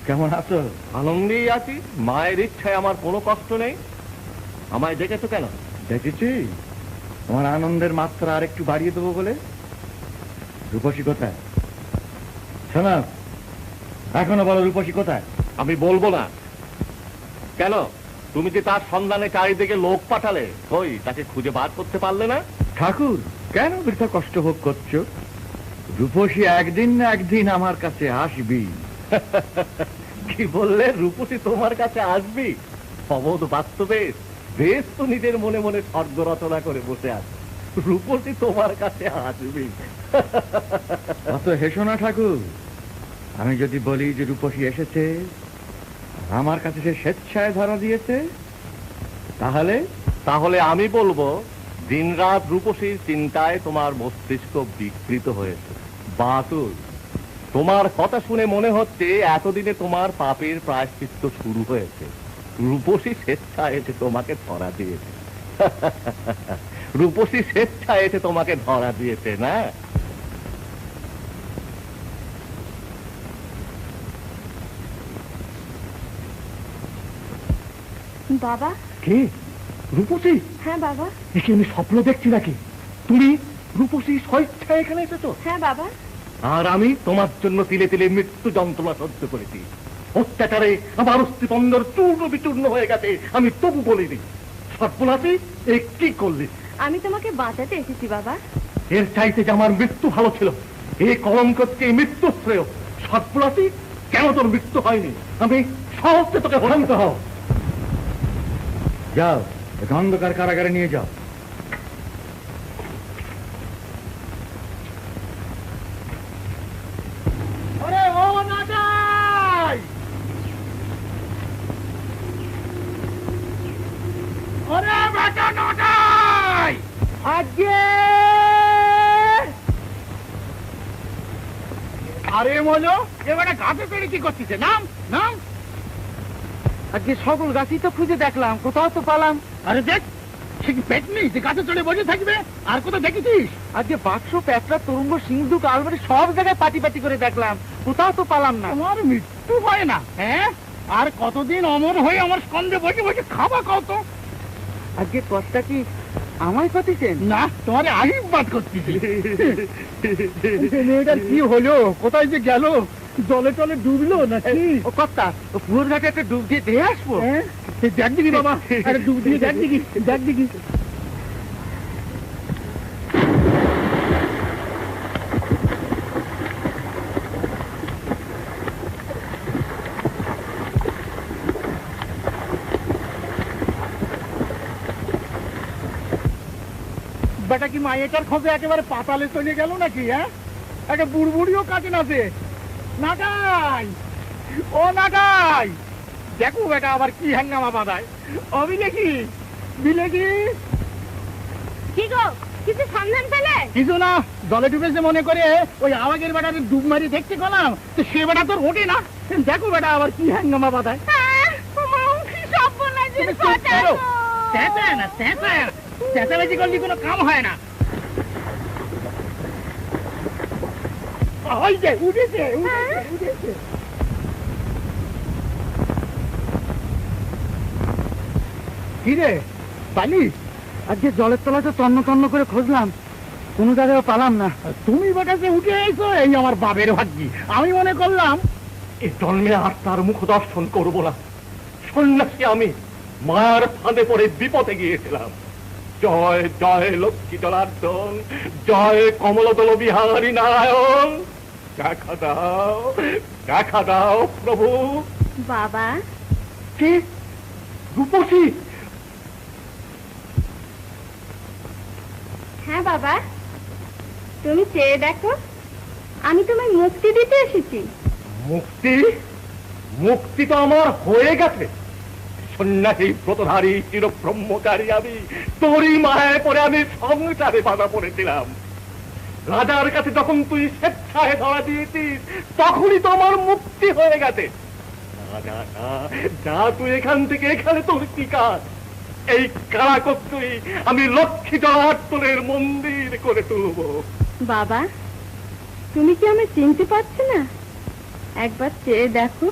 [SPEAKER 3] কেমন আছো?
[SPEAKER 4] আনন্দেই আছি। মায়ের ইচ্ছায় আমার কোনো কষ্ট নেই। আমায় ডেকেছো কেন?
[SPEAKER 3] দেখেছি তোমার আনন্দের মাত্রা আর একটু বাড়িয়ে দেবো বলে। রূপসী কোথায়? শোনা, এখনো বলো রূপসী কোথায়?
[SPEAKER 4] আমি বলবো না। কেন? তুমি যে তার সন্ধানে চারিদিকে লোক পাঠালে, কই তাকে খুঁজে বার করতে পারলে না?
[SPEAKER 3] ঠাকুর, কেন বৃথা কষ্ট ভোগ করছো? রূপসী একদিন না একদিন আমার কাছে আসবি।
[SPEAKER 4] কি বললে? রূপসী তোমার কাছে আসবি? অবোধ বাস্তবে বেশ তো নিজের মনে মনে স্বর্গ রচনা করে বসে আছে। রূপসী তোমার কাছে আসবি?
[SPEAKER 3] অত হেসো না ঠাকুর। আমি যদি বলি যে রূপসী এসেছে, আমার কাছে সে স্বেচ্ছায় ধরা দিয়েছে,
[SPEAKER 4] তাহলে আমি বলবো দিনরাত রূপসীর চিন্তায় তোমার মস্তিষ্ক বিকৃত হয়েছে। বাতুল, তোমার কথা শুনে মনে হচ্ছে এতদিনে তোমার পাপের প্রায়শ্চিত্ত শুরু হয়েছে। রূপসী স্বেচ্ছায় এসে তোমাকে ধরা দিয়েছে। রূপসী স্বেচ্ছায় এসে তোমাকে ধরা দিয়েছে না?
[SPEAKER 1] বাবা।
[SPEAKER 3] কে? রূপসী?
[SPEAKER 1] হ্যাঁ বাবা।
[SPEAKER 3] একে আমি স্বপ্ন দেখছি নাকি? তুমি রূপসী স্বেচ্ছায় এখানে এসেছো?
[SPEAKER 1] হ্যাঁ বাবা।
[SPEAKER 4] আর আমি তোমার জন্য তিলে তিলে মৃত্যু যন্ত্রণা সহ্য করেছি। অত্যাচারে আমার অস্থিপন্দর চূর্ণ বিচূর্ণ হয়ে গেছে, আমি তবু বলিনি। সর্বনাশী, এ কি করলি?
[SPEAKER 1] আমি তোমাকে বাঁচাতে এসেছি বাবা।
[SPEAKER 4] এর চাইতে যে আমার মৃত্যু ভালো ছিল। এই কলঙ্ককে মৃত্যু শ্রেয়। সর্বনাশী, কেন তোর মৃত্যু হয়নি? আমি সহজে তোকে হরান্ত হও।
[SPEAKER 3] যাও, একে অন্ধকার কারাগারে নিয়ে যাও।
[SPEAKER 5] আরে মজো, এবারে গাছে পেড়ে কি করছিস? নাম নাম।
[SPEAKER 6] আজকে সকল গাছই তো খুঁজে দেখলাম, কোথাও তো পালাম।
[SPEAKER 5] আরে দেখ, সে কি পেট নেই যে গাছে চড়ে বসে থাকবে? আর কোথাও দেখেছিস?
[SPEAKER 6] আজকে বাক্স প্যাঁচড়া তরঙ্গ সিন্ধুক আলমারি সব জায়গায় পাটি পাটি করে দেখলাম, কোথাও তো পালাম না।
[SPEAKER 5] তোমার মৃত্যু হয় না? হ্যাঁ, আর কতদিন অমর হয়ে আমার স্কন্ধে বসে বসে খাবা কত?
[SPEAKER 6] আজকে কর্তা কি আমায় পাঠিয়েছেন?
[SPEAKER 5] না, তোমার আশীর্বাদ করতেছি। মেয়েটার কি হলো, কোথায় যে গেল? জলে টলে ডুবলো নাকি?
[SPEAKER 6] ও কর্তা, ও পুকুর ঘাটে একটা ডুব দিয়ে দিয়ে আসবো।
[SPEAKER 5] হ্যাঁ, দেখ দিবি বাবা, আরে ডুব দিয়ে দেখ দিবি, দেখ দিবি। বেটা কি মায়েটার খোঁজে একেবারে পাতালে চলে গেল নাকি? হ্যাঁ, একটা বুড়বুড়িও কাটে না সে। নাগাই, ও নাগাই, দেখো বেটা আবার কি হাঙ্গামা বাঁধায়। ও বিলেকি, বিলেকি।
[SPEAKER 1] কি গো, কিছু সন্ধান পেলে?
[SPEAKER 5] কিছু না, জলে ডুবেছে মনে করে ওই আওয়াজের বেটাকে ডুব মারি দেখতে গেলাম, তো সে বেটা তোর ওঠে না। দেখো বেটা আবার কি হাঙ্গামা বাঁধায়। তুমি চুপ করো, চেঁচায় না, চেঁচায় না, চেঁচামেচি করলে কোনো কাম হয় না। ওই যে উঠেছে, উঠেছে, উঠেছে। কি রে বালি,
[SPEAKER 6] আজকে জলের তলাতে তন্ন তন্ন করে খুঁজলাম, কোনো জায়গায় পালাম না।
[SPEAKER 5] তুমি বেটাকে উঠে এসো, এই আমার বাবের ভাগ্যি। আমি মনে করলাম
[SPEAKER 4] এই জন্মে আর তার মুখ দর্শন করবো না। সন্ন্যাসী আমি মায়ার ফাঁদে পড়ে বিপদে গিয়েছিলাম। জয় জয় লক্ষ্মী জনার্দন, জয় কমলদল বিহারী নারায়ণ, দেখা দাও, দেখা দাও প্রভু।
[SPEAKER 1] বাবা,
[SPEAKER 4] কে? রূপসী?
[SPEAKER 1] হ্যাঁ বাবা, তুমি চেয়ে দেখো, আমি তোমায় মুক্তি দিতে এসেছি।
[SPEAKER 4] মুক্তি? মুক্তি তো আমার হয়ে গেছে। সন্ন্যাসী ব্রতধারী চির ব্রহ্মচারী আমি, তোরই মায়ায় পড়ে আমি সংসারে বাধা পড়েছিলাম। রাজার কাছে যখন তুই স্বেচ্ছায় ধরা দিয়েছিস, তখনই তো আমার মুক্তি হয়ে গেছে। যা তুই এখান থেকে, এখানে তোর কি কাজ? এই কারাকত্তুই আমি লক্ষ্মী জনার্দনের মন্দির করে তুলব।
[SPEAKER 1] বাবা, তুমি কি আমায় চিনতে পারছো না? একবার চেয়ে দেখো।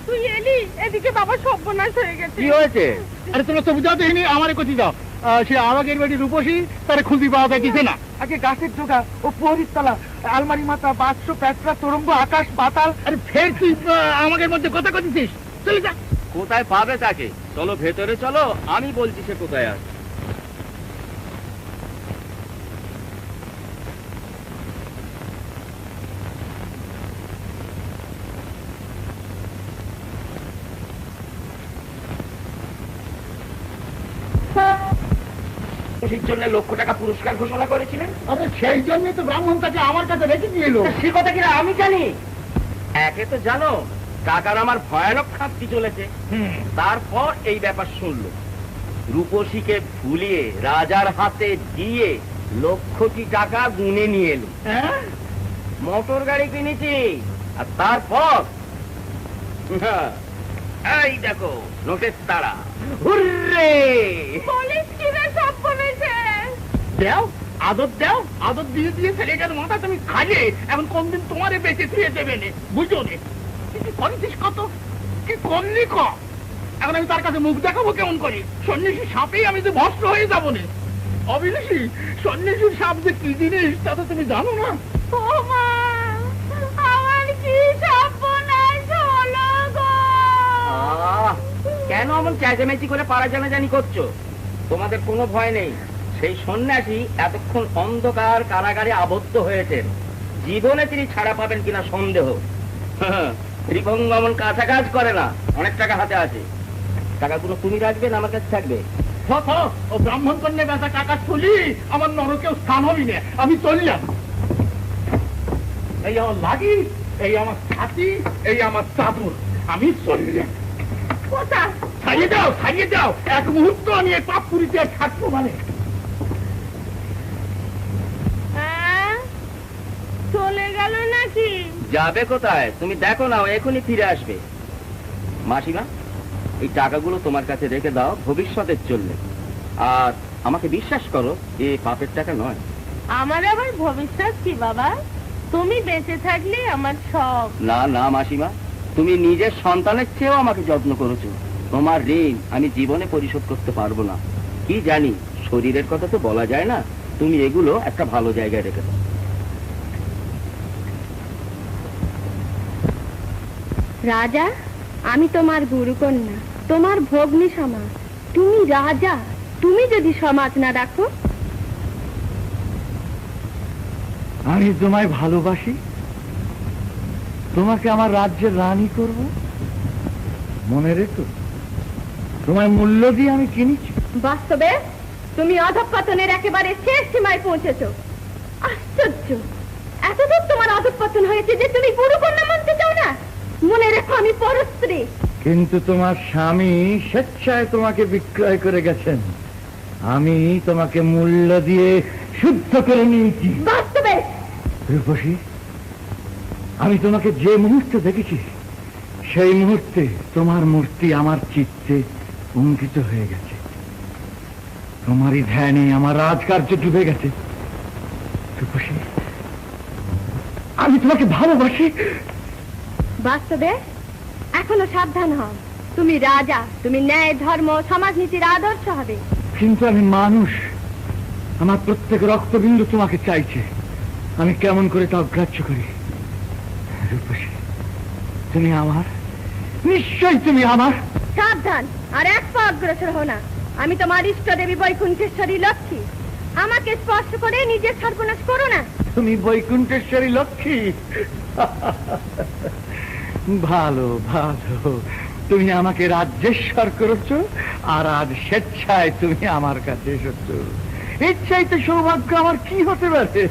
[SPEAKER 1] তুই এলি, এদিকে বাবা সর্বনাশ হয়ে গেছে।
[SPEAKER 6] কি হয়েছে?
[SPEAKER 5] আরে তোমরা তো বুঝাতে হয়নি, আমারে কোথায় যাও। সে আওয়াজের বাড়ি রূপসী, তারা খুঁজি পাওয়া যাইতেছে না।
[SPEAKER 6] আগে গাছের ডোকা, ও প্রহরীর তলা, আলমারি মাথা, বাক্স প্যাঁচড়া তরঙ্গ, আকাশ পাতাল।
[SPEAKER 5] আরে ফের তুই আমাদের মধ্যে কথা কইছিস? চলে যা।
[SPEAKER 2] কোথায় পাবে তাকে? চলো ভেতরে চলো, আমি বলছি সে কোথায় আছে। জন্য লক্ষ টাকা পুরস্কার ঘোষণা করেছিলেন।
[SPEAKER 5] আরে সেই জন্যই তো ব্রাহ্মণ তাকে আমার কাছে রেখে দিয়ে এলো।
[SPEAKER 2] সে কথা কিনা আমি জানি। একে তো জানো টাকার আমার ভয়ানক খাপটি চলেছে, তারপর এই ব্যাপার শুনলো। রূপসীকে ভুলিয়ে রাজার হাতে দিয়ে লক্ষটি টাকা গুনে নিয়ে এলো। মোটর গাড়ি কিনেছি, আর তারপর এই দেখো নোটের তারা। হুররে!
[SPEAKER 1] পুলিশ কি রে, সব বলেছে।
[SPEAKER 5] দেও আদর, দেও আদর দিয়ে দিয়ে ছেলেটার মাথা তুমি খাইয়ে এখন কোনদিন তোমারে বেঁচে থুয়ে দেবে নে, বুঝো নে। কি করেছিস কত, কি করলি ক? এখন আমি তার কাছে মুখ দেখাবো কেমন করে? সন্ন্যাসী সাপেই আমি যে ভস্ম হয়ে যাবো নে। অবিনাশী, সন্ন্যাসীর সাপ যে কি জিনিস তা তো তুমি জানো না।
[SPEAKER 1] ও মা, আমার কি সর্বনাশ হলো গো।
[SPEAKER 2] কেন এমন চেঁচামেচি করে পাড়া জানাজানি করছো? তোমাদের কোনো ভয় নেই। সেই সন্ন্যাসী এতক্ষণ অন্ধকার কারাগারে আবদ্ধ হয়েছেন, জীবনে তিনি ছাড়া পাবেন কিনা সন্দেহ। ত্রিভঙ্গমন কাঁচা কাজ করে না, অনেক টাকা হাতে আছে। টাকাগুলো তুমি রাখবে না আমার কাছে থাকবে?
[SPEAKER 5] ও ব্রাহ্মণ কন্যা বেচা টাকা তুলি, আমার নরকেও স্থান হবি না, আমি চললাম। এই আমার লাগি, এই আমার ছাতি, এই আমার চাদর, আমি চললাম। ছাড়িয়ে দাও, ছাড়িয়ে দাও, এক মুহূর্ত আমি এই পাপ পুরিতে থাকবো মানে।
[SPEAKER 1] চলে গেল নাকি?
[SPEAKER 2] যাবে কোথায়? তুমি দেখো না, ও এখনই ফিরে আসবে। মাসিমা, এই টাকাগুলো তোমার কাছে রেখে দাও ভবিষ্যতের জন্য। আর আমাকে বিশ্বাস করো, এ পাপের টাকা নয়।
[SPEAKER 1] আমার আবার ভবিষ্যৎ কি বাবা? তুমি বেঁচে থাকলে আমার সব।
[SPEAKER 2] না না মাসিমা, তুমি নিজের সন্তানের চেয়েও আমাকে যত্ন করেছো। তোমার ঋণ আমি জীবনে পরিশোধ করতে পারবো না। কি জানি, শরীরের কথা তো বলা যায় না। তুমি এগুলো একটা ভালো জায়গায় রেখে দাও।
[SPEAKER 1] রাজা, আমি তোমার গুরুকন্যা, তোমার ভগ্নী সমাজ। তুমি রাজা, তুমি যদি সমাজ না রাখো।
[SPEAKER 5] আমি তোমায় ভালোবাসি, তোমাকে আমার রাজ্যের রানী করব। মনে রেখো, তোমায় মূল্য দিয়ে আমি কিনেছি।
[SPEAKER 1] বাস্তবে তুমি অধঃপতনের একেবারে শেষ সীমায় পৌঁছেছো। আশ্চর্য, এতদূর তোমার অধঃপতন হয়েছে যে তুমি গুরুকন্যা মানতে চাও না। মনে রেখো, আমি পরস্ত্রী।
[SPEAKER 5] কিন্তু তোমার স্বামী স্বেচ্ছায় তোমাকে বিক্রয় করে গেছেন, আমি তোমাকে মূল্য দিয়ে শুদ্ধ করে নিয়েছি।
[SPEAKER 1] বাস্তবে
[SPEAKER 5] রূপসী, আমি তোমাকে যে মুহূর্তে দেখেছি, সেই মুহূর্তে তোমার মূর্তি আমার চিত্তে অঙ্কিত হয়ে গেছে। তোমারই ধ্যানে আমার রাজকার্য ডুবে গেছে। রূপসী, আমি তোমাকে ভালোবাসি।
[SPEAKER 1] বাস্তবে এখনো সাবধান হও। তুমি রাজা, তুমি ন্যায়, ধর্ম, সমাজনীতির আদর্শ হবে।
[SPEAKER 5] কিন্তু আমি মানুষ, আমার প্রত্যেক রক্তবিন্দু তোমাকে চাইছে। আমি কেমন করে তা অগ্রাহ্য করি? রূপসী, তুমি আমার, নিশ্চয়ই তুমি আমার।
[SPEAKER 1] সাবধান, আর এক পা অগ্রসর হো না। আমি তোমার ইষ্ট দেবী বৈকুণ্ঠেশ্বরী লক্ষ্মী। আমাকে স্পর্শ করে নিজের সর্বনাশ করো না।
[SPEAKER 5] তুমি বৈকুণ্ঠেশ্বরী লক্ষ্মী? ভালো ভালো, তুমি আমাকে রাজ্যেশ্বর করেছো, আর আজ স্বেচ্ছায় তুমি আমার কাছে এসেছো। ইচ্ছাই তো সৌভাগ্য আমার কি হতে পারে?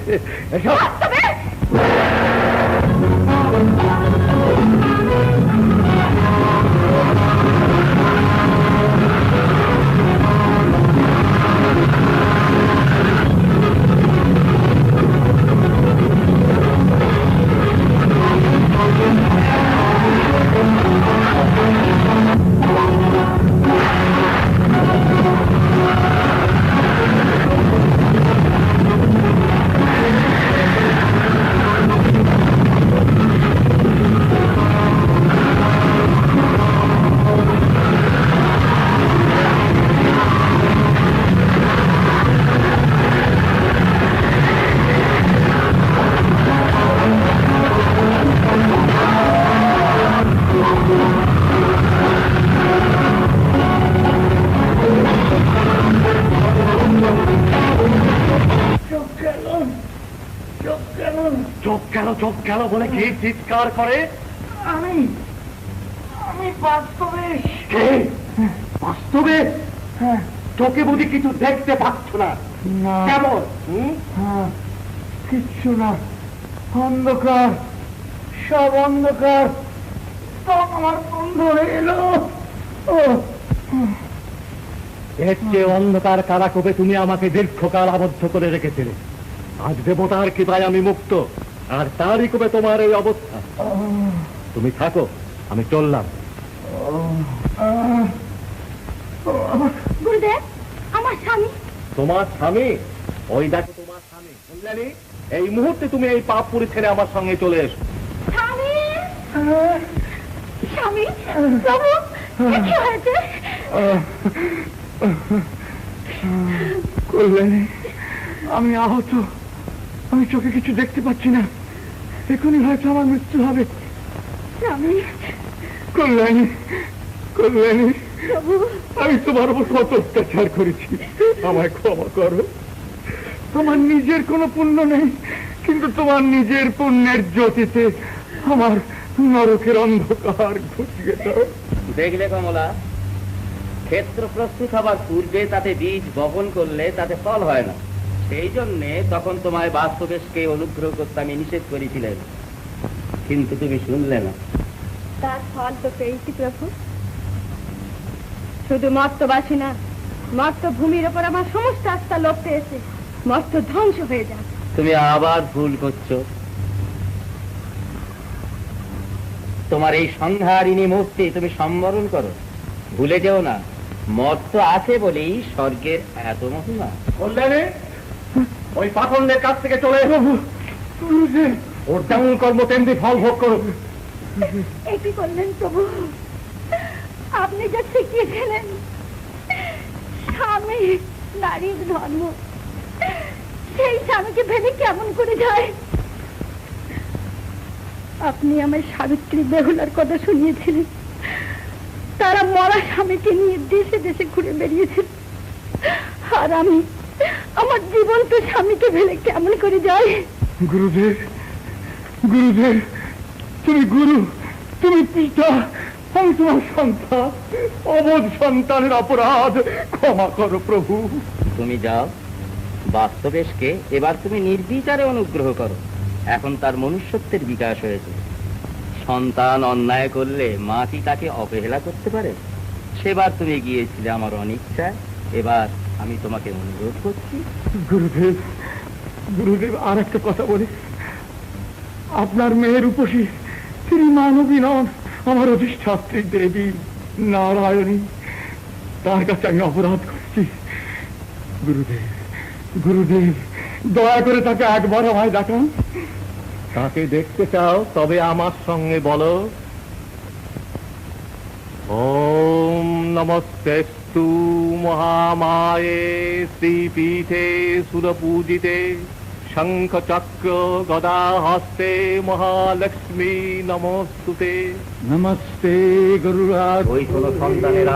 [SPEAKER 5] চোখ গেল বলে কি চিৎকার করে? আমি বাস্তবে। বাস্তবে? চোখে বুঝি কিছু দেখতে পাচ্ছ না? কেমন? কিচ্ছু না, অন্ধকার, সব অন্ধকার। সব আমার বন্ধ হয়ে এলো। এর চেয়ে অন্ধকার কারাকূপে তুমি আমাকে দীর্ঘকাল আবদ্ধ করে রেখেছিলে। আজ দেবতার কৃপায় আমি মুক্ত, আর তারই কূপে তোমার এই অবস্থা। তুমি থাকো, আমি চললাম।
[SPEAKER 1] গুরুদেব, আমার স্বামী।
[SPEAKER 4] তোমার স্বামী? ওই দেখো তোমার স্বামী। শুনলেনি? এই মুহূর্তে তুমি এই পাপপুরি ছেড়ে আমার সঙ্গে চলে এসো।
[SPEAKER 1] স্বামী, স্বামী, প্রভু, কি হয়েছে?
[SPEAKER 5] কল্যাণী, আমি আহত, আমি চোখে কিছু দেখতে পাচ্ছি না। এখনই হয়তো আমার মৃত্যু হবে।
[SPEAKER 1] স্বামী,
[SPEAKER 5] কল্যাণী, কল্যাণী,
[SPEAKER 1] প্রভু,
[SPEAKER 5] আমি তোমার উপর কত অত্যাচার করেছি, আমায় ক্ষমা করো।
[SPEAKER 3] তোমার নিজের কোনো পুণ্য নেই, কিন্তু তোমার নিজের পুণ্যের জ্যোতিতে আমার নরকের অন্ধকার ঘুচিয়ে দাও।
[SPEAKER 2] দেখলে কমলা, ক্ষেত্র প্রস্তুত হবার পূর্বে তাতে বীজ বপন করলে তাতে ফল হয় না। সেই জন্যে তখন তোমায় বাস্তবেশকে অনুগ্রহ করতে আমি নিষেধ করেছিলেন, কিন্তু তুমি শুনলে না।
[SPEAKER 1] তার ফল তো পেয়েছি প্রভু। শুধু মর্তবাসী না, মর্ত ভূমির ওপর আমার সমস্ত আস্থা লোপ পেয়েছে। মর্ত ধ্বংস হয়ে যাক।
[SPEAKER 2] তুমি আবার ভুল করছো। তোমার এই সংহারিণী মূর্তি তুমি সম্বরণ করো। ভুলে যেও না, মর্ত আছে বলেই স্বর্গের এত মহিমা।
[SPEAKER 4] কল্যাণী, ওই পাথরদের কাছ থেকে চলে এসো। ওর যেমন কর্ম তেমনি ফল ভোগ করো।
[SPEAKER 1] কি করলেন প্রভু? আপনি যা শিখিয়েছিলেন স্বামী নারীর ধর্ম, সেই স্বামীকে ভেবে কেমন করে যায়? আপনি আমার সাবিত্রী বেহুলার কথা শুনিয়েছিলেন। তারা মরা স্বামীকে নিয়ে দেশে দেশে ঘুরে বেরিয়েছিল, আর আমি আমার জীবন্ত স্বামীকে ভেবে কেমন করে যায়?
[SPEAKER 3] গুরুদেব, গুরুদেব, তুমি গুরু, তুমি পিতা, আমি তোমার সন্তান। অবোধ সন্তানের অপরাধ ক্ষমা করো প্রভু।
[SPEAKER 2] তুমি যাও, বাস্তবেশকে এবার তুমি নির্বিচারে অনুগ্রহ করো। এখন তার মনুষ্যত্বের বিকাশ হয়েছে। সন্তান অন্যায় করলে মা কি তাকে অবহেলা করতে পারে? সেবার তুমি গিয়েছিলে আমার অনিচ্ছায়, এবার আমি তোমাকে অনুরোধ করছি।
[SPEAKER 3] গুরুদেব, গুরুদেব, আর একটা কথা বলি। আপনার মেয়ের উপসী তিনি মানবী নন, আমার অধিষ্ঠাত্রী দেবী নারায়ণী। তার কাছে আমি অপরাধ করছি। গুরুদেব, গুরুদেব, দয়া করে তাকে একবার আমায় দেখান।
[SPEAKER 4] তাকে দেখতে চাও? তবে আমার সঙ্গে বলো, ওম নমস্তেস্তু মহামায়ে শ্রীপীঠে সুরপূজিতে শঙ্খ চক্র গদা হস্তে মহালক্ষ্মী নমস্তুতে।
[SPEAKER 5] নমস্তে গুরুরাজ।
[SPEAKER 2] ওই কোন সন্তানের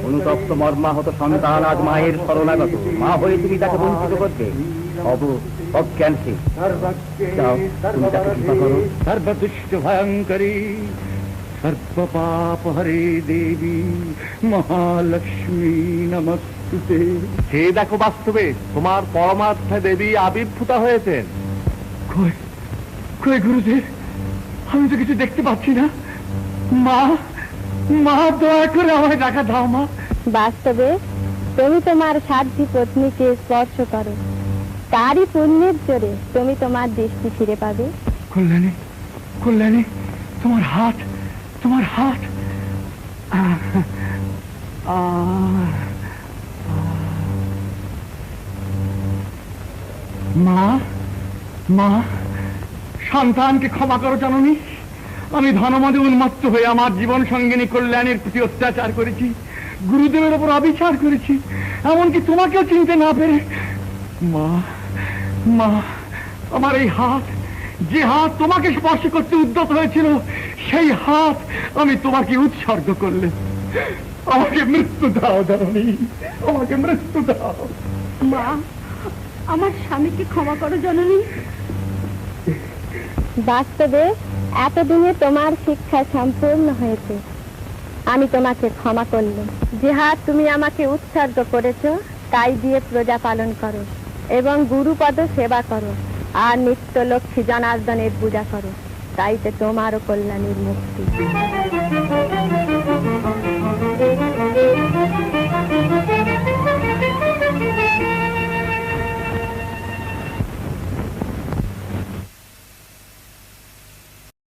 [SPEAKER 2] অনুতপ্ত মর্মাহত সন্তান আজ মায়ের শরণাগত। মা হয়ে তুমি তাকে বঞ্চিত করবে? অজ্ঞানশীল। যাও, তুমি তাকে কৃপা করো।
[SPEAKER 5] সর্বদুষ্ট ভয়ঙ্করী সর্বপাপ হরে দেবী মহালক্ষ্মী নমস্তুতে।
[SPEAKER 4] সে দেখো, বাস্তবে তোমার পরমাত্মা দেবী আবির্ভূতা হয়েছেন।
[SPEAKER 3] কই কই গুরুদেব, আমি তো কিছু দেখতে পাচ্ছি না। মা, মা, দয়া করে আমায় দেখা দাও। মা,
[SPEAKER 1] বাস্তবে তুমি তোমার সাধ্যী পত্নীকে স্পর্শ করো, তারই পুণ্যের জোরে তুমি তোমার দৃষ্টি ফিরে পাবে।
[SPEAKER 3] কল্যাণী, কল্যাণী, তোমার হাত, তোমার হাত। মা, মা, সন্তানকে ক্ষমা করো জননী। আমি ধনমদে উন্মত্ত হয়ে আমার জীবন সঙ্গিনী কল্যাণীর প্রতি অত্যাচার করেছি, গুরুদেবের ওপর অবিচার করেছি, এমনকি তোমাকেও চিনতে না পেরে। মা, মা, আমার এই হাত, যে হাত তোমাকে স্পর্শ করতে উদ্যত হয়েছিল, সেই হাত আমি তোমাকে উৎসর্গ করলে। আমাকে মৃত্যু দাও জননী, আমাকে মৃত্যু দাও।
[SPEAKER 1] মা, আমার স্বামীকে ক্ষমা করো জননী। বাস্তবে এতদিনে তোমার শিক্ষা সম্পূর্ণ হয়েছে। আমি তোমাকে ক্ষমা করলাম। যে হাত তুমি আমাকে উৎসর্গ করেছো, তাই দিয়ে প্রজা পালন করো এবং গুরুপদ সেবা করো, আর নিত্য লক্ষ্মী জনার্দনের পূজা করো। তাইতে তোমারও কল্যাণীর মুক্তি।